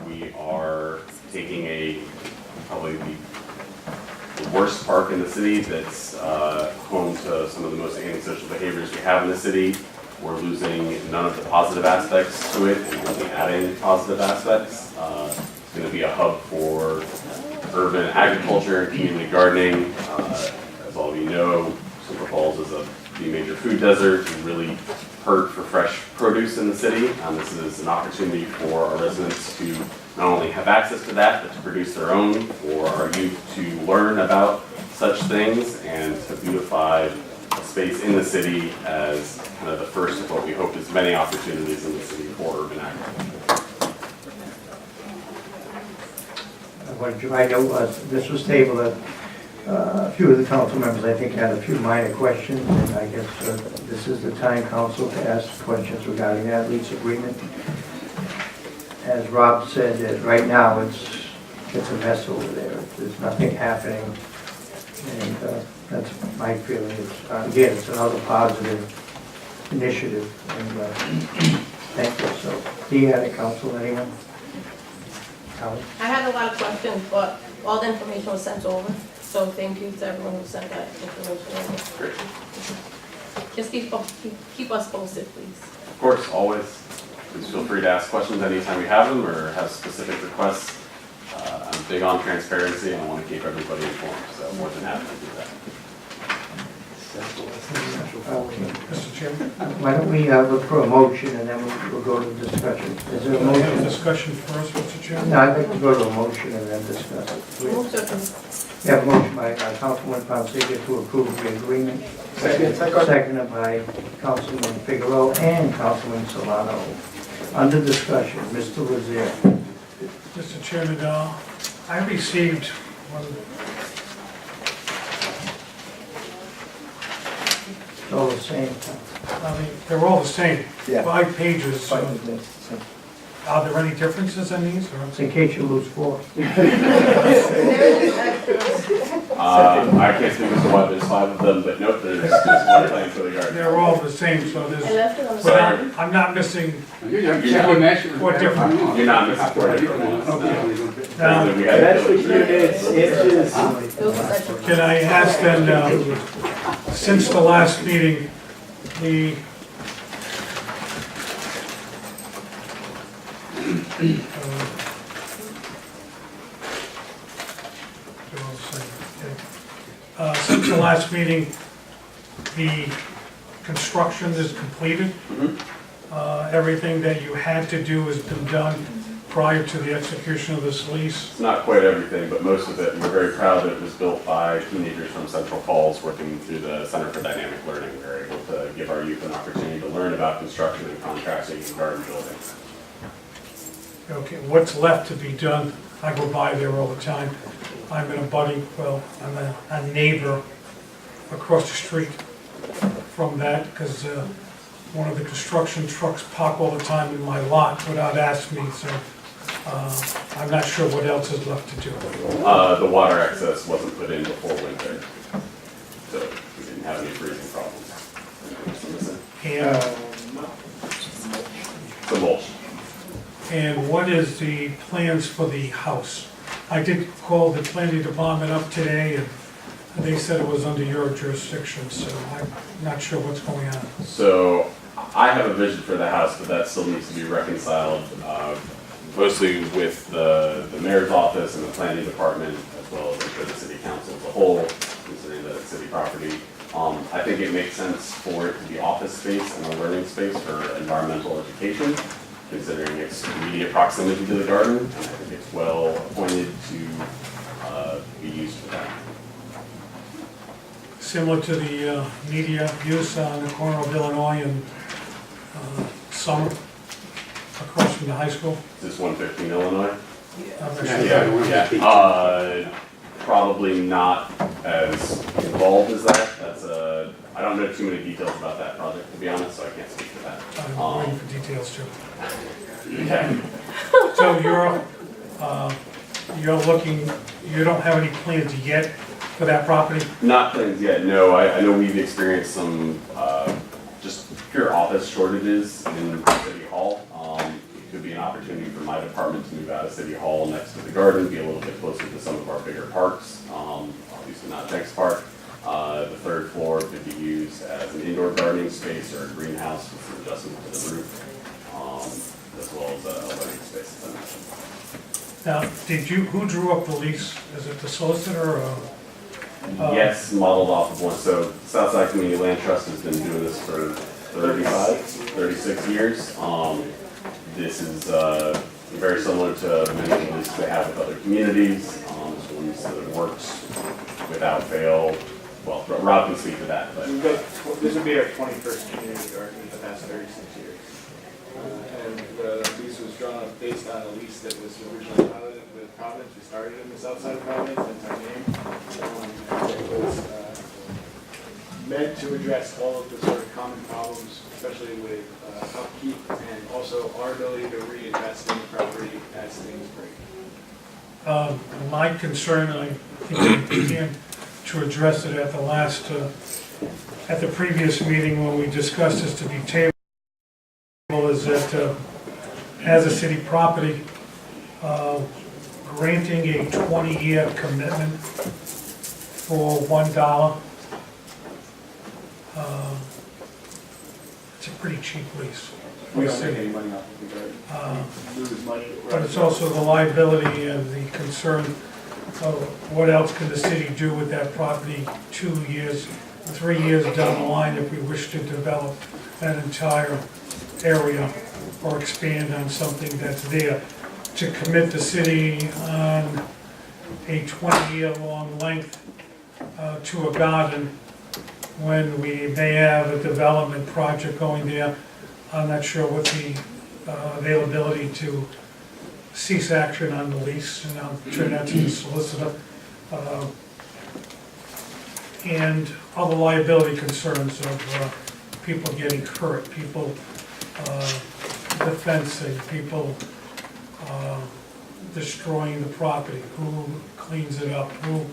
We are taking probably the worst park in the city that's home to some of the most antisocial behaviors we have in the city. We're losing none of the positive aspects to it and only adding positive aspects. It's going to be a hub for urban agriculture and community gardening. As all of you know, Central Falls is the major food desert and really hurt for fresh produce in the city. This is an opportunity for our residents to not only have access to that, but to produce their own, for our youth to learn about such things and to beautify a space in the city as kind of the first of what we hope is many opportunities in the city for urban agriculture. What I know was, this was tabled at a few of the council members, I think, had a few minor questions, and I guess this is the time, council, to ask questions regarding that lease agreement. As Rob said, right now, it's a mess over there. There's nothing happening, and that's my feeling. Again, it's another positive initiative, and thank you. So, do you have a council, anyone? Howard? I had a lot of questions, but all the information was sent over, so thank you to everyone who sent that information over. Just keep us posted, please. Of course, always. Please feel free to ask questions anytime you have them or have specific requests. I'm big on transparency and I want to keep everybody informed, so more than happy to do that. Mr. Chairman? Why don't we look for a motion and then we'll go to discussion. Is there a motion? Discussion first, Mr. Chairman? No, I'd like to go to a motion and then discuss it. We have a motion by Councilman Fonseca to approve the agreement. Seconded by Councilman Figueroa and Councilman Solano. Under discussion, Mr. Lazier. Mr. Chairman, I received one. It's all the same. I mean, they're all the same. Yeah. 5 pages. Are there any differences in these? Or? In case you lose 4. I can't speak as to why there's 5 of them, but note there's one thing for the garden. They're all the same, so there's. So I'm not missing. You're Four different. You're not missing 4 different ones. Can I ask then, since the last meeting, since the last meeting, the construction is completed. Mhm. Everything that you had to do has been done prior to the execution of this lease. It's not quite everything, but most of it, and we're very proud that it was built by teenagers from Central Falls working through the Center for Dynamic Learning. We're able to give our youth an opportunity to learn about construction and contracting and garden building. Okay, what's left to be done? I go by there all the time. I'm in a buddy, well, I'm a neighbor across the street from that, because one of the construction trucks park all the time in my lot without asking me, so I'm not sure what else is left to do. The water access wasn't put in before winter, so we didn't have any freezing problems. And, The mulch. and what is the plans for the house? I did call the planning department up today, and they said it was under your jurisdiction, so I'm not sure what's going on. So I have a vision for the house, but that still needs to be reconciled, mostly with the mayor's office and the planning department, as well as for the city council as a whole, considering that it's city property. I think it makes sense for it to be office space and a learning space for environmental education, considering its immediate proximity to the garden, and I think it's well appointed to be used for that. Similar to the media use on the corner of Illinois and Summer, across from the high school. Is this 115 Illinois? I'm not sure. Yeah. Probably not as involved as that. That's I don't know too many details about that project, to be honest, so I can't speak to that. I'm waiting for details too. Okay. So you're looking, you don't have any plans yet for that property? Not plans yet, no. I know we've experienced some just pure office shortages in City Hall. It could be an opportunity for my department to move out of City Hall next to the garden, be a little bit closer to some of our bigger parks, obviously not Jenks Park. The third floor could be used as an indoor gardening space or a greenhouse with some adjustment to the roof, as well as a learning space, as I mentioned. Now, who drew up the lease? Is it the solicitor or? Yes, modeled off of one. So Southside Community Land Trust has been doing this for 36 years. This is very similar to many of the leases they have with other communities. It's one that works without fail. Well, Rob can speak to that, but. This would be our 21st community garden in the past 36 years. And the lease was drawn up based on a lease that was originally piloted with Providence. We started in the south side of Providence, and our name. It was meant to address all of the sort of common problems, especially with upkeep and also our ability to reinvest in the property as things break. My concern, and I think we began to address it at at the previous meeting when we discussed this to be tabled, is that as a city property, granting a 20-year commitment for $1, it's a pretty cheap lease. We don't make any money off of the garden. Lose money. But it's also the liability and the concern of what else can the city do with that property 2 years, 3 years down the line if we wish to develop that entire area or expand on something that's there. To commit the city on a 20-year long length to a garden when we may have a development project going there, I'm not sure what the availability to cease action on the lease, and I'll turn that to the solicitor. And other liability concerns of people getting hurt, people defensing, people destroying the property, who cleans it up, who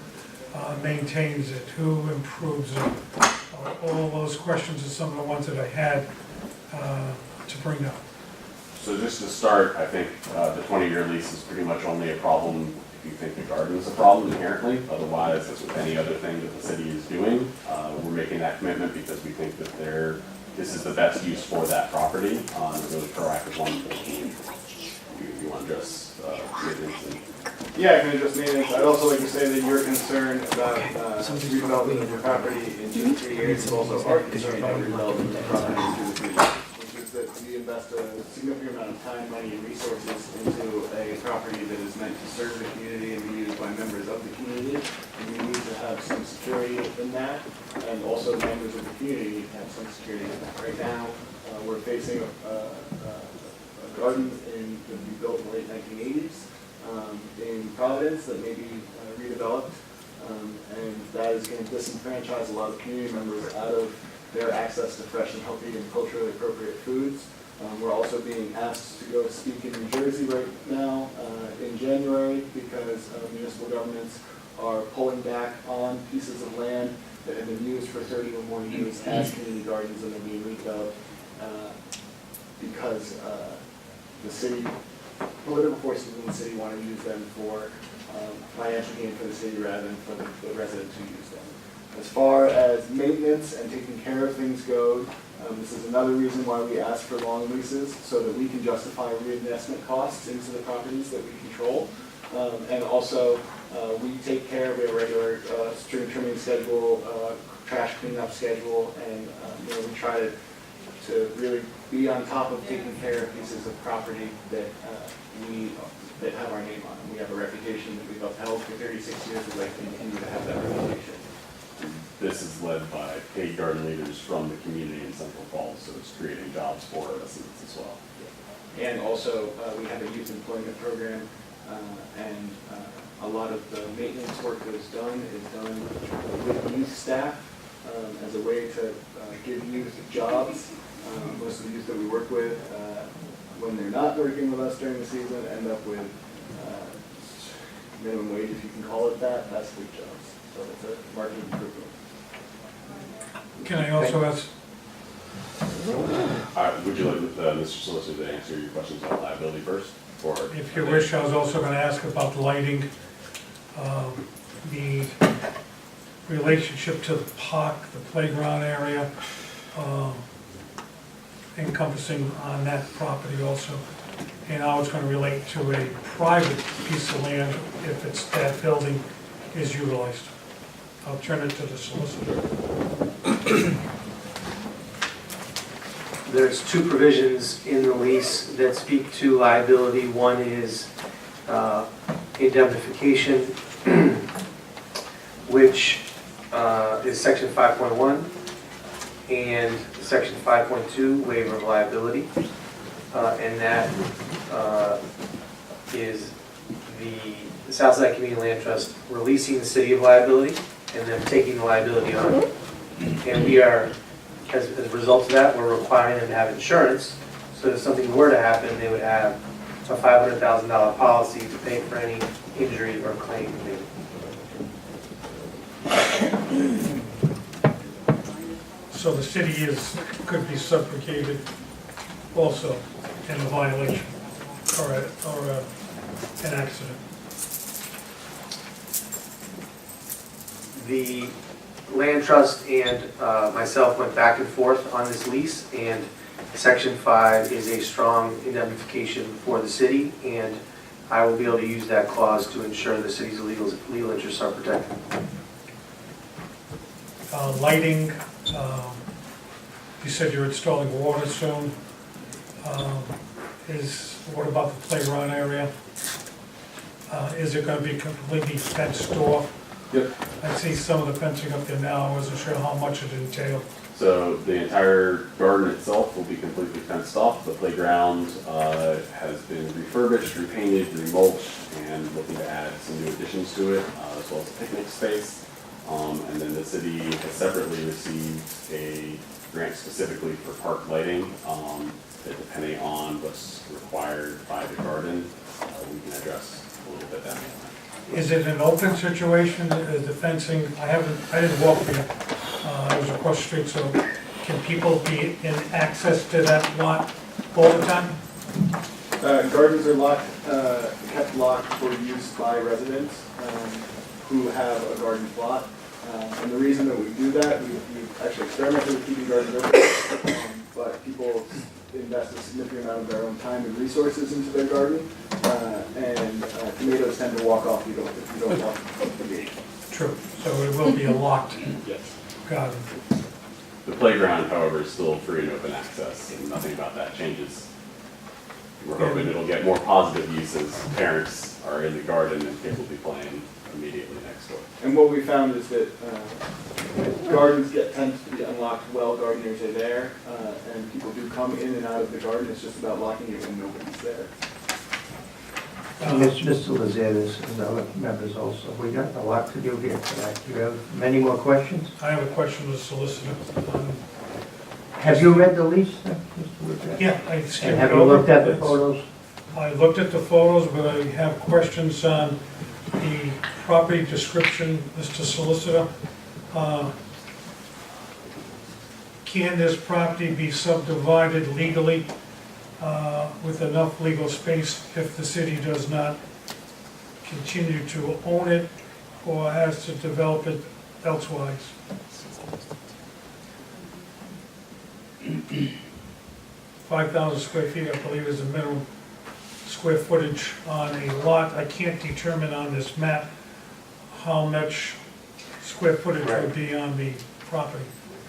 maintains it, who improves it. All those questions are some of the ones that I had to bring up. So just to start, I think the 20-year lease is pretty much only a problem if you think the garden is a problem inherently. Otherwise, as with any other thing that the city is doing, we're making that commitment because we think that this is the best use for that property. A really proactive one. If you want to address maintenance and Yeah, I can address maintenance. I'd also like to say that your concern about redevelopment of your property in 2 to 3 years is also our concern about redevelopment of the property in 2 to 3 years, which is that we invest a significant amount of time, money, and resources into a property that is meant to serve the community and be used by members of the community. And we need to have some security in that, and also members of the community need to have some security in that. Right now, we're facing a garden that we built in the late 1980s. In Providence that may be redeveloped, and that is going to disenfranchise a lot of community members out of their access to fresh and healthy and culturally appropriate foods. We're also being asked to go speak in New Jersey right now in January because municipal governments are pulling back on pieces of land that have been used for 30 or more years as community gardens, and they're being redeveloped because the city, political forces in the city want to use them for financial gain for the city rather than for the residents who use them. As far as maintenance and taking care of things go, this is another reason why we ask for long leases, so that we can justify reinvestment costs into the properties that we control. And also, we take care of a regular string trimming schedule, trash cleanup schedule, and we try to really be on top of taking care of pieces of property that that have our name on them. We have a reputation that we've upheld for 36 years. We'd like to continue to have that reputation. This is led by paid garden leaders from the community in Central Falls, so it's creating jobs for residents as well. And also, we have a youth employment program, and a lot of the maintenance work that is done with youth staff as a way to give youth jobs. Most of the youth that we work with, when they're not working with us during the season, end up with minimum wage, if you can call it that, fast food jobs. So it's a market improvement. Can I also ask? Would you like Mr. Solicitor to answer your questions on liability first? Or If you wish, I was also going to ask about lighting, the relationship to the park, the playground area, encompassing on that property also, and how it's going to relate to a private piece of land if it's that building is utilized. I'll turn it to the solicitor. There's 2 provisions in the lease that speak to liability. One is indemnification, which is section 5.1, and section 5.2, waiver of liability, and that is the Southside Community Land Trust releasing the city of liability and then taking the liability on. And we are, as a result of that, we're requiring them to have insurance, so if something were to happen, they would have a $500,000 policy to pay for any injury or claim made. So the city could be subrogated also in a violation or an accident. The land trust and myself went back and forth on this lease, and section 5 is a strong indemnification for the city, and I will be able to use that clause to ensure the city's legal interests are protected. Lighting, you said you're installing water soon. What about the playground area? Is it going to be completely fenced off? Yep. I see some of the fencing up there now. I wasn't sure how much it entailed. So the entire garden itself will be completely fenced off. The playground has been refurbished, repainted, remulched, and looking to add some new additions to it, as well as a picnic space. And then the city has separately received a grant specifically for park lighting. That depending on what's required by the garden, we can address a little bit down the line. Is it an open situation? Is the fencing? I didn't walk there. I was across the street. So can people be in access to that lot all the time? Gardens are locked, kept locked for use by residents who have a garden plot. And the reason that we do that, we've actually experimented with keeping gardens open but people invest a significant amount of their own time and resources into their garden, and tomatoes tend to walk off if you don't walk the gate. True, so it will be a locked Yes. garden. The playground, however, is still free and open access, and nothing about that changes. We're hoping it'll get more positive uses. Parents are in the garden and kids will be playing immediately next door. And what we found is that gardens tend to be unlocked while gardeners are there, and people do come in and out of the garden. It's just about locking it when nobody's there. Mr. Lazares and other members also, we got a lot to do here tonight. Do you have many more questions? I have a question to the solicitor. Have you read the lease, Mr. Lazares? Yeah, I skimmed And have it you over. looked at the photos? I looked at the photos, but I have questions on the property description, Mr. Solicitor. Can this property be subdivided legally with enough legal space if the city does not continue to own it or has to develop it elsewise? 5,000 square feet, I believe, is the minimum square footage on a lot. I can't determine on this map how much square footage would be on the property.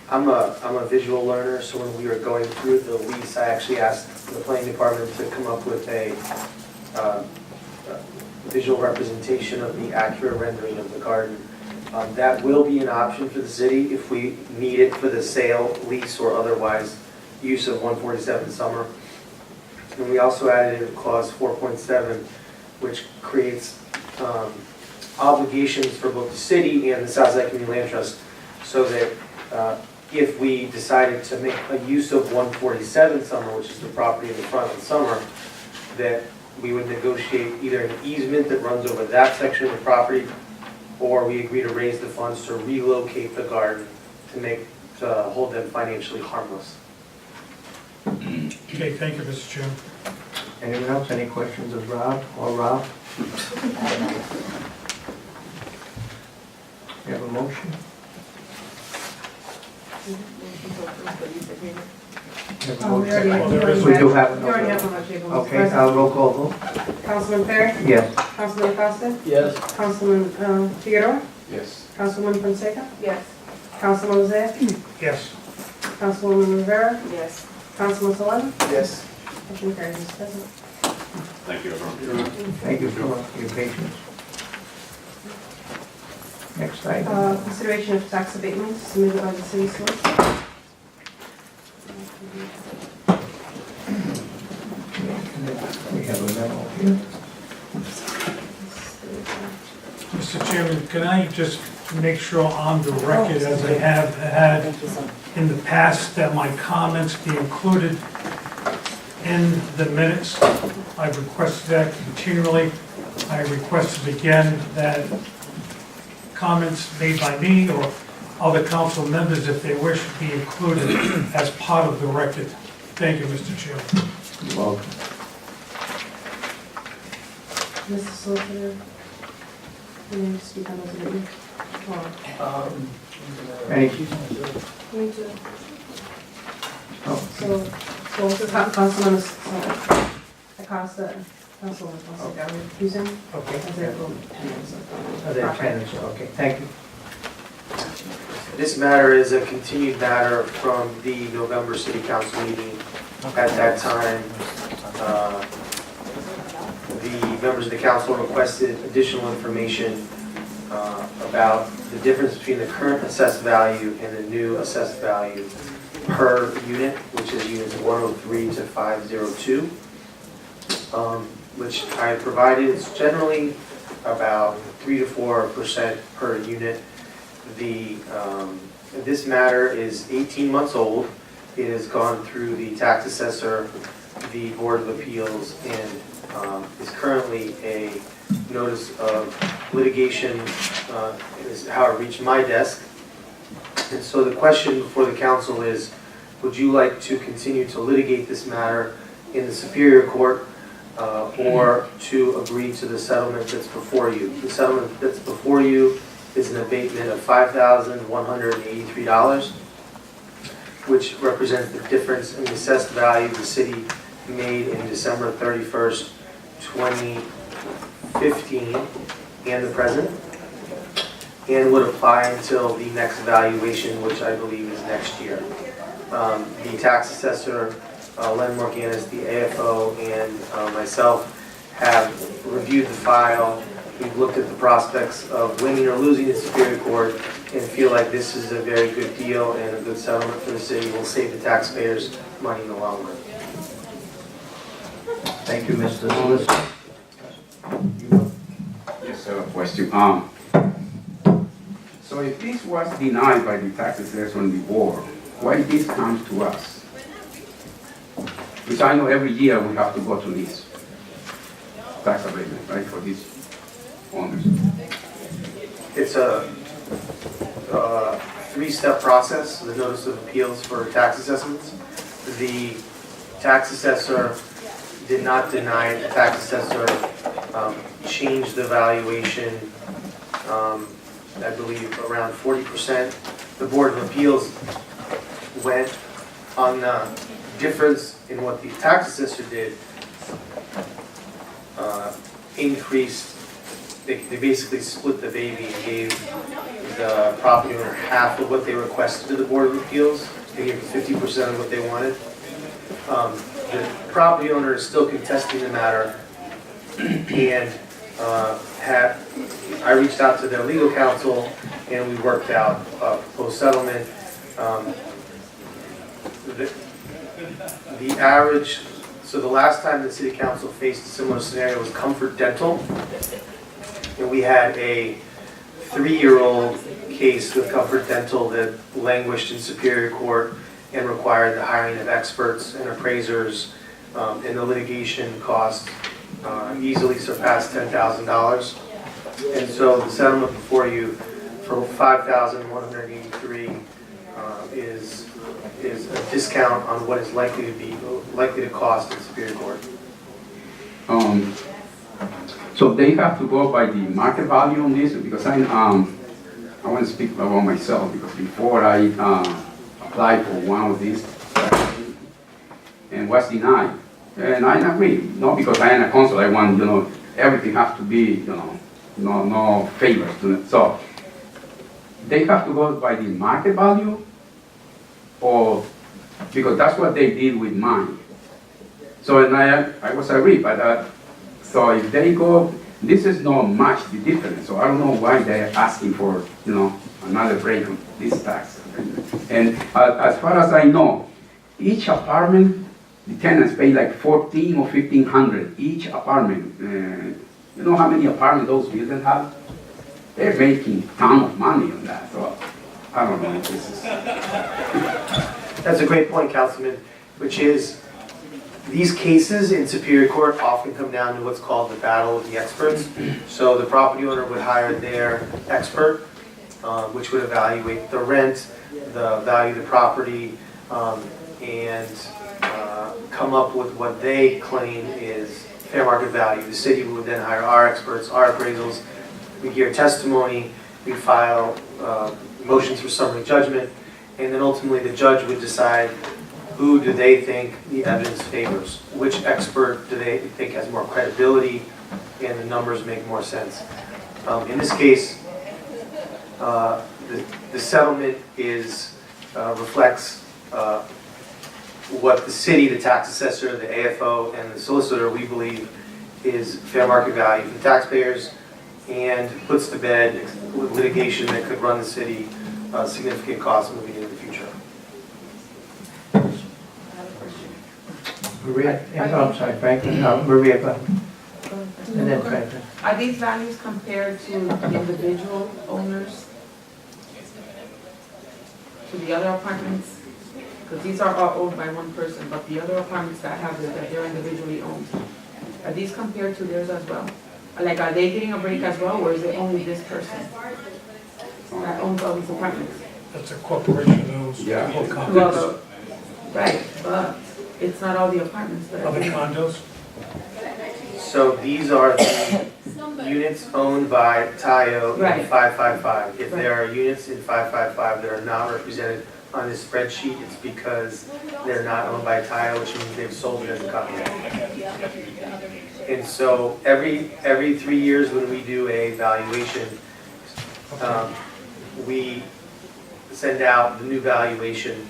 I'm a visual learner, so when we were going through the lease, I actually asked the planning department to come up with a visual representation of the accurate rendering of the garden. That will be an option for the city if we need it for the sale, lease, or otherwise use of 147 Summer. And we also added in clause 4.7, which creates obligations for both the city and the Southside Community Land Trust, so that if we decided to make a use of 147 Summer, which is the property in the front of Summer, that we would negotiate either an easement that runs over that section of the property, or we agree to raise the funds to relocate the garden to hold them financially harmless. Okay, thank you, Mr. Chairman. Anyone else, any questions of Rob or Rob? You have a motion? You have a We already motion? We do have a We already have on our table. Mr. Okay, President. roll call vote? Councilman Perry? Yes. Councilman Acosta? Yes. Councilman Figueroa? Yes. Councilwoman Fonseca? Yes. Councilman Lozay? Yes. Councilwoman Rivera? Yes. Councilman Salem? Yes. Motion carries, Mr. President. Thank you, everyone. Thank you for your patience. Next item. Consideration of tax abatements submitted by the city solicitor. We have a memo here. Mr. Chairman, can I just make sure on the record, as I have had in the past, that my comments be included in the minutes? I've requested that continually. I requested again that comments made by me or other council members, if they wish, be included as part of the record. Thank you, Mr. Chairman. You're welcome. Mr. Solicitor, you need to speak on those abatements? Any, Me too. oh, So Councilman Acosta, Councilman Fonseca, are you accusing? okay. As they vote. Are there tenants? Okay, thank you. This matter is a continued matter from the November City Council meeting. At that time, the members of the council requested additional information about the difference between the current assessed value and the new assessed value per unit, which is units 103 to 502, which I provided. It's generally about 3 to 4% per unit. This matter is 18 months old. It has gone through the tax assessor, the Board of Appeals, and is currently a notice of litigation, is how it reached my desk. And so the question before the council is, would you like to continue to litigate this matter in the Superior Court or to agree to the settlement that's before you? The settlement that's before you is an abatement of $5,183. which represents the difference in the assessed value the city made in December 31st, 2015 and the present, and would apply until the next valuation, which I believe is next year. The tax assessor, Len Morganis, the AFO, and myself have reviewed the file. We've looked at the prospects of winning or losing in Superior Court and feel like this is a very good deal and a good settlement for the city. Will save the taxpayers money in the long run. Thank you, Mr. Solicitor. Yes, sir, question. So if this was denied by the tax assessor on the board, why this comes to us? Because I know every year we have to go to this tax abatement, right, for these owners. It's a three-step process, the notice of appeals for tax assessments. The tax assessor did not deny it. The tax assessor changed the valuation, I believe, around 40%. The Board of Appeals went on the difference in what the tax assessor did, increased. They basically split the baby and gave the property owner half of what they requested to the Board of Appeals. They gave 50% of what they wanted. The property owner is still contesting the matter, and I reached out to their legal counsel, and we worked out a proposed settlement. The average, so the last time the city council faced a similar scenario was Comfort Dental, and we had a 3-year-old case with Comfort Dental that languished in Superior Court and required the hiring of experts and appraisers, and the litigation cost easily surpassed $10,000. And so the settlement before you for $5,183 is a discount on what is likely to cost in Superior Court. So they have to go by the market value on this, because I want to speak about myself, because before I applied for one of these and was denied, and I agree, not because I am a consul, I want, everything has to be, no favors to it. So they have to go by the market value, or because that's what they did with mine. So and I was agreed, but so if they go, this is not much the difference. So I don't know why they're asking for another break on this tax. And as far as I know, each apartment, the tenants pay like $1,400 or $1,500 each apartment. You know how many apartments those buildings have? They're making a ton of money on that. So I don't know if this is. That's a great point, Councilman, which is these cases in Superior Court often come down to what's called the battle of the experts. So the property owner would hire their expert, which would evaluate the rent, the value of the property, and come up with what they claim is fair market value. The city would then hire our experts, our appraisals. We hear testimony, we file motions for summary judgment, and then ultimately the judge would decide who do they think the evidence favors, which expert do they think has more credibility, and the numbers make more sense. In this case, the settlement reflects what the city, the tax assessor, the AFO, and the solicitor, we believe, is fair market value for taxpayers, and puts to bed litigation that could run the city significant costs moving into the future. Maria, I'm sorry, Franklin. Maria, go ahead. And then Franklin. Are these values compared to individual owners? To the other apartments? Because these are all owned by one person, but the other apartments that have it, that they're individually owned, are these compared to theirs as well? Like, are they getting a break as well, or is it only this person that owns all these apartments? That's a corporation that owns the whole complex. Well, right, but it's not all the apartments that are. Other condos? So these are the units owned by Tayo in Right. 555. If Right. there are units in 555 that are not represented on this spreadsheet, it's because they're not owned by a title, which means they've sold it as a copyright. And so every 3 years when we do a valuation, we send out the new valuation,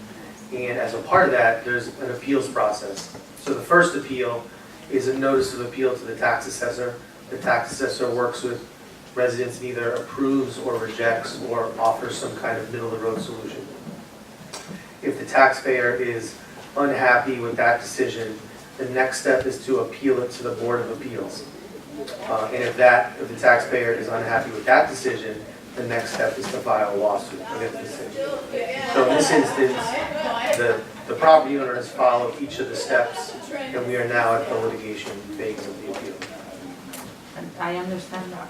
and as a part of that, there's an appeals process. So the first appeal is a notice of appeal to the tax assessor. The tax assessor works with residents and either approves or rejects or offers some kind of middle-of-the-road solution. If the taxpayer is unhappy with that decision, the next step is to appeal it to the Board of Appeals. And if the taxpayer is unhappy with that decision, the next step is to file a lawsuit against the city. So in this instance, the property owner has followed each of the steps, and we are now at the litigation phase of the appeal. And I understand that.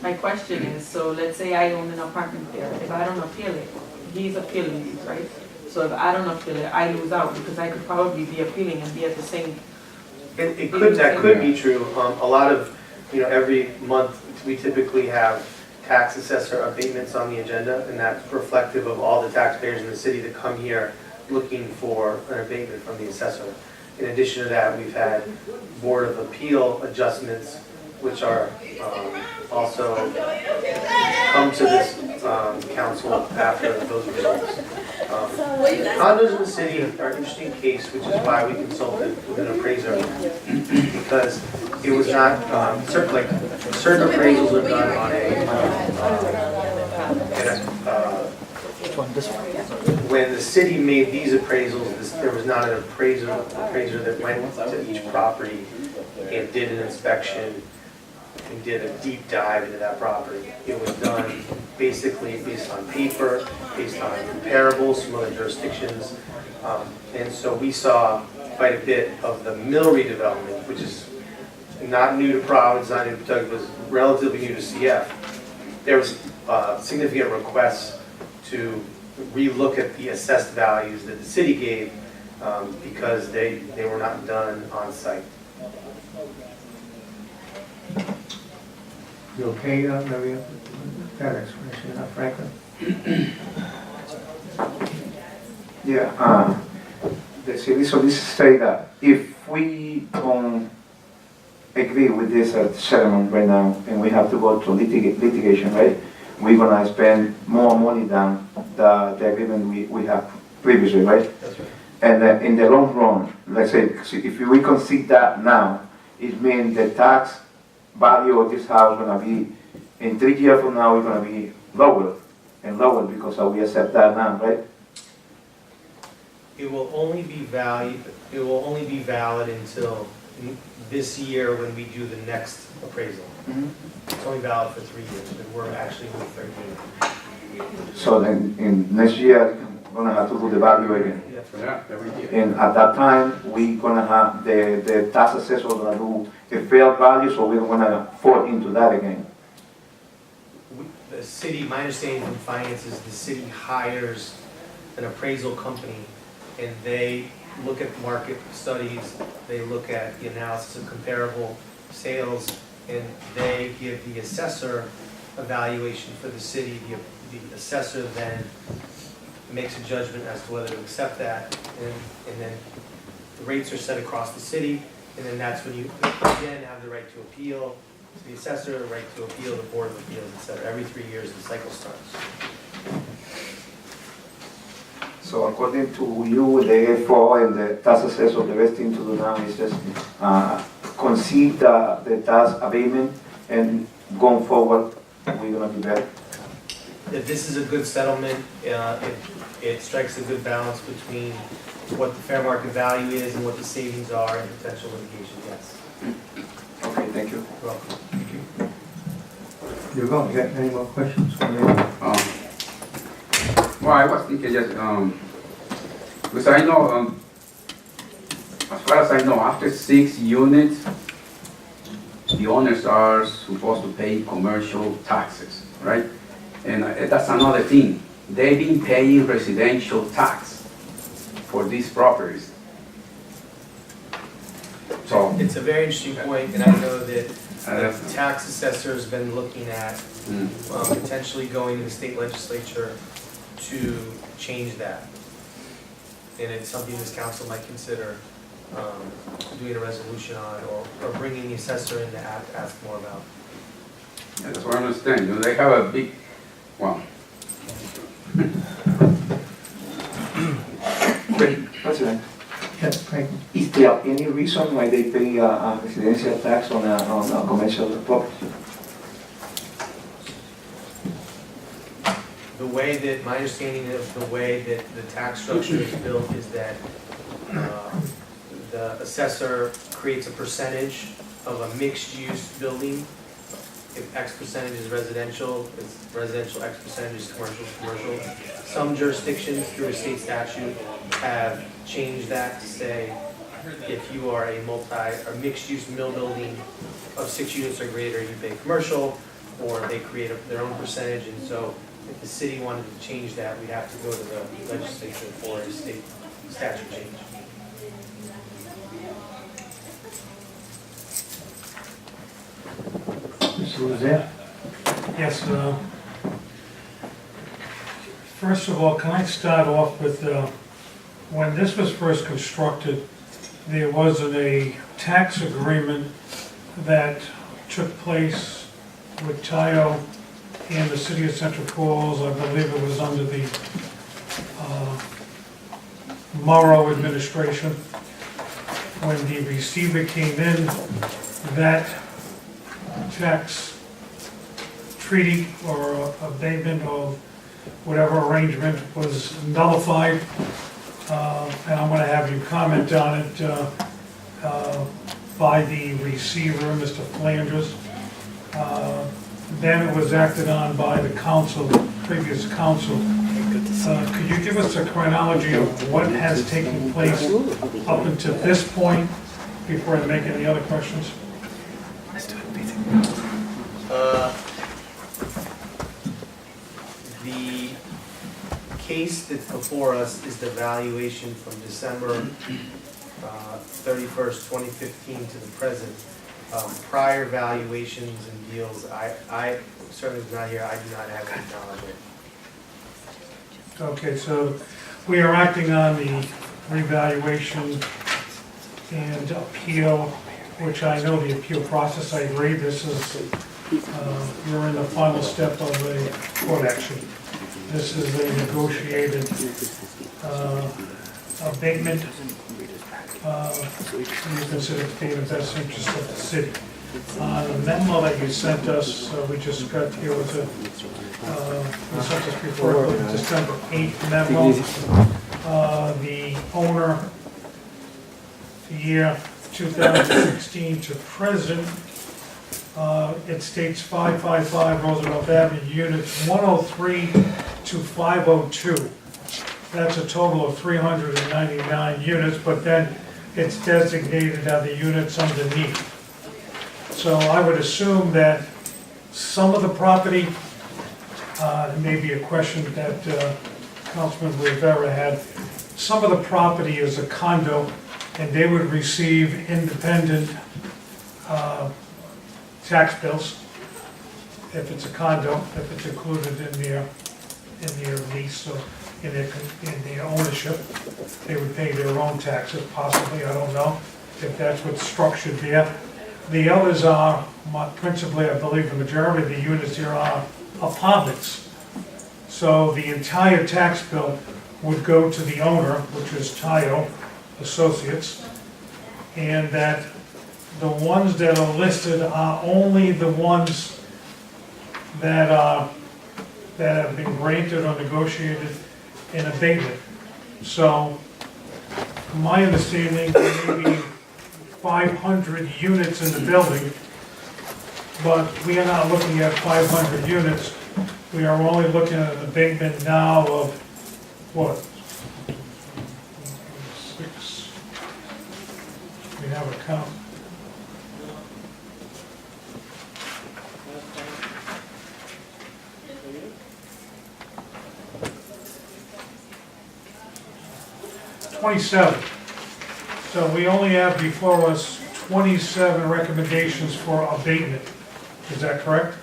My question is, so let's say I own an apartment there. If I don't appeal it, he's appealing these, right? So if I don't appeal it, I lose out because I could probably be appealing and be at the same. That could be true. A lot of, every month we typically have tax assessor abatements on the agenda, and that's reflective of all the taxpayers in the city that come here looking for an abatement from the assessor. In addition to that, we've had Board of Appeal adjustments, which are also come to this council after those results. Condos in the city are an interesting case, which is why we consulted with an appraiser, because it was not, certain appraisals are done on when the city made these appraisals, there was not an appraiser that went to each property and did an inspection and did a deep dive into that property. It was done basically based on paper, based on comparables from other jurisdictions. And so we saw quite a bit of the mill redevelopment, which is not new to Providence, not new to Pawtucket, but was relatively new to CF. There was significant requests to relook at the assessed values that the city gave because they were not done on site. You okay, Maria? That explanation, Franklin? Yeah, the city solicitor say that if we don't agree with this settlement right now and we have to go to litigation, right? We're gonna spend more money than the agreement we have previously, right? That's right. And in the long run, let's say, if we concede that now, it means the tax value of this house gonna be, in 3 years from now, it's gonna be lower and lower because we accept that now, right? It will only be valid until this year when we do the next appraisal. It's only valid for 3 years, but we're actually in the third year. So then in next year, we're gonna have to do the value again. Yeah, every year. And at that time, we're gonna have the tax assessor gonna do a fair value, so we're gonna fall into that again. The city, my understanding from finance is the city hires an appraisal company and they look at market studies, they look at the analysis of comparable sales, and they give the assessor a valuation for the city. The assessor then makes a judgment as to whether to accept that, and then the rates are set across the city, and then that's when you again have the right to appeal to the assessor, the right to appeal the Board of Appeals, etc. Every 3 years the cycle starts. So according to you, the FO and the tax assessor, the best thing to do now is just concede the tax abatement, and going forward, we're gonna be better. If this is a good settlement, it strikes a good balance between what the fair market value is and what the savings are in potential litigation, yes. Okay, thank you. You're welcome. You got any more questions? Well, I was thinking just, because I know, as far as I know, after 6 units, the owners are supposed to pay commercial taxes, right? And that's another thing. They've been paying residential tax for these properties. So it's a very interesting point, and I know that the tax assessor has been looking at potentially going to the state legislature to change that. And it's something this council might consider doing a resolution on, or bringing the assessor in to ask more about. Yeah, that's what I understand. You know, they have a big, well. President, is there any reason why they pay a residential tax on a commercial property? The way that, my understanding of the way that the tax structure is built is that the assessor creates a percentage of a mixed-use building. If X percentage is residential, it's residential, X percentage is commercial. Some jurisdictions through a state statute have changed that to say if you are a mixed-use mill building of 6 units or greater, you pay commercial, or they create their own percentage. And so if the city wanted to change that, we'd have to go to the legislature for a state statute change. Mr. Lozette? Yes, first of all, can I start off with, when this was first constructed, there wasn't a tax agreement that took place with Tayo and the city of Central Falls. I believe it was under the Morrow administration. When the receiver came in, that tax treaty or abatement or whatever arrangement was nullified. And I'm going to have you comment on it by the receiver, Mr. Flanders. Then it was acted on by the council, previous council. Could you give us a chronology of what has taken place up until this point before I make any other questions? The case that's before us is the valuation from December 31st, 2015 to the present. Prior valuations and deals, I certainly was not here, I do not have any knowledge of it. Okay, so we are acting on the revaluation and appeal, which I know the appeal process, I agree, this is, we're in the final step of a court action. This is a negotiated abatement, we consider to be in the best interest of the city. The memo that you sent us, we just got here with a, you sent us before, the December 8th memo. The owner, the year 2016 to present, it states 555 Roosevelt Avenue, units 103 to 502. That's a total of 399 units, but then it's designated as the units underneath. So I would assume that some of the property, it may be a question that Councilman Rivera had, some of the property is a condo, and they would receive independent tax bills if it's a condo, if it's included in their lease or in their ownership. They would pay their own taxes, possibly, I don't know, if that's what's structured there. The others are, principally, I believe the majority of the units here are apartments. So the entire tax bill would go to the owner, which is Tayo Associates, and that the ones that are listed are only the ones that have been granted or negotiated in abatement. So my understanding, there may be 500 units in the building, but we are not looking at 500 units. We are only looking at an abatement now of, what? 6. We have a count. $27. So we only have before us 27 recommendations for abatement. Is that correct?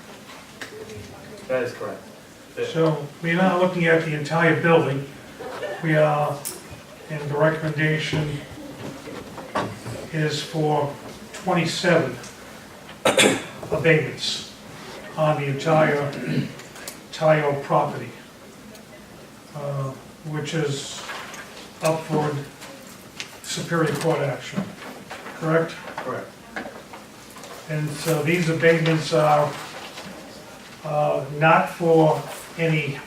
That is correct. So we're not looking at the entire building. We are, and the recommendation is for 27 abatements on the entire property, which is up for Superior Court action, correct? Correct. And so these abatements are not for any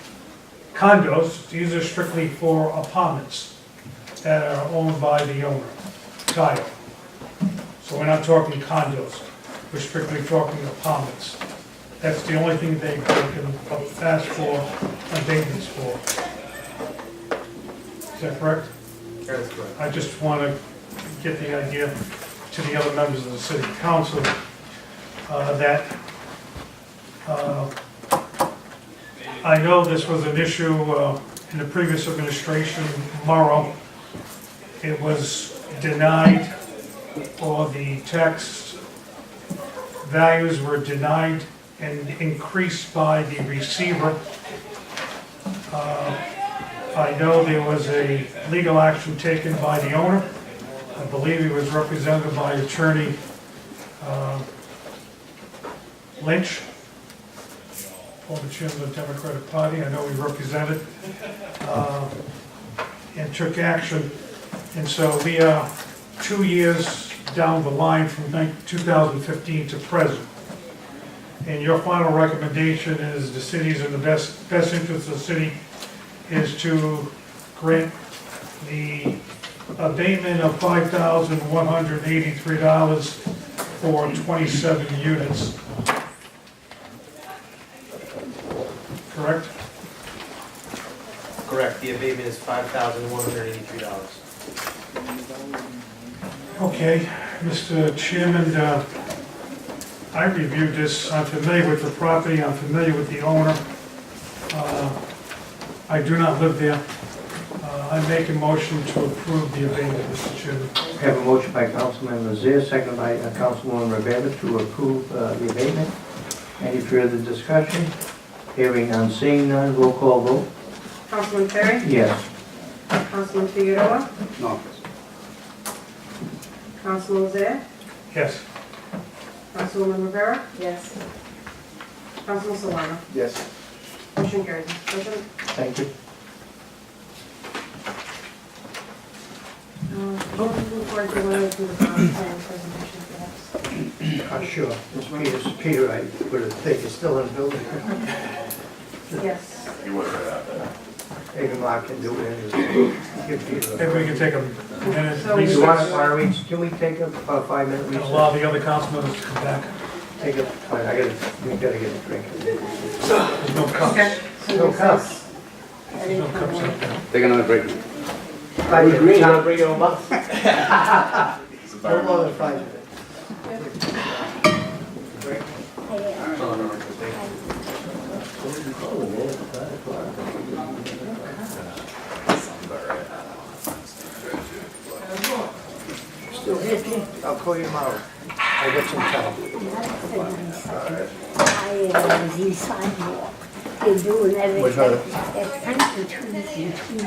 condos, these are strictly for apartments that are owned by the owner, Tile. So we're not talking condos, we're strictly talking apartments. That's the only thing they can ask for abatements for. Is that correct? That is correct. I just want to get the idea to the other members of the city council that I know this was an issue in the previous administration, Morrow. It was denied, or the tax values were denied and increased by the receiver. I know there was a legal action taken by the owner. I believe he was represented by attorney Lynch, former chairman of the Democratic Party. I know he represented and took action. And so we are 2 years down the line from 2015 to present. And your final recommendation is the city's in the best interest of the city is to grant the abatement of $5,183 for 27 units. Correct? Correct, the abatement is $5,183. Okay, Mr. Chairman, I reviewed this, I'm familiar with the property, I'm familiar with the owner. I do not live there. I make a motion to approve the abatement, Mr. Chairman. We have a motion by Councilman Mazir, seconded by Councilwoman Rivera to approve the abatement. Any further discussion? Hearing none, seeing none, roll call vote. Councilman Terry? Yes. Councilman Figueroa? No. Councilman Zare? Yes. Councilwoman Rivera? Yes. Councilman Solano? Yes. Motion carries, Mr. President. Thank you. Moving forward to one of the plan presentation, perhaps. Sure. Peter, I would have taken still in the building. Yes. You would have had that. Maybe Mark can do it. Give Peter If we can take a minute So You want recess, to, can we take a 5-minute and recess? allow the other councilmen to come back. Take it, we gotta get a drink. There's no cups. Okay. No cups. There's no cups out there. Take another break. 5 minutes. Gonna bring you a month. No more than 5 minutes. Still here, I'll call you tomorrow. I got some time. These sidewalk, they're doing everything. What's that? They're planting trees and trees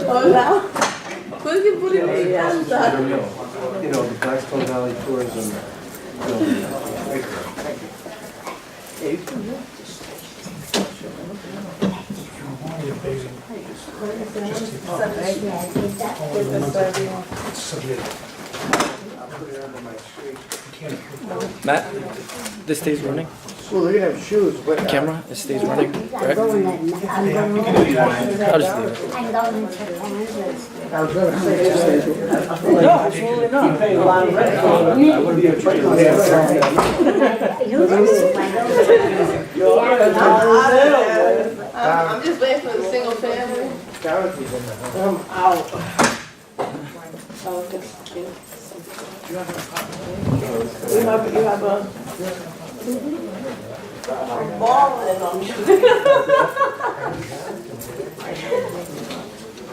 Hola. ¿Puedes que por You know, the Blackstone Valley Tourism. Matt, this stays running. Well, they have shoes, but. Camera, it stays running, right? I'm going I'll just leave it. I'm going to Kansas. I was gonna say, No, absolutely not. You pay a lot of rent. I wouldn't be afraid of that. I'm just waiting for the single family. Dorothy's in the house. I'm out. Oh, okay. You have a I'm balling on you.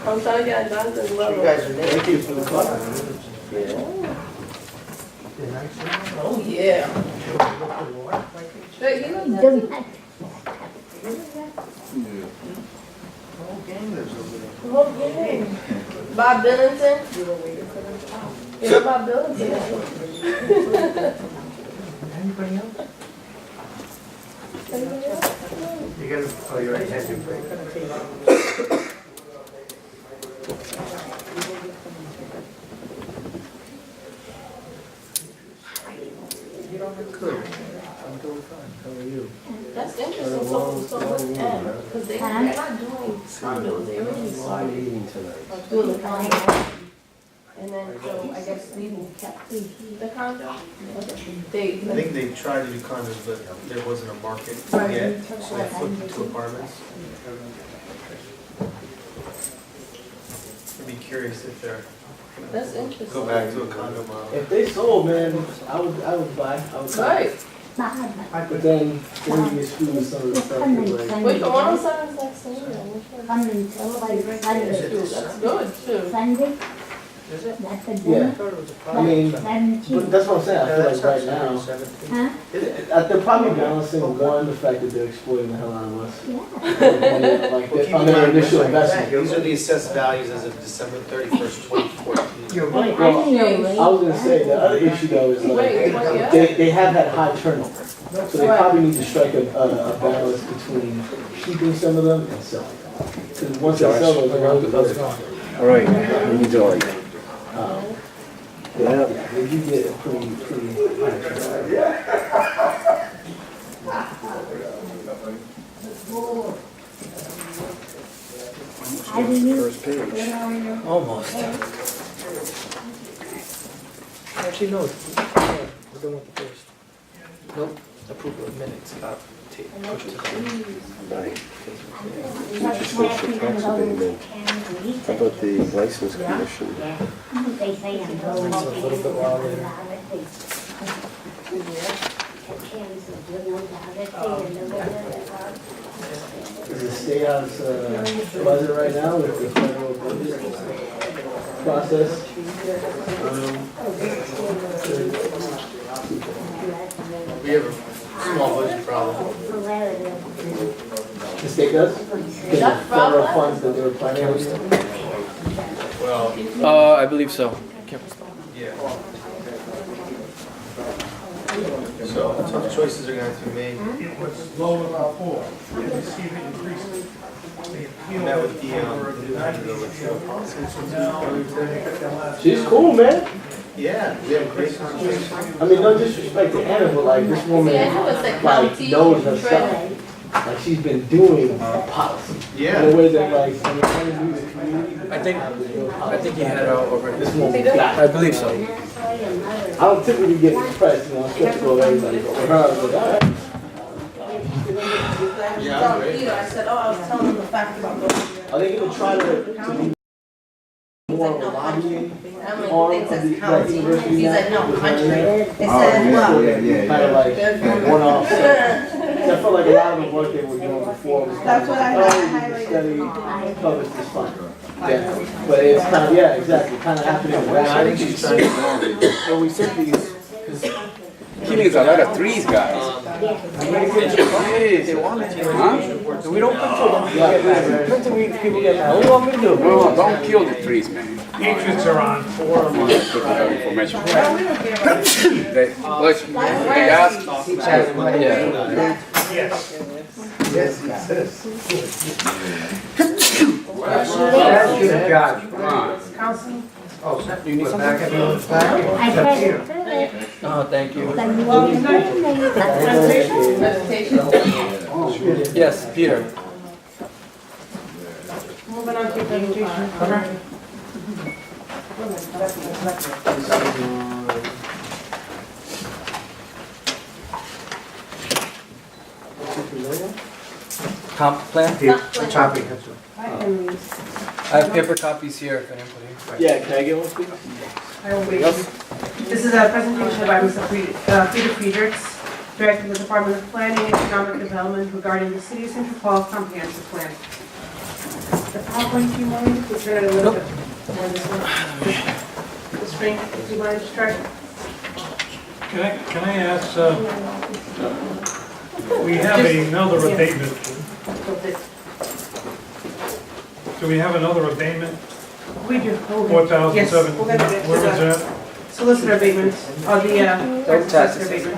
I'm trying to get Jonathan's level. Thank you for the class. Oh, yeah. Wait, you know that? Whole game. Bob Billington? You know Bob Billington? Anybody else? You gotta, oh, you're right, had your break. Good. I'm doing fine. How are you? That's interesting, so much end, because they're not doing condos, they already started Meeting tonight. doing the condo. And then, so I guess leaving the condo. I think they tried to do condos, but there wasn't a market yet, so they flipped it to apartments. I'd be curious if they're That's interesting. go back to a condo model. If they sold, man, I would buy. I would buy. Right. But then you get screwed with some of the stuff. Like, Wait, the 107 is like Sunday. That's good, too. Sunday? Is it? That's a yeah. dinner. I mean, but that's what I'm saying. I feel like right now, Huh? they're probably balancing one, the fact that they're exploiting the hell out of us. Yeah. Like Well, keep on in their mind, initial investment. these are the assessed values as of December 31st, 2014. You're right. Well, I was gonna say, the other issue though is like, Wait, what, yeah? they have that high turnover. So they probably need to strike a balance between keeping some of them and selling them. Because once they sell those, they're gone. All right, enjoy. Yeah, they do get a pretty high How do you? First page. Almost. Actually, no, yeah, we're done with the first. Nope, approval of minutes, push to the. Just supposed to talk about it. How about the license commission? They say I'm going. It's a little bit longer. Is the state house budget right now with the federal budget process? We have a small budget problem. The state does? Because the federal funds that they were planning on using? Well, I believe so. yeah. So tough choices are gonna have to be made. It was low about 4. You see it increased. I met with the She's cool, man. Yeah, we have great conversation. I mean, no disrespect to Anna, but like this woman, Yeah, I know it's like like county knows her training. stuff. Like she's been doing policy. Yeah. In a way that like, when you're trying to do the community. I think he had it out already. This woman got I believe so. I don't typically get impressed, you know, I'm skeptical of everybody, but with her, I was like, all right. Yeah, Peter, I said, oh, I was telling him the fact about those. Are they gonna try to be more of a lobbying How many arm things of that's the county? university? He's like, no, country. It Oh, says, well. Kind of like one-off. I felt like a lot of the work they were doing before was kind That's of what I like, oh, highlighted. study covers this fund. Yeah, but it's kind of, yeah, exactly, kind of happening I around. think she's trying to. Well, we sent these, Killing a lot of trees, guys. They want it. Huh? We don't control them. yeah, People get mad. What do you want me to do? No, don't kill the trees, man. Patriots are on 4 months. Put that information. They, look, they ask, Yes. Yes, yes. Good job. come on. Oh, do you need something? Back in the back? I tried to do it. Oh, thank you. But you didn't Meditation. Yes, Peter. Moving on to presentation. Comp plan? Copy. I have paper copies here if anybody. yeah, can I get one, please? This is a presentation by Mr. Peter Friedrichs, Director of the Department of Planning and Economic Development regarding the City of Central Falls Comprehensive Plan. The PowerPoint, you want me to turn it a little bit more this one? The screen, if you want to start. Can I ask, we have another abatement. Do we have another abatement? We do. 4,007. Yes, we're gonna get to Where is the that? solicitor abatement, or the solicitor abatement.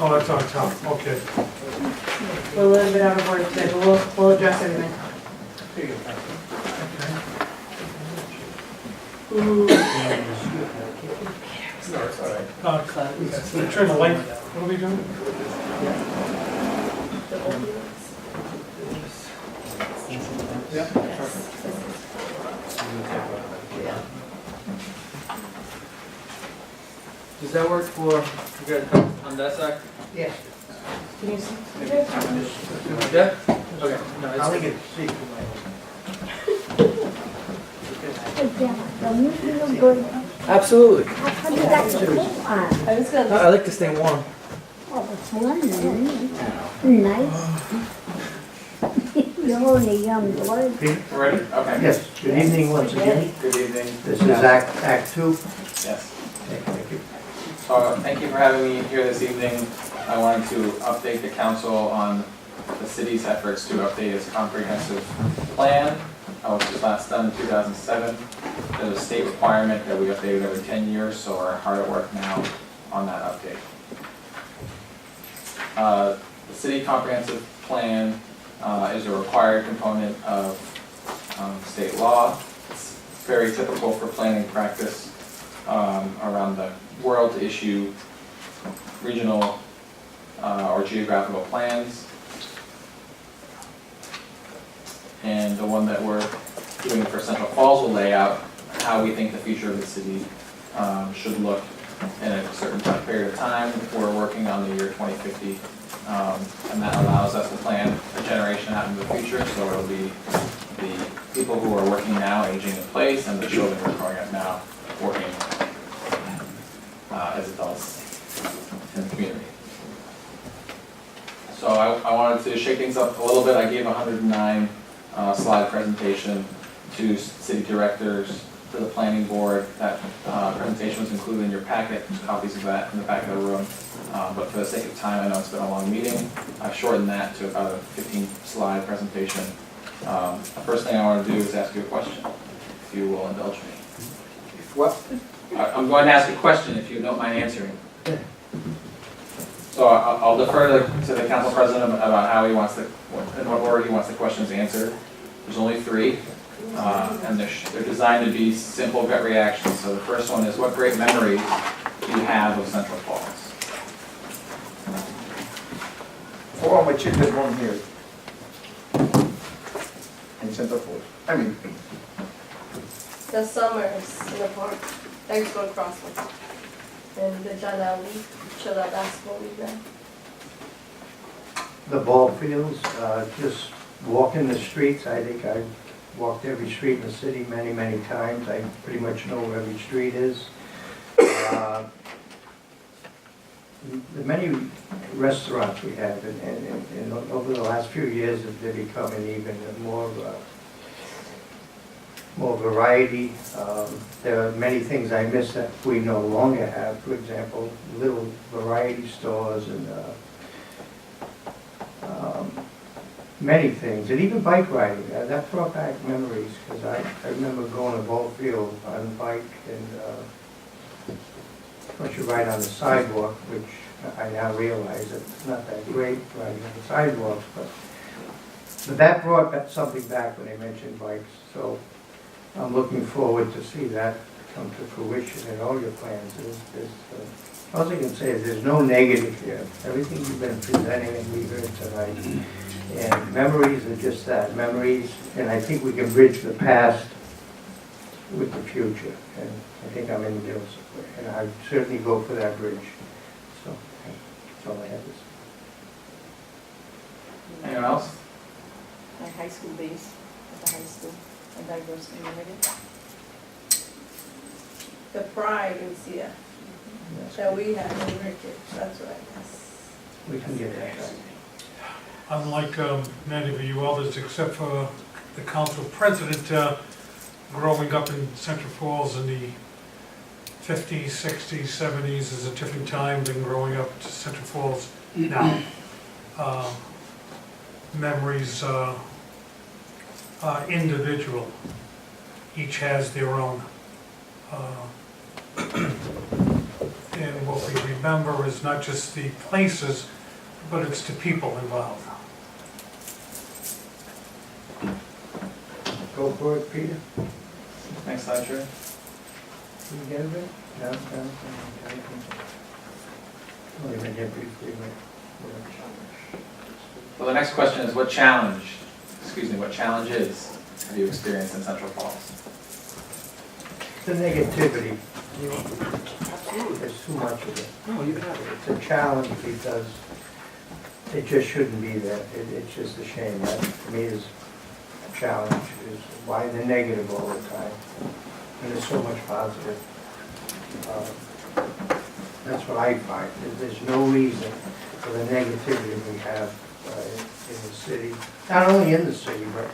Oh, that's on top, okay. We're a little bit out of order today, but we'll address everything. Turn the light, what are we doing? Does that work for, you got on that side? Yes. Can you see? Yeah? Okay. No, it's. I think it's see. Absolutely. How do you got the coat on? I like to stay warm. Oh, it's warm. Nice. You're only young boy. Ready? Okay. Yes, good evening once again. Good evening. This is Act 2. Yes. Thank you. So thank you for having me here this evening. I wanted to update the council on the city's efforts to update its comprehensive plan, which was last done in 2007. There's a state requirement that we update it every 10 years, so we're hard at work now on that update. The city comprehensive plan is a required component of state law. It's very typical for planning practice around the world to issue regional or geographical plans. And the one that we're doing for Central Falls will lay out how we think the future of the city should look in a certain period of time. We're working on the year 2050, and that allows us to plan a generation out into the future, so it'll be the people who are working now aging in place and the children who are growing up now working as adults in the community. So I wanted to shake things up a little bit. I gave a 109 slide presentation to city directors, to the planning board. That presentation was included in your packet. There's copies of that in the back of the room. But for the sake of time, I know it's been a long meeting. I shortened that to about a 15-slide presentation. The first thing I want to do is ask you a question, if you will indulge me. What? I'm going to ask a question if you don't mind answering. So I'll defer to the council president about how he wants in what order he wants the questions answered. There's only 3, and they're designed to be simple gut reactions. So the first one is, what great memories do you have of Central Falls? For all my children born here in Central Falls. I mean, The summers in the park, thanks for Crossway. And the John L. Lee, chill out basketball league now. The ball fields, just walking the streets. I think I've walked every street in the city many, many times. I pretty much know where every street is. The many restaurants we have, and over the last few years, they're becoming even more variety. There are many things I miss that we no longer have. For example, little variety stores and many things, and even bike riding. That brought back memories, because I remember going to ball field on a bike, and once you ride on the sidewalk, which I now realize it's not that great riding on the sidewalks, but that brought something back when they mentioned bikes. So I'm looking forward to see that come to fruition in all your plans. All I can say is there's no negative here. Everything you've been presenting and we heard tonight. And memories are just that, memories. And I think we can bridge the past with the future. And I think I'm in the middle somewhere. And I certainly go for that bridge. So that's all I have to say. Anyone else? My high school days at the high school, a diverse community. The pride in CF. that we had when we were kids, that's what I guess. We can get that back. Unlike many of you others, except for the council president, growing up in Central Falls in the 50s, 60s, 70s is a different time than growing up to Central Falls now. Memories are individual. Each has their own. And what we remember is not just the places, but it's the people involved. Go for it, Peter. Next slide, Chair. You get it? No. Wait a minute, briefly, So the next question is, what challenges have you experienced in Central Falls? The negativity, there's too much of it. No, you can have it. It's a challenge because it just shouldn't be there. It's just a shame. That, to me, is a challenge, is why the negative all the time. And there's so much positive. That's what I find. There's no reason for the negativity we have in the city. Not only in the city, but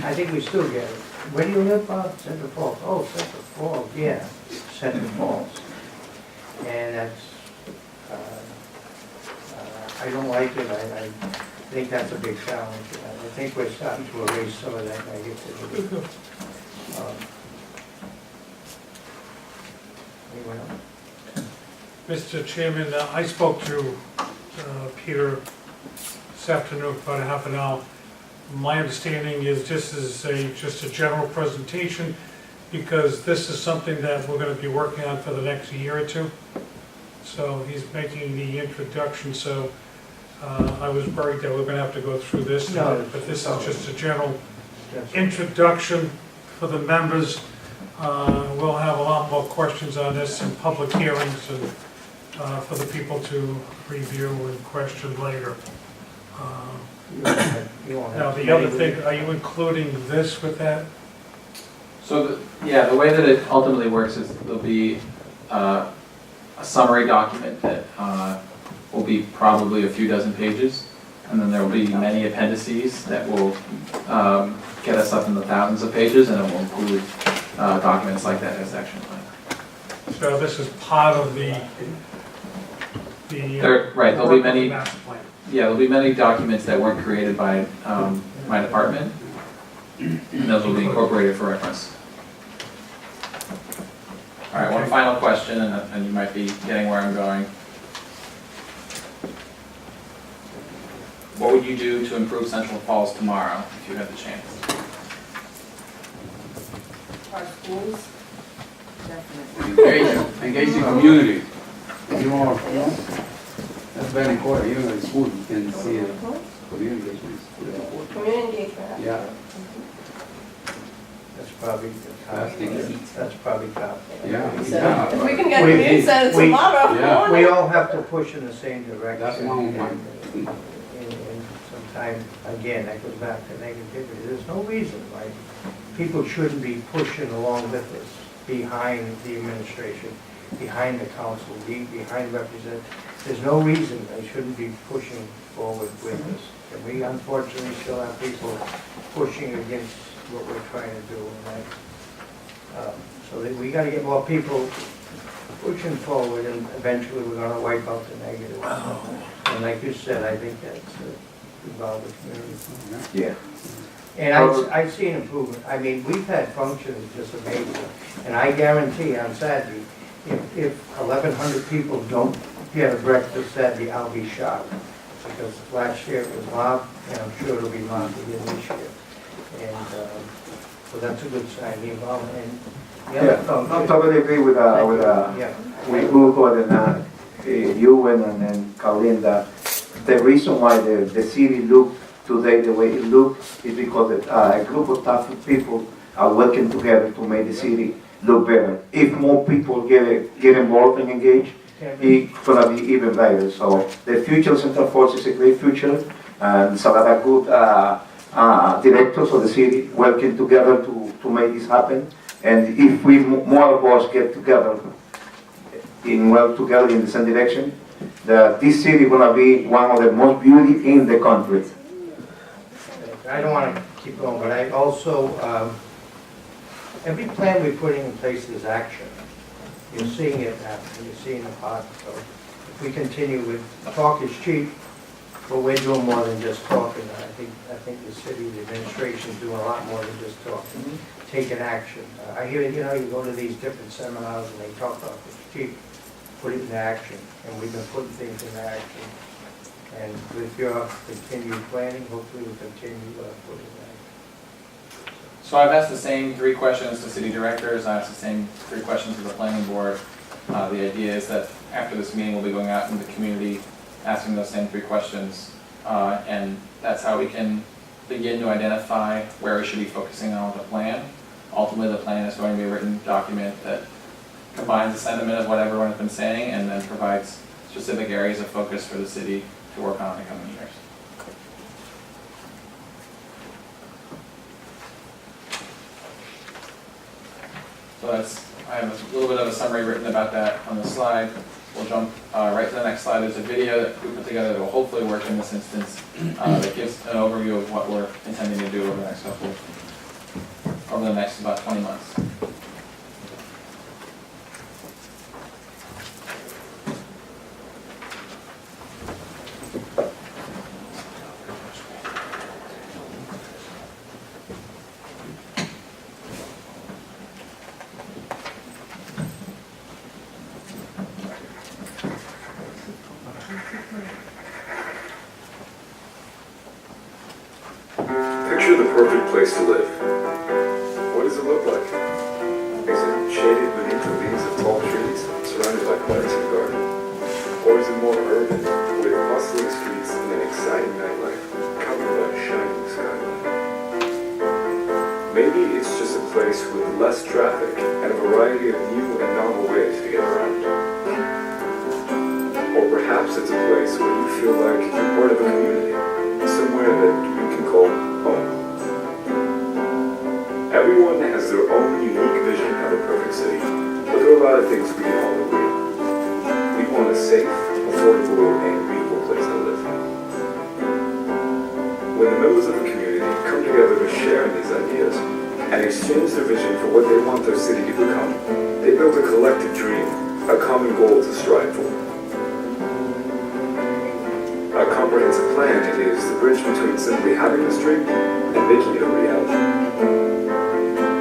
I think we still get it. Where do you live, Bob? Central Falls. Oh, Central Falls, yeah, Central Falls. And that's, I don't like it. I think that's a big challenge. I think we're starting to erase some of that negativity. Anyone else? Mr. Chairman, I spoke to Peter this afternoon for about a half an hour. My understanding is this is just a general presentation because this is something that we're going to be working on for the next year or two. So he's making the introduction, so I was worried that we're going to have to go through this. No, but this is just a general introduction for the members. We'll have a lot more questions on this in public hearings and for the people to review and question later. Now, the other thing, are you including this with that? So, the way that it ultimately works is there'll be a summary document that will be probably a few dozen pages, and then there will be many appendices that will get us up in the thousands of pages, and it will include documents like that as action plan. So this is part of the Right, there'll be many. master plan. Yeah, there'll be many documents that weren't created by my department, and those will be incorporated for reference. All right, one final question, and you might be getting where I'm going. What would you do to improve Central Falls tomorrow if you had the chance? Our schools, definitely. Engage the community. You are, that's very important. Even in school, you can see it. Community engagement is very important. Community engagement. Yeah. That's probably that's probably top. Yeah. If we can get community center tomorrow. We all have to push in the same direction. That's one. And sometimes, again, that goes back to negativity. There's no reason why people shouldn't be pushing along with us, behind the administration, behind the council, behind representatives. There's no reason they shouldn't be pushing forward with us. And we unfortunately still have people pushing against what we're trying to do. And so that we got to get more people pushing forward, and eventually we're going to wipe out the negative. And like you said, I think that's involved the community. Yeah. And I see an improvement. I mean, we've had functions just amazing. And I guarantee on Saturday, if 1,100 people don't get a breakfast Saturday, I'll be shocked. Because last year it was mobbed, and I'm sure it'll be mobbed again this year. And so that's a good sign. The involvement and the other function. I totally agree with Hugo and Ewan and Colleen that the reason why the city looked today the way it looks is because a group of tough people are working together to make the city look better. If more people get involved and engaged, it's gonna be even better. So the future of Central Falls is a great future, and it's a lot of good directors of the city working together to make this happen. And if we more of us get together, in well together in the same direction, that this city gonna be one of the most beauty in the country. I don't want to keep going, but I also, every plan we're putting in place is action. You're seeing it happen, you're seeing the part. So if we continue with talk is cheap, but we're doing more than just talking. I think the city, the administration is doing a lot more than just talking, taking action. I hear, you know, you go to these different seminars and they talk about it's cheap, put it into action. And we've been putting things into action. And with your continued planning, hopefully we'll continue putting that. So I've asked the same 3 questions to city directors, I asked the same 3 questions to the planning board. The idea is that after this meeting, we'll be going out in the community, asking those same 3 questions. And that's how we can begin to identify where we should be focusing on with the plan. Ultimately, the plan is going to be a written document that combines the sentiment of what everyone has been saying and then provides specific areas of focus for the city to work on in the coming years. So I have a little bit of a summary written about that on the slide. We'll jump right to the next slide. There's a video that we put together that will hopefully work in this instance that gives an overview of what we're intending to do over the next about 20 months. Picture the perfect place to live. What does it look like? Is it shaded beneath the leaves of tall trees, surrounded by plants and garden? Or is it more urban, with bustling streets and an exciting nightlife, covered by a shining skyline? Maybe it's just a place with less traffic and a variety of new and novel ways to get around. Or perhaps it's a place where you feel like you're part of a community, somewhere that you can call home. Everyone has their own unique vision of a perfect city, but there are a lot of things we can all agree. We want a safe, affordable, and beautiful place to live. When the members of the community come together to share in these ideas and exchange their vision for what they want their city to become, they build a collective dream, a common goal to strive for. A comprehensive plan is the bridge between simply having this dream and making it a reality.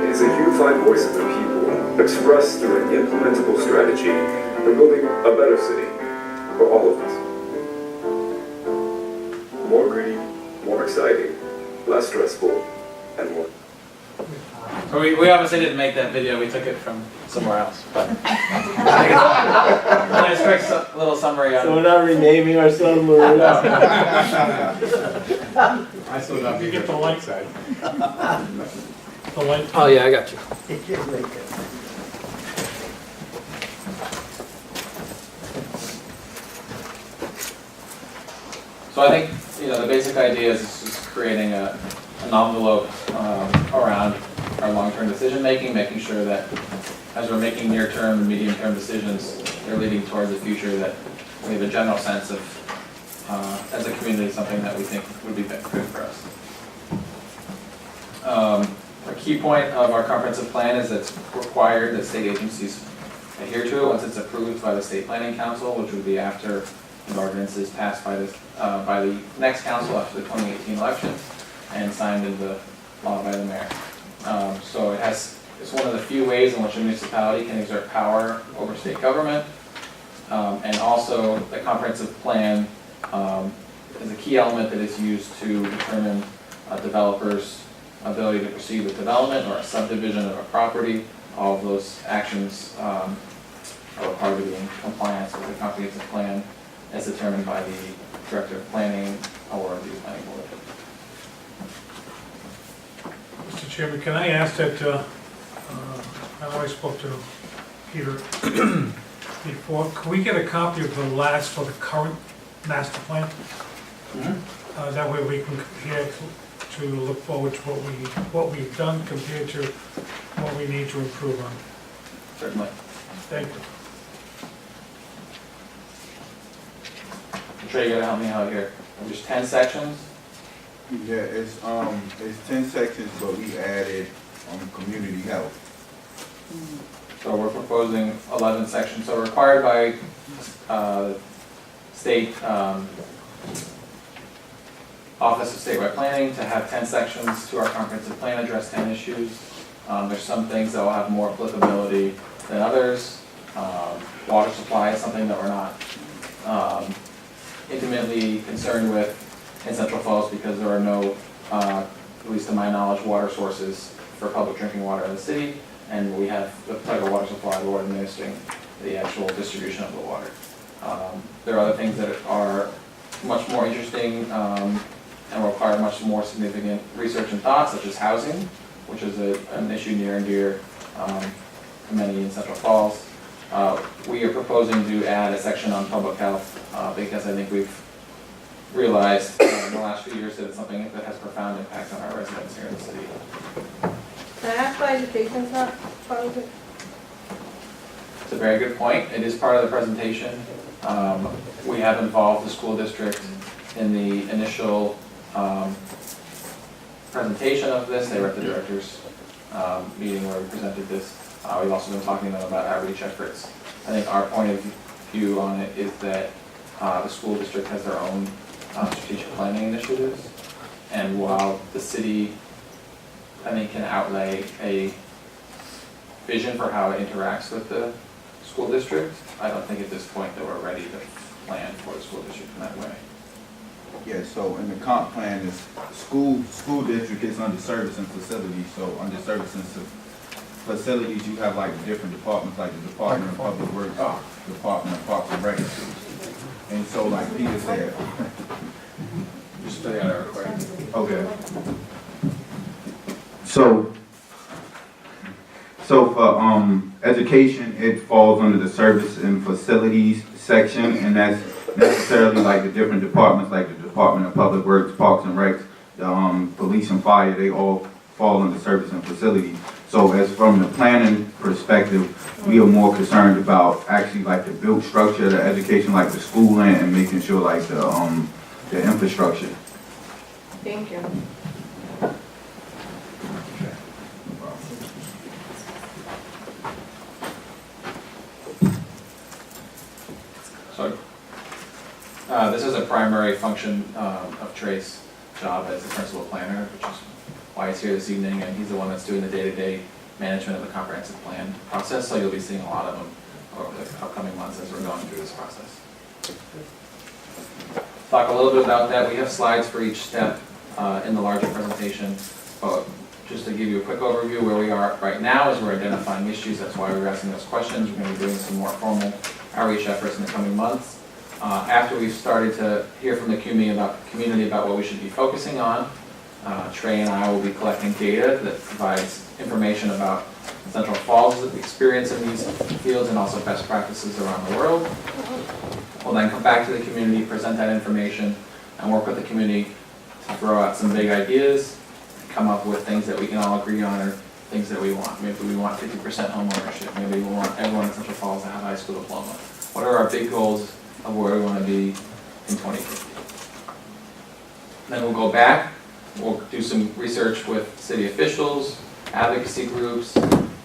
It is a unified voice of the people, expressed through an implementable strategy for building a better city for all of us. More green, more exciting, less stressful, and more. So we obviously didn't make that video, we took it from somewhere else, but nice quick little summary on it. So we're not renaming ourselves, I still got You get the light side. The light. Oh, yeah, I got you. So I think, the basic idea is just creating an envelope around our long-term decision-making, making sure that as we're making near-term and medium-term decisions, they're leading towards a future that we have a general sense of, as a community, something that we think would be good for us. A key point of our comprehensive plan is that it's required that state agencies adhere to it once it's approved by the State Planning Council, which would be after an ordinance is passed by the next council after the 2018 elections and signed into law by the mayor. So it's one of the few ways in which a municipality can exert power over state government. And also the comprehensive plan is a key element that is used to determine a developer's ability to proceed with development or a subdivision of a property. All of those actions are part of being in compliance with the comprehensive plan as determined by the Director of Planning or the Planning Board. Mr. Chairman, can I ask that, I always spoke to Peter before, can we get a copy of the last for the current master plan? Mm-hmm. That way we can compare to look forward to what we've done compared to what we need to improve on. Certainly. Thank you. Trey, you gotta help me out here. There's 10 sections. Yeah, it's 10 sections, but we added, community health. So we're proposing 11 sections. So required by state Office of Statewide Planning to have 10 sections to our comprehensive plan, address 10 issues. There's some things that will have more applicability than others. Water supply is something that we're not intimately concerned with in Central Falls because there are no, at least to my knowledge, water sources for public drinking water in the city. And we have the Title Water Supply Board administering the actual distribution of the water. There are other things that are much more interesting and require much more significant research and thought, such as housing, which is an issue near and dear to many in Central Falls. We are proposing to add a section on public health because I think we've realized in the last few years that it's something that has profound impact on our residents here in the city. Can I ask why education's not part of it? It's a very good point. It is part of the presentation. We have involved the school district in the initial presentation of this. They were at the directors meeting where we presented this. We've also been talking to them about outreach efforts. I think our point of view on it is that the school district has their own strategic planning initiatives. And while the city, I think, can outlay a vision for how it interacts with the school district, I don't think at this point that we're ready to plan for the school district in that way. Yeah, so in the comp plan, is school district is under service and facilities. So under service and facilities, you have like different departments, like the Department of Public Works, Department of Parks and Rec. And so like Peter said, just for the other recording. Okay. So for education, it falls under the service and facilities section, and that's necessarily like the different departments, like the Department of Public Works, Parks and Recs, the police and fire, they all fall under service and facilities. So as from the planning perspective, we are more concerned about actually like the built structure of the education, like the schooling, and making sure like the infrastructure. Thank you. So this is a primary function of Trey's job as the principal planner, which is why he's here this evening, and he's the one that's doing the day-to-day management of the comprehensive plan process, so you'll be seeing a lot of them over the upcoming months as we're going through this process. Talk a little bit about that. We have slides for each step in the larger presentation, but just to give you a quick overview where we are right now as we're identifying issues. That's why we're asking those questions. We're going to be doing some more formal outreach efforts in the coming months. After we've started to hear from the community about what we should be focusing on, Trey and I will be collecting data that provides information about Central Falls' experience in these fields and also best practices around the world. We'll then come back to the community, present that information, and work with the community to throw out some big ideas, come up with things that we can all agree on or things that we want. Maybe we want 50% home ownership. Maybe we want everyone in Central Falls to have a high school diploma. What are our big goals of where we want to be in 2050? Then we'll go back. We'll do some research with city officials, advocacy groups,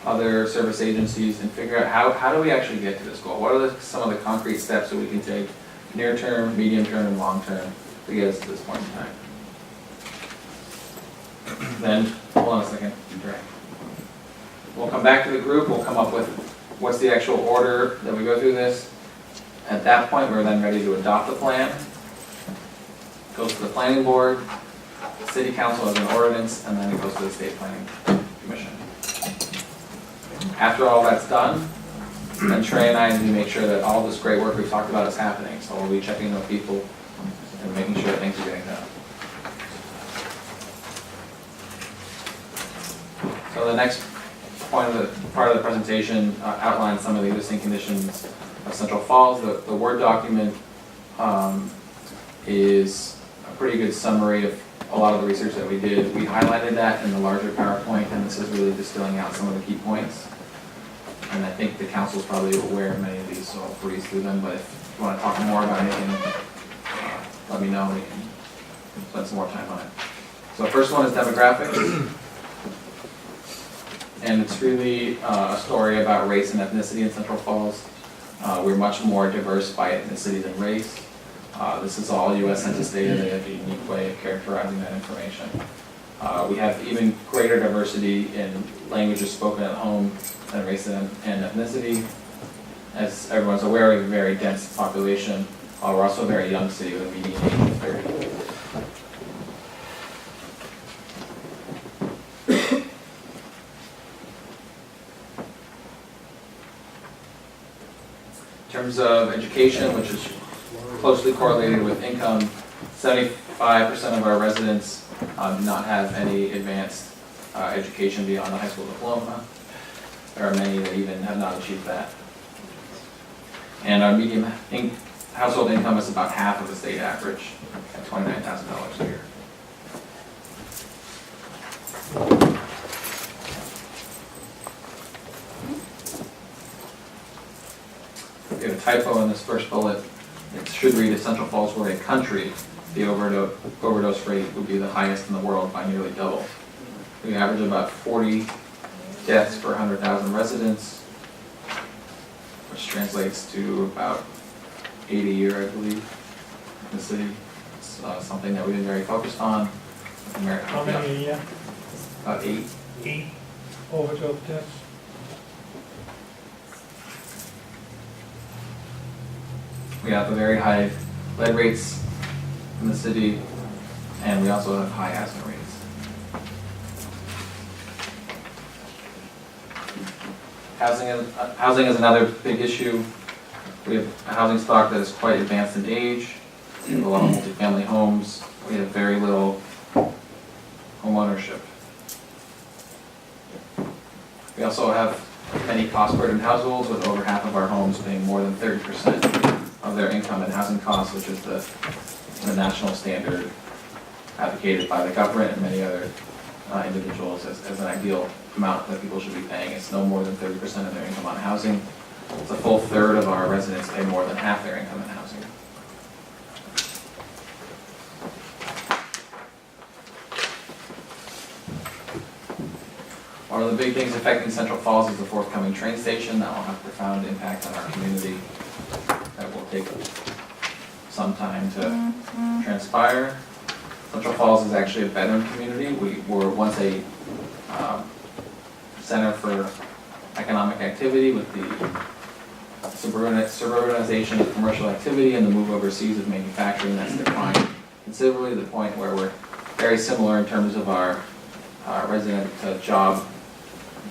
other service agencies, and figure out how do we actually get to this goal? What are some of the concrete steps that we can take near term, medium term, and long term to get us to this point in time? Then, hold on a second, we'll come back to the group, we'll come up with what's the actual order that we go through this. At that point, we're then ready to adopt the plan. Goes to the planning board, the city council as an ordinance, and then it goes to the state planning commission. After all that's done, then Trey and I need to make sure that all this great work we've talked about is happening. So we'll be checking with people and making sure things are getting done. So the next part of the presentation outlines some of the existing conditions of Central Falls. The Word document is a pretty good summary of a lot of the research that we did. We highlighted that in the larger PowerPoint, and this is really distilling out some of the key points. And I think the council is probably aware of many of these, so I'll breeze through them. But if you want to talk more about anything let me know, and we can spend some more time on it. So first one is demographics. And it's really a story about race and ethnicity in Central Falls. We're much more diverse by ethnicity than race. This is all U.S. Census data. They have a unique way of characterizing that information. We have even greater diversity in languages spoken at home than race and ethnicity. As everyone's aware, we have a very dense population. We're also a very young city with a median age of 30. In terms of education, which is closely correlated with income, 75% of our residents do not have any advanced education beyond the high school diploma. There are many that even have not achieved that. And our median household income is about half of the state average at $29,000 a year. We have a typo in this first bullet. It should read, if Central Falls were a country, the overdose rate would be the highest in the world by nearly double. We average about 40 deaths per 100,000 residents, which translates to about 80 a year, I believe, in the city. It's something that we've been very focused on. How many a year? About 8. 8 overdose deaths. We have a very high lead rates in the city, and we also have high asthma rates. Housing is another big issue. We have a housing stock that is quite advanced in age. We have a lot of multifamily homes. We have very little home ownership. We also have many cost-burdened households, with over half of our homes paying more than 30% of their income in housing costs, which is the national standard advocated by the government and many other individuals as an ideal amount that people should be paying. It's no more than 30% of their income on housing. It's a full third of our residents pay more than half their income in housing. One of the big things affecting Central Falls is the forthcoming train station that will have a profound impact on our community. That will take some time to transpire. Central Falls is actually a veteran community. We were once a center for economic activity with the suburbanization of commercial activity and the move overseas of manufacturing that's declined considerably to the point where we're very similar in terms of our resident to job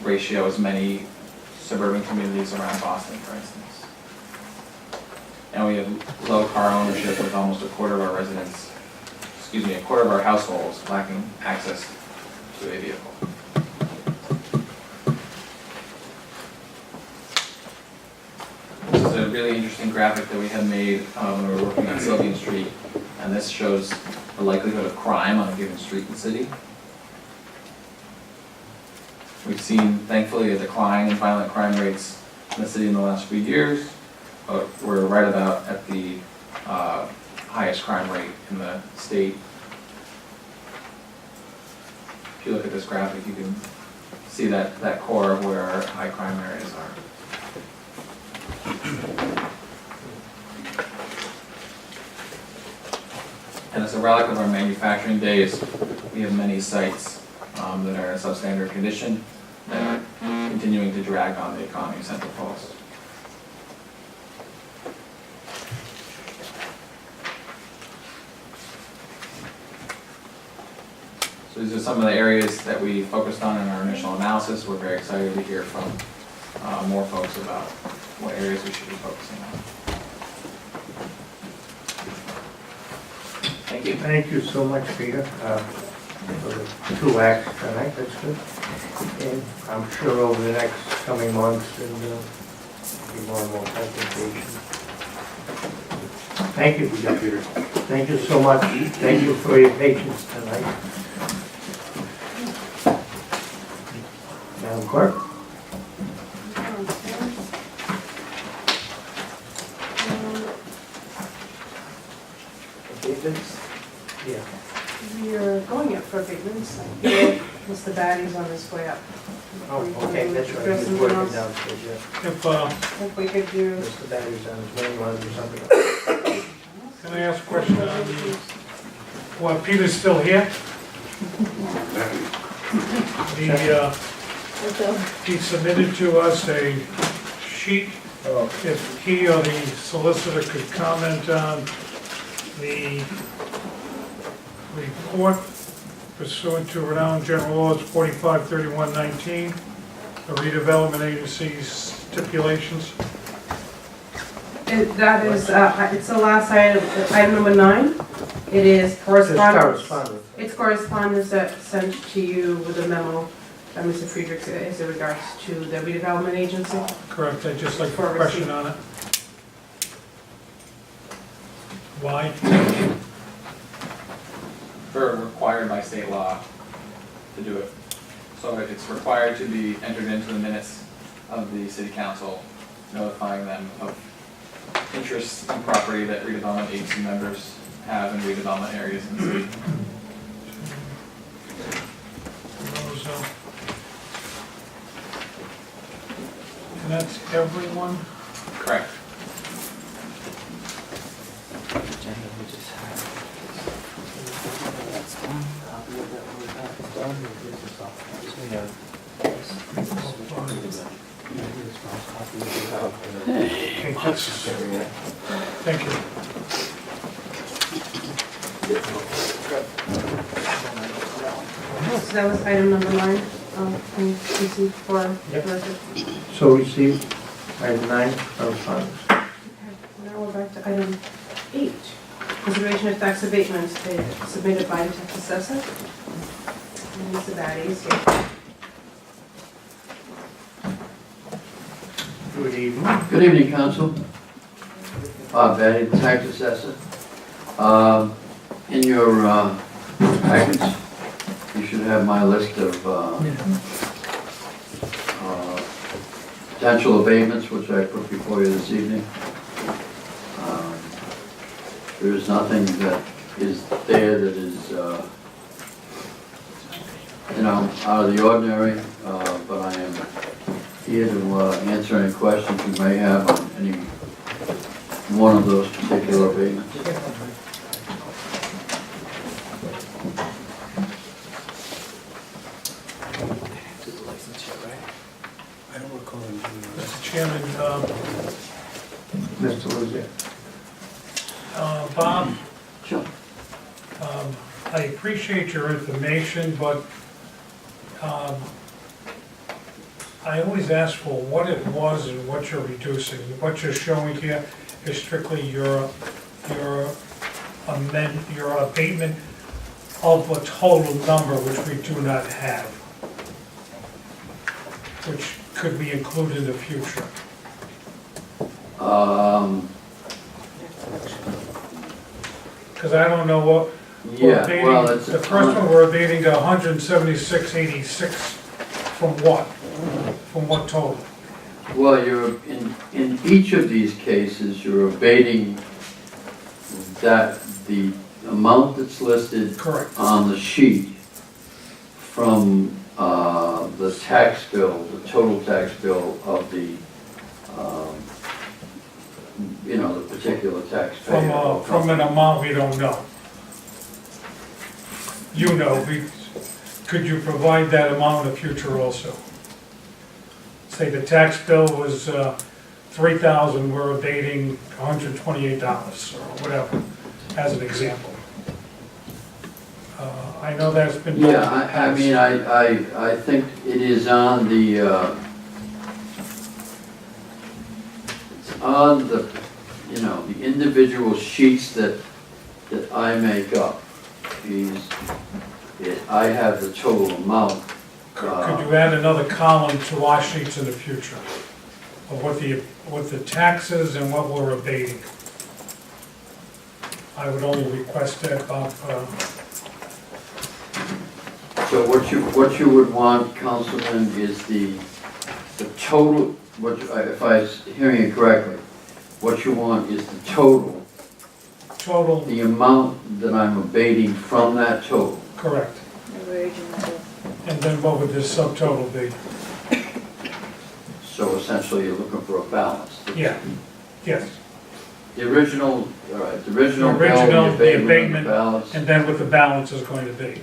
ratio as many suburban communities around Boston, for instance. And we have low car ownership, with almost a quarter of our households lacking access to a vehicle. This is a really interesting graphic that we had made when we were working on Sylvian Street, and this shows the likelihood of crime on a given street in the city. We've seen, thankfully, a decline in violent crime rates in the city in the last few years, but we're right about at the highest crime rate in the state. If you look at this graphic, you can see that core of where our high crime areas are. And as a relic of our manufacturing days, we have many sites that are in substandard condition that are continuing to drag on the economy of Central Falls. So these are some of the areas that we focused on in our initial analysis. We're very excited to hear from more folks about what areas we should be focusing on. Thank you. Thank you so much, Peter, for the 2 acts tonight. That's good. And I'm sure over the next coming months, and be more and more presentations. Thank you, Peter. Thank you so much. Thank you for your patience tonight. Madam Clerk? abatements? Yeah. We're going up for abatements. I feel Mr. Batty's on his way up. Oh, okay, that's right, Address he's something working else. downstairs, yeah. If we could do, Mr. Battery's on his way, you want to do something else? Can I ask a question on the, well, Peter's still here? He submitted to us a sheet, if he or the solicitor could comment on the report pursuant to Rhode Island General Laws 453119, the redevelopment agency's stipulations. that is, it's the last item number 9. It is correspondence. It's correspondence that's sent to you with a memo by Mr. Friedrich as in regards to the redevelopment agency. Correct, I'd just like a question on it. Why? We're required by state law to do it. So it's required to be entered into the minutes of the city council, notifying them of interest in property that redevelopment agency members have in redevelopment areas in the city. And that's everyone? Correct. Thank you. So that was item number 9. Can you see for the record? So received, item 9, correspondence. Now we're back to item 8. Consideration of tax abatements submitted by the tax assessor. And Mr. Batty is here. Good evening. Good evening, Council. Bob Batty, tax assessor. In your packets, you should have my list of potential abatements, which I put before you this evening. There is nothing that is there that is, out of the ordinary, but I am here to answer any questions you may have on any one of those particular abatements. Mr. Chairman, Mr. Luzier. Bob? Sure. I appreciate your information, but I always ask for what it was and what you're reducing. What you're showing here is strictly your abatement of a total number which we do not have, which could be included in the future. Because I don't know what we're Yeah, abating. well, it's. The first one, we're abating to 176.86 from what? From what total? Well, you're, in each of these cases, you're abating that, the amount that's listed on the sheet from the tax bill, the total tax bill of the, the particular taxpayer. From an amount we don't know. You know, could you provide that amount in the future also? Say the tax bill was $3,000, we're abating $128 or whatever, as an example. I know that's been done. Yeah, I mean, I think it is on the, it's on the, the individual sheets that I make up. I have the total amount. Could you add another column to our sheets in the future of what the taxes and what we're abating? I would only request that, Bob. So what you would want, Councilman, is the total, if I was hearing it correctly, what you want is the total total, the amount that I'm abating from that total. correct. Original. And then what would this subtotal be? So essentially, you're looking for a balance. Yeah, yes. The original, all right, the original The bill, original, the the abatement, and abatement, the balance. and then what the balance is going to be.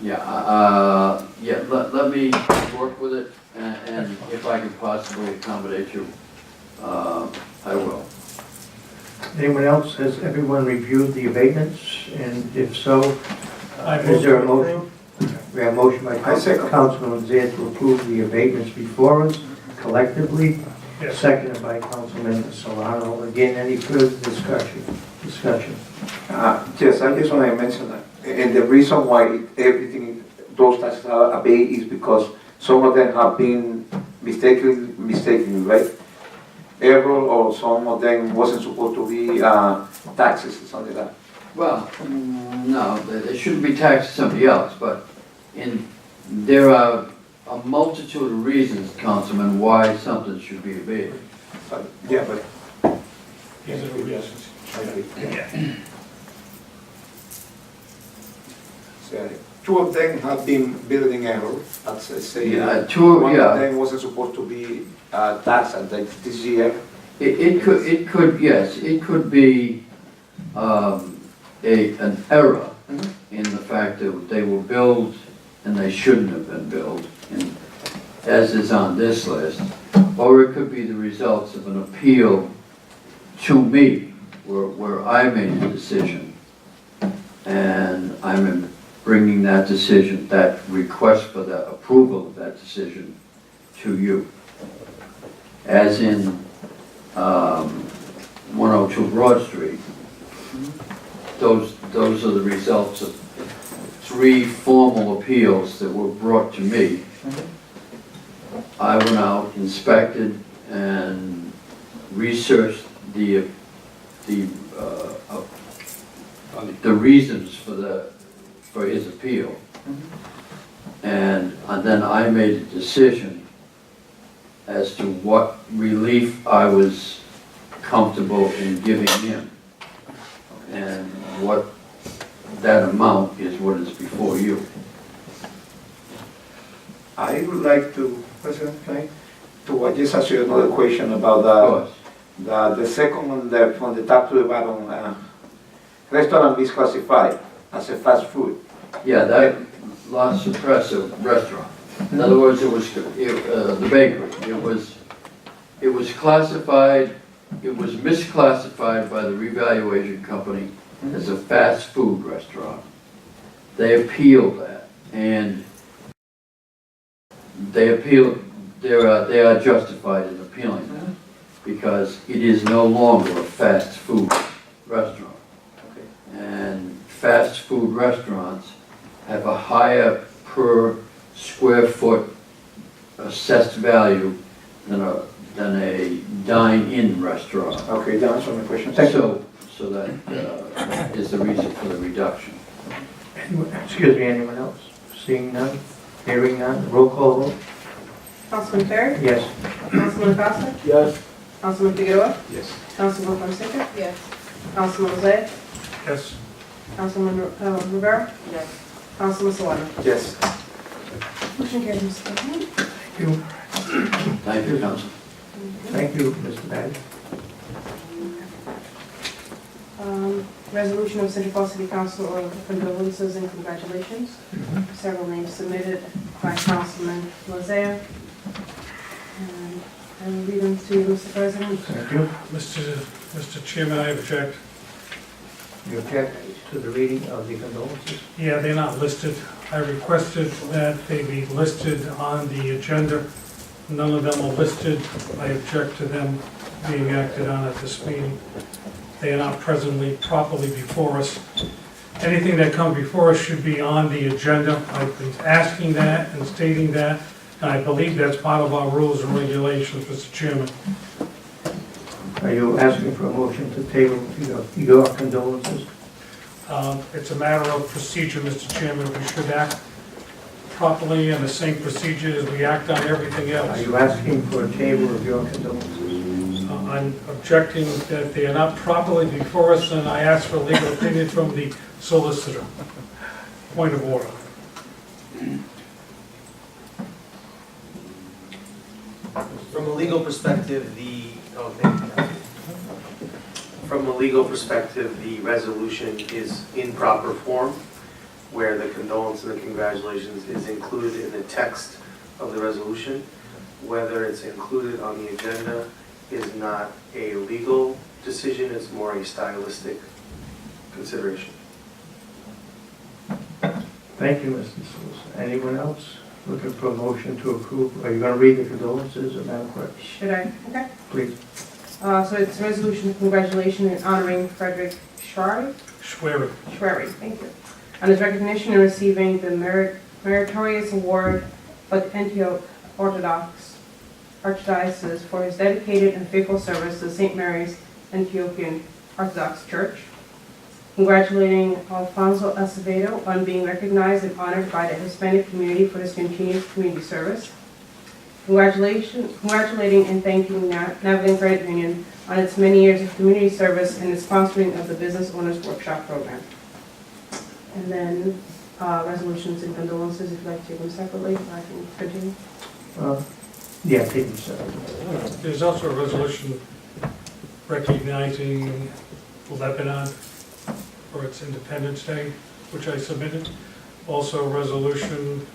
Yeah, yeah, let me work with it, and if I can possibly accommodate you, I will. Anyone else, has everyone reviewed the abatements? And if so, I is there a move to motion? We have a motion by Councilman Zan to approve the abatements before us collectively, Yes. seconded by Councilman Solano. Again, any further discussion? Yes, I just want to mention that. And the reason why everything, those taxes are abated is because some of them have been mistakenly, right? Error, or some of them wasn't supposed to be taxes or something like that. Well, no, they shouldn't be taxed to somebody else, but there are a multitude of reasons, Councilman, why something should be abated. Yeah, but. These are the reasons. So, two of them have been building error, let's say. Yeah, One of them wasn't supposed to be taxed at this year. It could, yes, it could be an error in the fact that they were billed and they shouldn't have been billed, as is on this list. Or it could be the results of an appeal to me, where I made a decision. And I'm bringing that decision, that request for the approval of that decision to you. As in 102 Broad Street. Those are the results of 3 formal appeals that were brought to me. I went out, inspected, and researched the reasons for his appeal. And then I made a decision as to what relief I was comfortable in giving him. And what that amount is what is before you. I would like to, President, to just ask you another question about the second one, from the top to the bottom, restaurant is classified as a fast food. Yeah, that La Suppressa restaurant. In other words, it was the bakery. It was classified. It was misclassified by the revaluation company as a fast food restaurant. They appealed that, and they are justified in appealing that because it is no longer a fast food restaurant. And fast food restaurants have a higher per square foot assessed value than a dine-in restaurant. Okay, that answers my question. Thank you. So that is the reason for the reduction. Excuse me, anyone else? Seeing none, hearing none, roll call vote? Councilman Terry? Yes. Councilman Acosta? Yes. Councilman Figueroa? Yes. Councilman Fonseca? Yes. Councilman Lozay? Yes. Councilman Rivera? Yes. Councilman Solano? Yes. Motion carries, Mr. President. Thank you. Thank you, Council. Thank you, Mr. Badge. Resolution of Central Falls City Council of condolences and congratulations. Several names submitted by Councilman Lozay. And I will read them to you, Mr. President. Thank you. Mr. Chairman, I object. You object to the reading of the condolences? Yeah, they're not listed. I requested that they be listed on the agenda. None of them are listed. I object to them being acted on at this meeting. They are not presently properly before us. Anything that comes before us should be on the agenda. I've been asking that and stating that, and I believe that's part of our rules and regulations, Mr. Chairman. Are you asking for a motion to table your condolences? It's a matter of procedure, Mr. Chairman. We should act properly in the same procedure as we act on everything else. Are you asking for a table of your condolences? I'm objecting that they are not properly before us, and I ask for legal opinion from the solicitor. Point of order. From a legal perspective, from a legal perspective, the resolution is in proper form, where the condolence and the congratulations is included in the text of the resolution. Whether it's included on the agenda is not a legal decision, it's more a stylistic consideration. Thank you, Mr. Solicitor. Anyone else looking for a motion to approve? Are you going to read the condolences, or Madam Clerk? Should I? Okay. Please. So it's a resolution of congratulation and honoring Frederick Schwery. Schwery. Thank you. On his recognition in receiving the meritorious award by the Antioch Orthodox Archdiocese for his dedicated and faithful service to St. Mary's Antiochian Orthodox Church. Congratulating Alfonso Acevedo on being recognized and honored by the Hispanic community for his continued community service. Congratulating and thanking Navigan Credit Union on its many years of community service and its sponsoring of the Business Owners Workshop Program. And then resolutions and condolences, if you'd like to take them separately, I can continue. Yeah, take them separately. There's also a resolution recognizing Lebanon for its Independence Day, which I submitted. Also a resolution,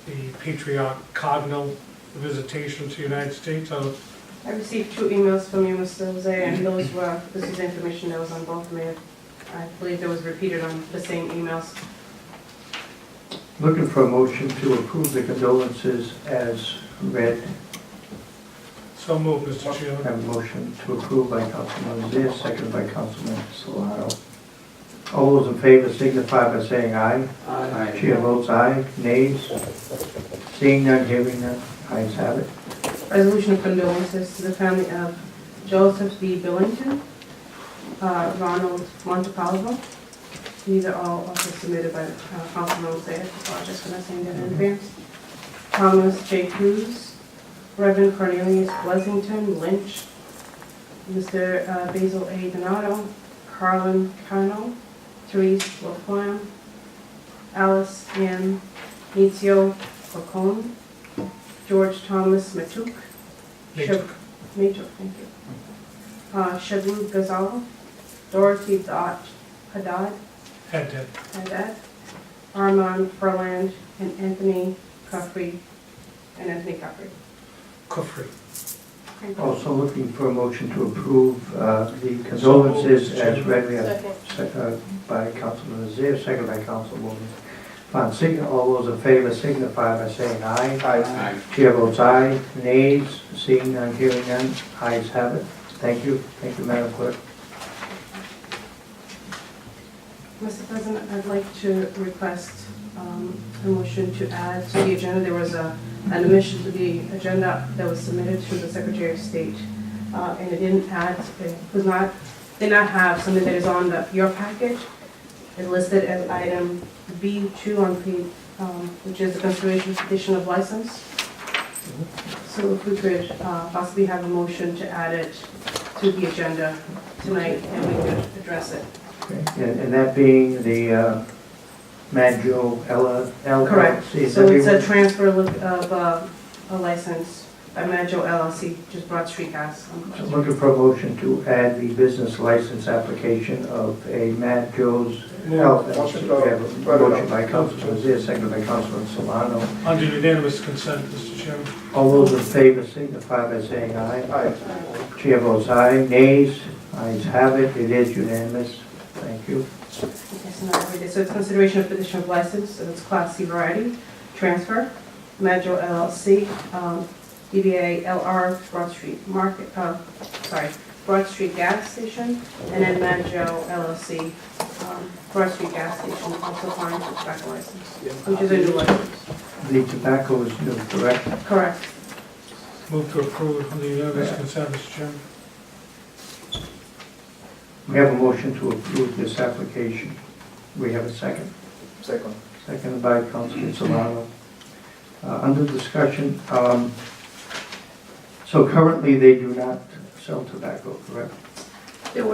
the Patriarch Cardinal visitation to the United States. I received 2 emails from you, Mr. Jose, and this is information that was on both of them. I believe it was repeated on the same emails. Looking for a motion to approve the condolences as read. So moved, Mr. Chairman. I have a motion to approve by Councilman Zier, seconded by Councilman Solano. All those in favor signify by saying aye. Aye. Chair votes aye. Nays? Seeing none, hearing none, ayes have it. Resolution of condolences to the family of Joseph B. Billington, Ronald Montecalvo. These are all also submitted by Councilman Jose. I apologize for not saying that in advance. Thomas J. Cruz, Reverend Cornelius Blessington Lynch, Mr. Basil A. Donato, Carlin Cano, Therese Laflamme, Alice M. Nizio Ocon, George Thomas Matuk, thank you. Shabu Gonzalo, Dorothy Haddad, Armand Furland, and Anthony Cuffrey. Also looking for a motion to approve the condolences as read. We have by Councilman Zier, second by Councilwoman Fonseca. All those in favor signify by saying aye. Aye. Chair votes aye. Nays? Seeing none, hearing none, ayes have it. Thank you. Thank you, Madam Clerk. Mr. President, I'd like to request a motion to add to the agenda. There was an omission to the agenda that was submitted to the Secretary of State, and it did not have something that is on your package. It listed as item B2 on page, which is the consideration petition of license. So if we could possibly have a motion to add it to the agenda tonight, and we could address it. Okay. And that being the Maggio LLC? Correct. Is So that it's the- a transfer of a license by Maggio LLC, just Broad Street Gas. So looking for a motion to add the business license application of a Maggio's Health. We have a motion by Councilman Zier, seconded by Councilman Solano. Under unanimous consent, Mr. Chairman. All those in favor signify by saying aye. Aye. Chair votes aye. Nays? Ayes have it. It is unanimous. Thank you. So it's consideration of petition of license, so it's Class C variety, transfer, Maggio LLC, DBA LR Broad Street Broad Street Gas Station, and then Maggio LLC, Broad Street Gas Station, also applying for tobacco license, which is a new license. The tobacco is new, correct? Correct. Move to approve under unanimous consent, Mr. Chairman. We have a motion to approve this application. We have a second. Second. Seconded by Councilman Solano. Under discussion, So currently, they do not sell tobacco, correct? There did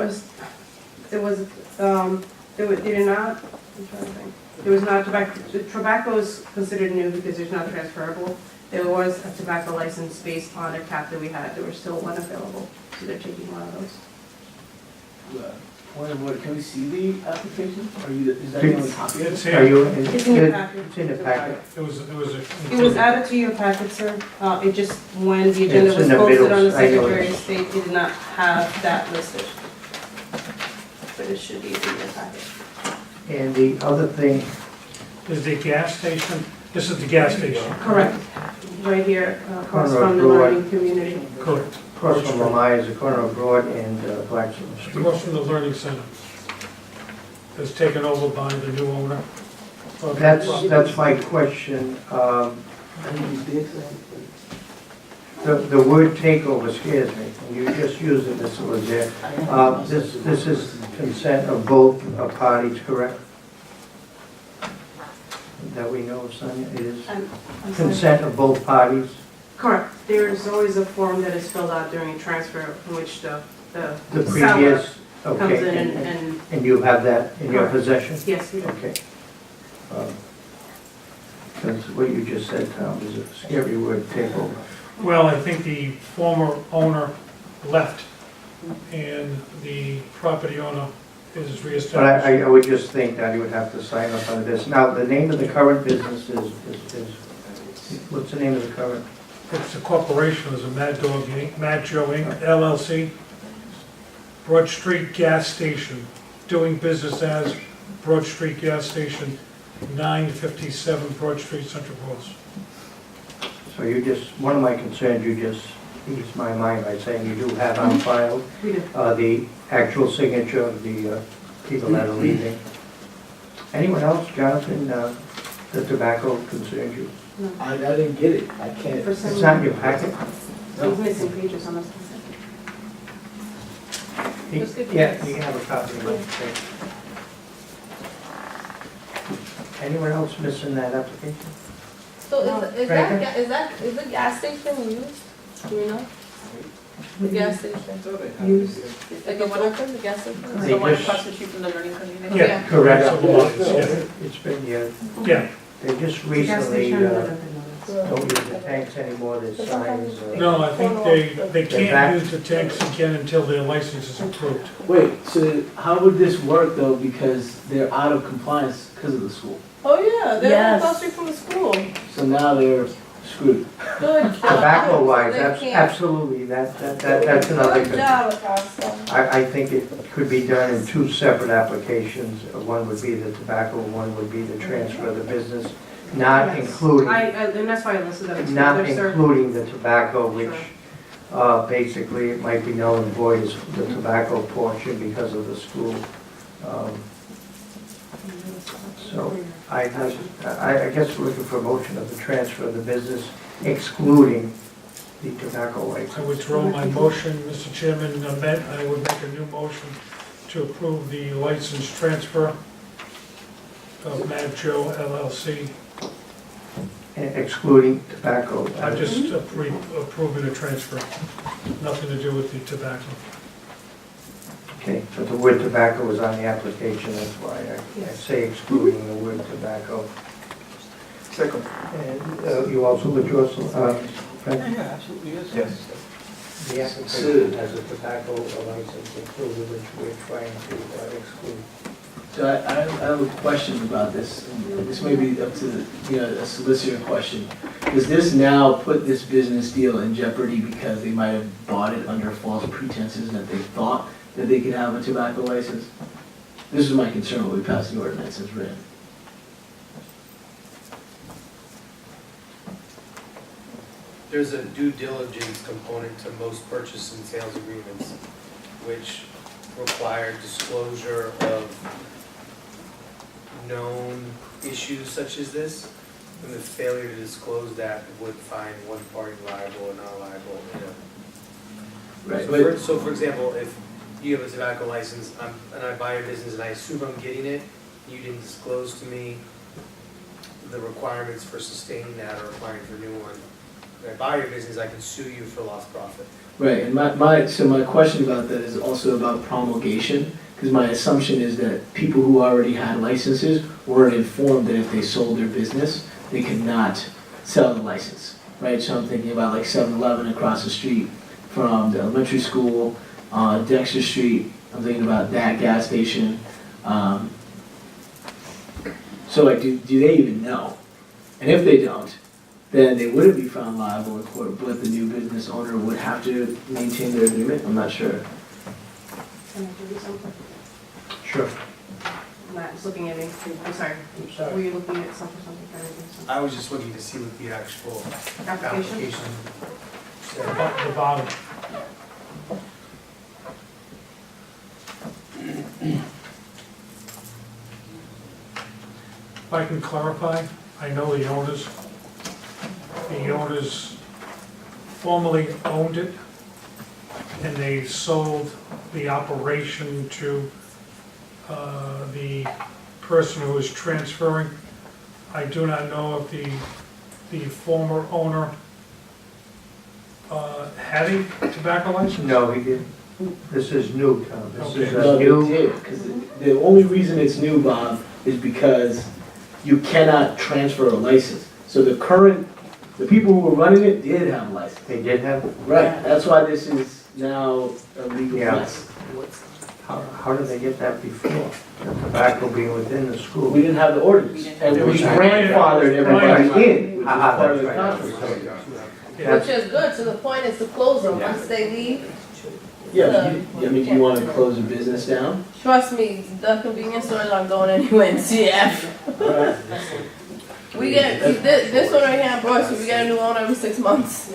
not, I'm trying to think. There was not tobacco, tobacco is considered new because it's not transferable. There was a tobacco license based on a cap that we had. There was still one available, so they're taking one of those. Point of order, can we see the application? Are you, is that the only copy of it? Are you, It's in your packet. it's in the packet. It was added to your packet, sir. It just, when the agenda It's was in the posted middle, on the I know Secretary it. of State, it did not have that listed. But it should be in your packet. And the other thing, Is the gas station, this is the gas station? Correct. Right here, across Corner of from the Broad. learning community. Correct. across from Lamai is the corner of Broad and Blackstone Street. Across from the Learning Center. It's taken over by the new owner. That's my question. The word takeover scares me, and you just used it, Mr. Lozere. This is consent of both parties, correct? That we know of, Sonia, it is I'm sorry. consent of both parties? Correct. There's always a form that is filled out during transfer in which the The seller previous, comes okay, in and. and you have that in your Correct. possession? Yes, we do. Okay. Because what you just said, Tom, is a scary word, takeover. Well, I think the former owner left, and the property owner is But reestablished. I would just think that you would have to sign up on this. Now, the name of the current business is, what's the name of the current? It's a corporation, it's a Mad Dog Inc., Mad Joe Inc., LLC, Broad Street Gas Station, doing business as Broad Street Gas Station, 957 Broad Street, Central Falls. So you just, one of my concerns, you just eased my mind by saying you do have on file We do. the actual signature of the people that are leaving. Anyone else, Jonathan, the tobacco concerns you? No. I didn't get it, I can't. For some It's not in your packet? He's missing pages on this. Just give me Yeah, this. you can have a copy of it. Anyone else missing that application? So is Franklin? is the gas station used? Do you know? The gas station. Used. Like the one open, the gas station? They The one just- across the street from the learning community? Yeah. Correct. Yeah. It's been, yeah, Yeah, they just The gas recently station, don't use the tanks anymore, there's signs. no, I think they back. can't use the tanks again until their license is approved. Wait, so how would this work though, because they're out of compliance because of the school? Oh, yeah, they're Yes. across the street from the school. So now they're screwed. Good job. Tobacco wise, They can't. absolutely, that's another. Good job, Acosta. I think it could be done in two separate applications. One would be the tobacco, one would be the transfer of the business, not Yes. including, And that's why I listed them not together, sir. including the tobacco, which basically it might be null and void as the tobacco portion because of the school. So I guess we're looking for a motion of the transfer of the business excluding the tobacco I license. withdraw my motion, Mr. Chairman, I would make a new motion to approve the license transfer of Mad Joe LLC. Excluding tobacco. I'm just approving the transfer, nothing to do with the tobacco. Okay, but the word tobacco was on the application, that's why I say excluding the word tobacco. Second. And you also withdraw some, Frank? Absolutely, yes. The application has a tobacco license included, which we're trying to exclude. So I have a question about this. This may be up to, a solicitor question. Does this now put this business deal in jeopardy because they might have bought it under false pretenses that they thought that they could have a tobacco license? This is my concern when we pass the ordinance as written. There's a due diligence component to most purchase and sales agreements, which require disclosure of known issues such as this. And the failure to disclose that would find one party liable or not liable, Right, So but so for example, if you have a tobacco license, and I buy your business and I assume I'm getting it, you didn't disclose to me the requirements for sustaining that or applying for a new one, I buy your business, I can sue you for lost profit. Right, and my question about that is also about promulgation, because my assumption is that people who already had licenses weren't informed that if they sold their business, they could not sell the license, right? So I'm thinking about like 7-Eleven across the street from the elementary school, on Dexter Street, I'm thinking about that gas station. So like, do they even know? And if they don't, then they wouldn't be found liable in court, but the new business owner would have to maintain their agreement? I'm not sure. Can I give you something? Sure. Matt was looking at me. I'm sorry. Were you looking at something? Can I do something? I was just looking to see what the actual Application? said. The bottom. If I can clarify, I know the owners formerly owned it, and they sold the operation to the person who is transferring. I do not know if the former owner had a tobacco license? No, he didn't. This is new, Tom. This is No, a they new. did, because the only reason it's new, Bob, is because you cannot transfer a license. So the people who were running it did have a license. They did have? Right, that's why this is now a legal Yeah. mess. How did they get that before? The tobacco being within the school? We didn't have the ordinance, and we grandfathered everybody in, which is part of the contract. Which is good, so the point is to close them once they leave. Yeah, I mean, do you want to close a business down? Trust me, the convenience stores aren't going anywhere in CF. We get, this one right here in Broad, we get a new owner every 6 months.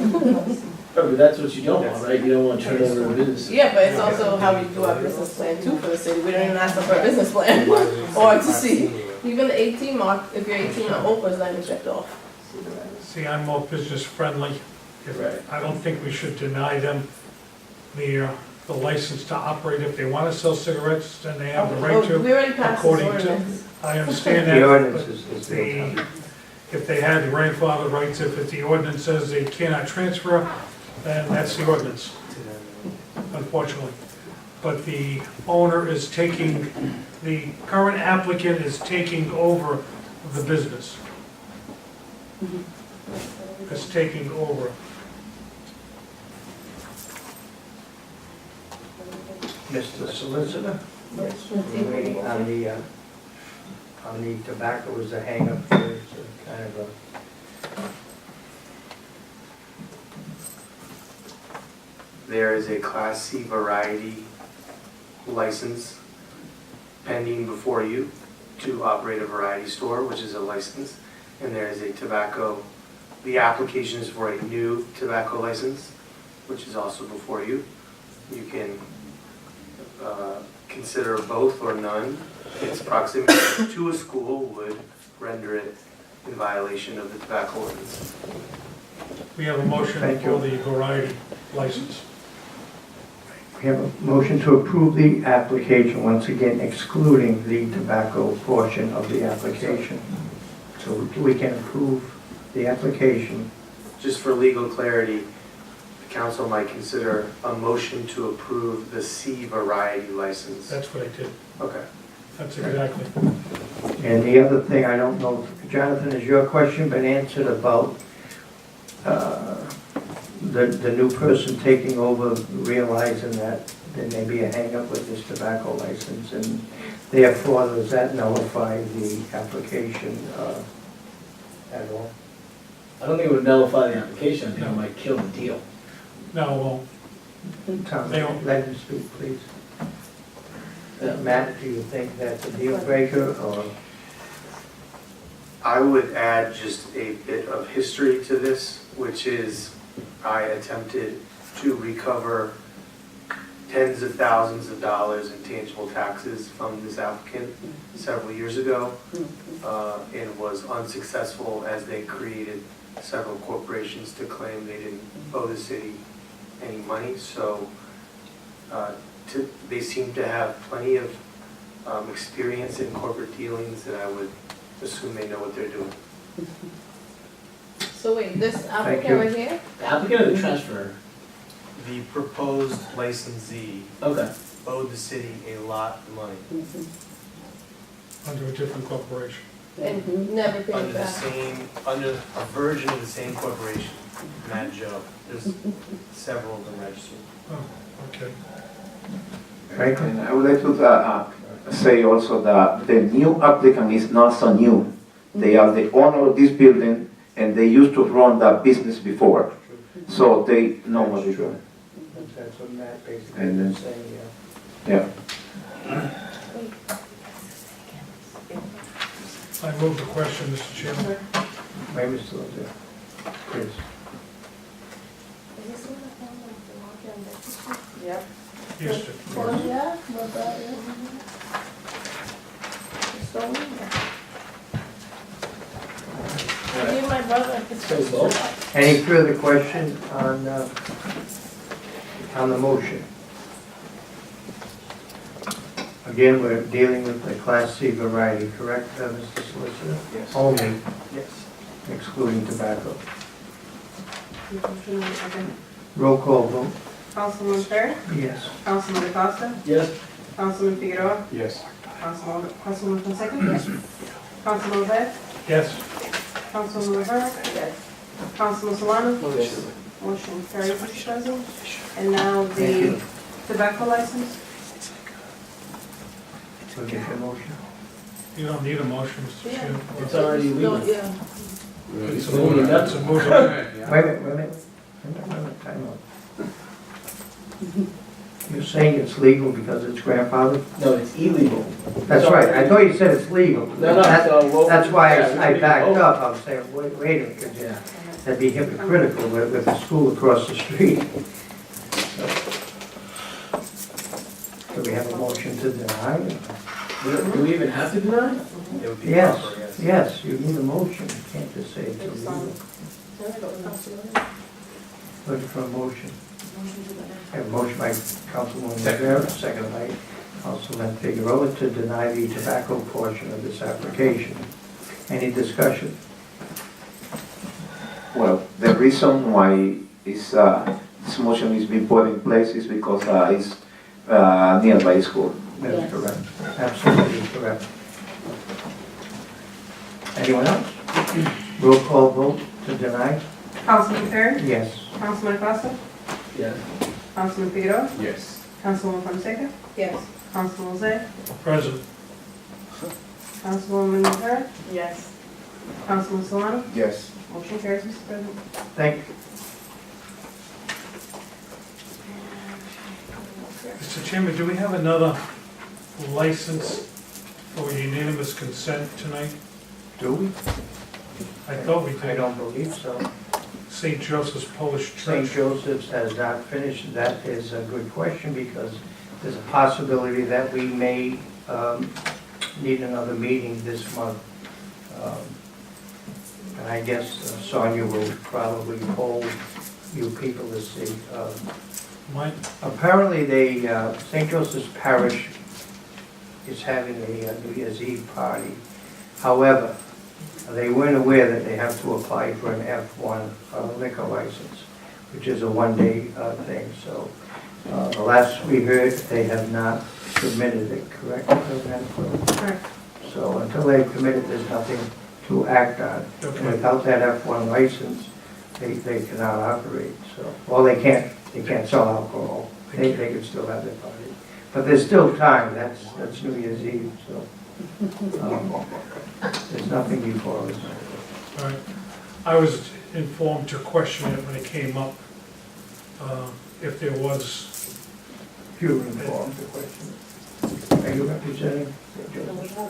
But that's what you don't want, right? You don't want to turn over a business. Yeah, but it's also how we do our business plan too for the city. We don't even ask them for a business plan or to see. Even the 18 mark, if you're 18 or over, is not even checked off. See, I'm more business friendly. I don't think we should deny them the license to operate. If they want to sell cigarettes, then they have the right to. We already passed this according to. ordinance. I understand that. The ordinance but is the. if they had the grandfather rights, if the ordinance says they cannot transfer, then that's the ordinance, unfortunately. But the owner is taking, the current applicant is taking over the business. It's taking over. Mr. Solicitor? We're waiting on the tobacco is a hang-up here, it's a kind of a. There is a Class C variety license pending before you to operate a variety store, which is a license. And there is a tobacco, the application is for a new tobacco license, which is also before you. You can consider both or none. Its proximity to a school would render it in violation of the tobacco ordinance. We have a motion Thank you. for the variety license. We have a motion to approve the application, once again excluding the tobacco portion of the application. So we can approve the application. Just for legal clarity, the council might consider a motion to approve the C variety license. That's what I did. Okay. That's exactly. And the other thing, I don't know, Jonathan, has your question been answered about the new person taking over, realizing that there may be a hang-up with this tobacco license, and therefore, does that nullify the application at all? I don't think it would nullify the application, I think it might kill the deal. No, Tom, They don't- let him speak, please. Matt, do you think that's a deal breaker, or? I would add just a bit of history to this, which is I attempted to recover tens of thousands of dollars in tangible taxes from this applicant several years ago, and was unsuccessful as they created several corporations to claim they didn't owe the city any money. So they seem to have plenty of experience in corporate dealings, and I would assume they know what they're doing. So wait, this you. applicant right here? The applicant or the transfer? The proposed licensee Okay. owed the city a lot of money Under a different corporation. And never paid under the back. same, under a version of the same corporation, Matt Joe. There's several of them registered. Oh, okay. And I would like to say also that the new applicant is not so new. They are the owner of this building, and they used to run that business before, so they know what they're doing. That's what Matt basically And then- is saying, yeah. Yeah. I move the question, Mr. Chairman. Wait, Mr. Lozere. Please. Yep. Yes, sir. Oh, yeah, but that is. So, I need my brother. Any further question on the motion? Again, we're dealing with the Class C variety, correct, Mr. Solicitor? Yes. Only, Yes. excluding tobacco. Motion and a second. Roll call vote, Councilman Fair? yes. Councilman Acosta? Yes. Councilman Figueroa? Yes. Councilman Fonseca? Yes. Councilman Lopez? Yes. Councilman Rivera? Yes. Councilman Solano? Yes. Motion carries, Mr. President. And now Thank the you. tobacco license. We'll get your motion. You don't need a motion, Mr. Yeah. Chairman. It's already legal. Yeah. It's a Well, motion. that's- It's a motion. Wait a minute. Time out. You're saying it's legal because it's grandfathered? No, it's illegal. That's right, I thought you said it's legal. No, no, so. That's why yeah, I we backed vote. up, I was saying, wait a minute, because Yeah. that'd be hypocritical with the school across the street. Do we have a motion to deny? Do we even have to deny? It would be Yes, proper, yes. yes, you need a motion, you can't just say it's illegal. Looking for a motion. I have a motion by Councilwoman Rivera, second by Councilman Figueroa to deny the tobacco portion of this application. Any discussion? Well, the reason why this motion is being put in place is because it's nearby school. That is Yes. correct. Absolutely correct. Anyone else? Roll call vote to deny? Councilman Fair? Yes. Councilman Acosta? Yes. Councilman Figueroa? Yes. Councilwoman Fonseca? Yes. Councilman Lozay? Present. Councilwoman Rivera? Yes. Councilman Solano? Yes. Motion carries, Mr. President. Thank you. Mr. Chairman, do we have another license for unanimous consent tonight? Do we? I thought we I did. don't believe so. St. Joseph's Polish St. Church. Joseph's has not finished. That is a good question because there's a possibility that we may need another meeting this month. And I guess Sonia will probably poll you people to see. Mike? Apparently, St. Joseph's Parish is having a New Year's Eve party. However, they weren't aware that they have to apply for an F1 liquor license, which is a one-day thing. So the last we heard, they have not submitted it, correct? Correct. So until they've committed, there's nothing to act on. And without that F1 license, they cannot operate. So, well, they can't sell alcohol. They can still have their party. But there's still time. That's New Year's Eve, so. There's nothing before us. All right. I was informed to question it when it came up, if there was. You were informed the question. Are you representing?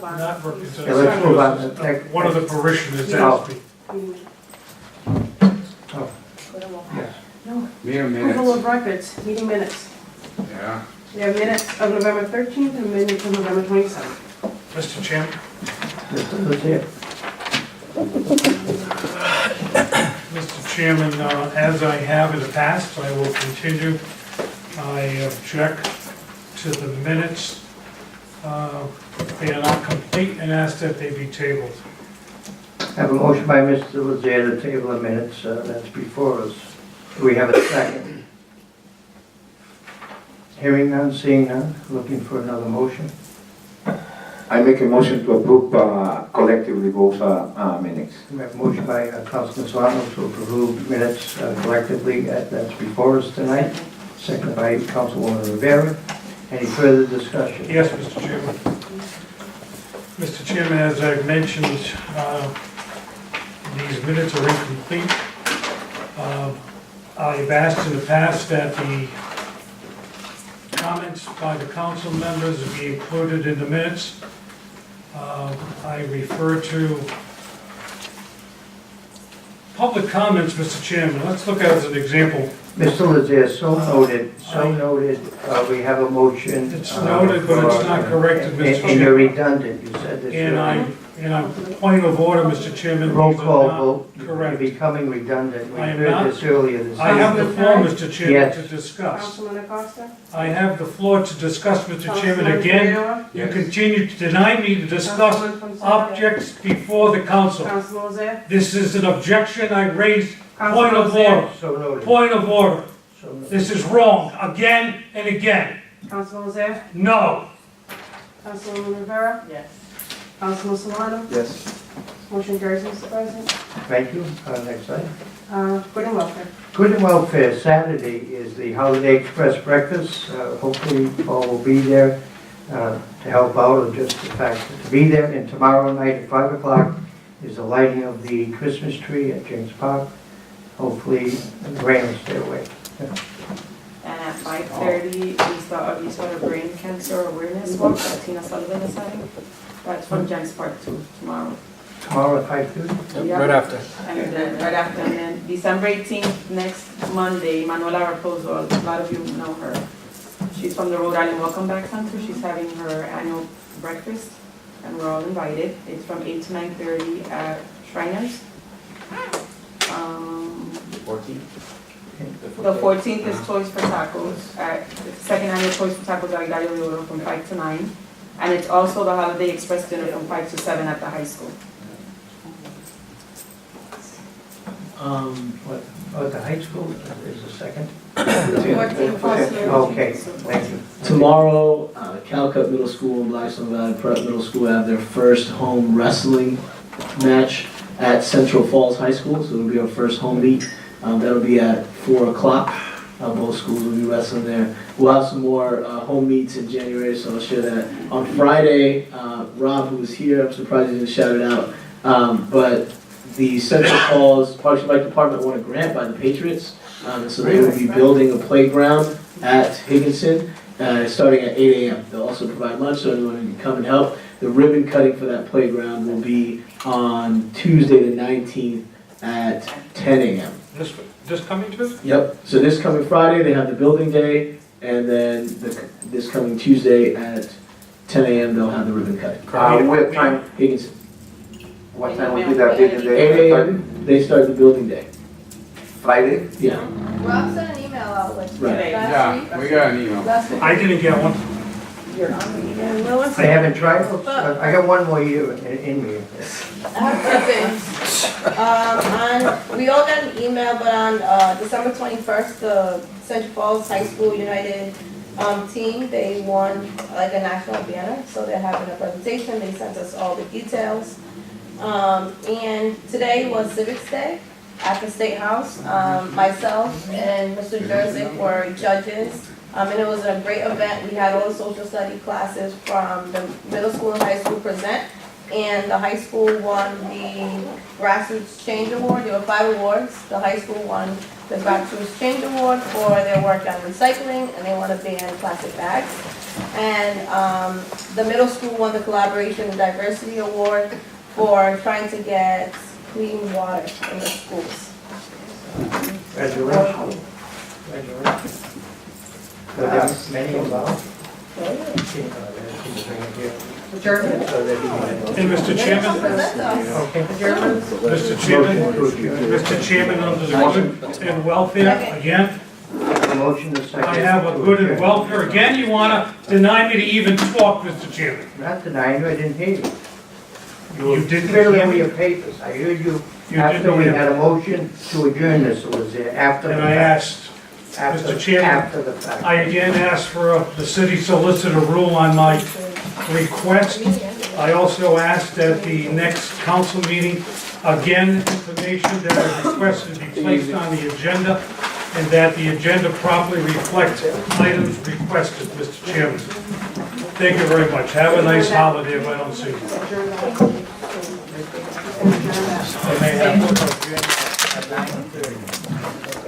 Not representing. Yeah, let's move on to the next- One of the parishioners Oh. asked me. Oh, yes. No. Mere Approval of records, meeting minutes. Yeah. We have minutes of November 13th and minutes of November 27th. Mr. Chairman? That's it. Mr. Chairman, as I have in the past, I will continue. I object to the minutes. They are not complete and ask that they be tabled. Have a motion by Mr. Lazier to table the minutes, that's before us. Do we have a second? Hearing none, seeing none, looking for another motion. I make a motion to approve collectively both minutes. We have a motion by Councilman Solano to approve minutes collectively, that's before us tonight. Seconded by Councilwoman Rivera. Any further discussion? Yes, Mr. Chairman. Mr. Chairman, as I've mentioned, these minutes are incomplete. I've asked in the past that the comments by the council members be included in the minutes. I refer to public comments, Mr. Chairman. Let's look at it as an example. Mr. Lazier, so noted, we have a motion. It's noted, but it's not corrected, Mr. Chairman. And you're redundant, you said this. And I'm point of order, Mr. Chairman. Roll these are call not vote, correct. you're becoming redundant. We I am heard not. this earlier this I have the evening. floor, Mr. Chairman, Yes. to discuss. Councilman Acosta? I have the floor to discuss, Mr. Chairman. Councilman Again, Figueroa? you continue to deny me to discuss Councilman Fonseca? objects before the council. Councilman Lozère? This is an objection I raised. Point Councilman of order. Lozère? So noted. Point of order. So noted. This is wrong, again and again. Councilman Lozère? No. Councilwoman Rivera? Yes. Councilman Solano? Yes. Motion carries, Mr. President. Thank you. Next item. Good and welfare. Good and Welfare, Saturday is the Holiday Express Breakfast. Hopefully Paul will be there to help out, or just the fact to be there. And tomorrow night at 5 o'clock is the lighting of the Christmas tree at James Park. Hopefully the rain will stay away. And at 5:30, we start a brain cancer awareness walk that Tina Sullivan is having. That's from James Park too, tomorrow. Tomorrow at 5:30? Yeah. Right after. And then right after, and then December 18th, next Monday, Manuela Raposo, a lot of you know her. She's from the Rhode Island Welcome Back Center. She's having her annual breakfast, and we're all invited. It's from 8 to 9:30 at Shriners. 14th? The 14th is Toys for Tacos, at the second annual Toys for Tacos at Gallo de Oro from 5 to 9. And it's also the Holiday Express dinner from 5 to 7 at the high school. What, at the high school is the second? 14th. Okay, thank you. Tomorrow, Calcutt Middle School and Blackstone Valley Prep Middle School have their first home wrestling match at Central Falls High School, so it'll be our first home meet. That'll be at 4 o'clock. Both schools will be wrestling there. We'll have some more home meets in January, so I'll share that. On Friday, Rob, who was here, I'm surprised he didn't shout it out, but the Central Falls Parks and Rec Department won a grant by the Patriots, and so they will be building a playground at Higginson, starting at 8 a.m. They'll also provide lunch, so anyone who can come and help. The ribbon cutting for that playground will be on Tuesday the 19th at 10 a.m. This coming Tuesday? Yep, so this coming Friday, they have the building day, and then this coming Tuesday at 10 a.m., they'll have the ribbon cutting. What time, Higginson. what time will be that building 8 day? a.m., they start the building day. Friday? Yeah. Rob sent an email out like Right. last week. Yeah, we got an email. Last week. I didn't get one. You're on the email. I haven't tried, I got one more year in me. I have two things. We all got an email, but on December 21st, the Central Falls High School United team, they won like a national banner, so they're having a presentation. They sent us all the details. And today was Civics Day at the State House. Myself and Mr. Jerzik were judges. And it was a great event. We had all the social study classes from the middle school and high school present. And the high school won the Grassroots Change Award. There were 5 awards. The high school won the Grassroots Change Award for their work on recycling, and they won to ban plastic bags. And the middle school won the Collaboration and Diversity Award for trying to get clean water in the schools. Congratulations. Congratulations. Were there many involved? Adjournment. And Mr. Chairman? Mr. Chairman, under the good and welfare, again, A motion to second. I have a good and welfare. Again, you want to deny me to even talk, Mr. Chairman. Not denying you, I didn't hear you. You didn't fiddling hear with me? your papers. I heard you You after didn't we hear had me. a motion to adjourn this, it was there after. And the I fact. asked, After- Mr. Chairman, After the fact. I again asked for the city solicitor rule on my request. I also asked at the next council meeting, again, information that I requested be placed on the agenda, and that the agenda properly reflects items requested, Mr. Chairman. Thank you very much. Have a nice holiday if I don't see you. They may have to adjourn at 9:30.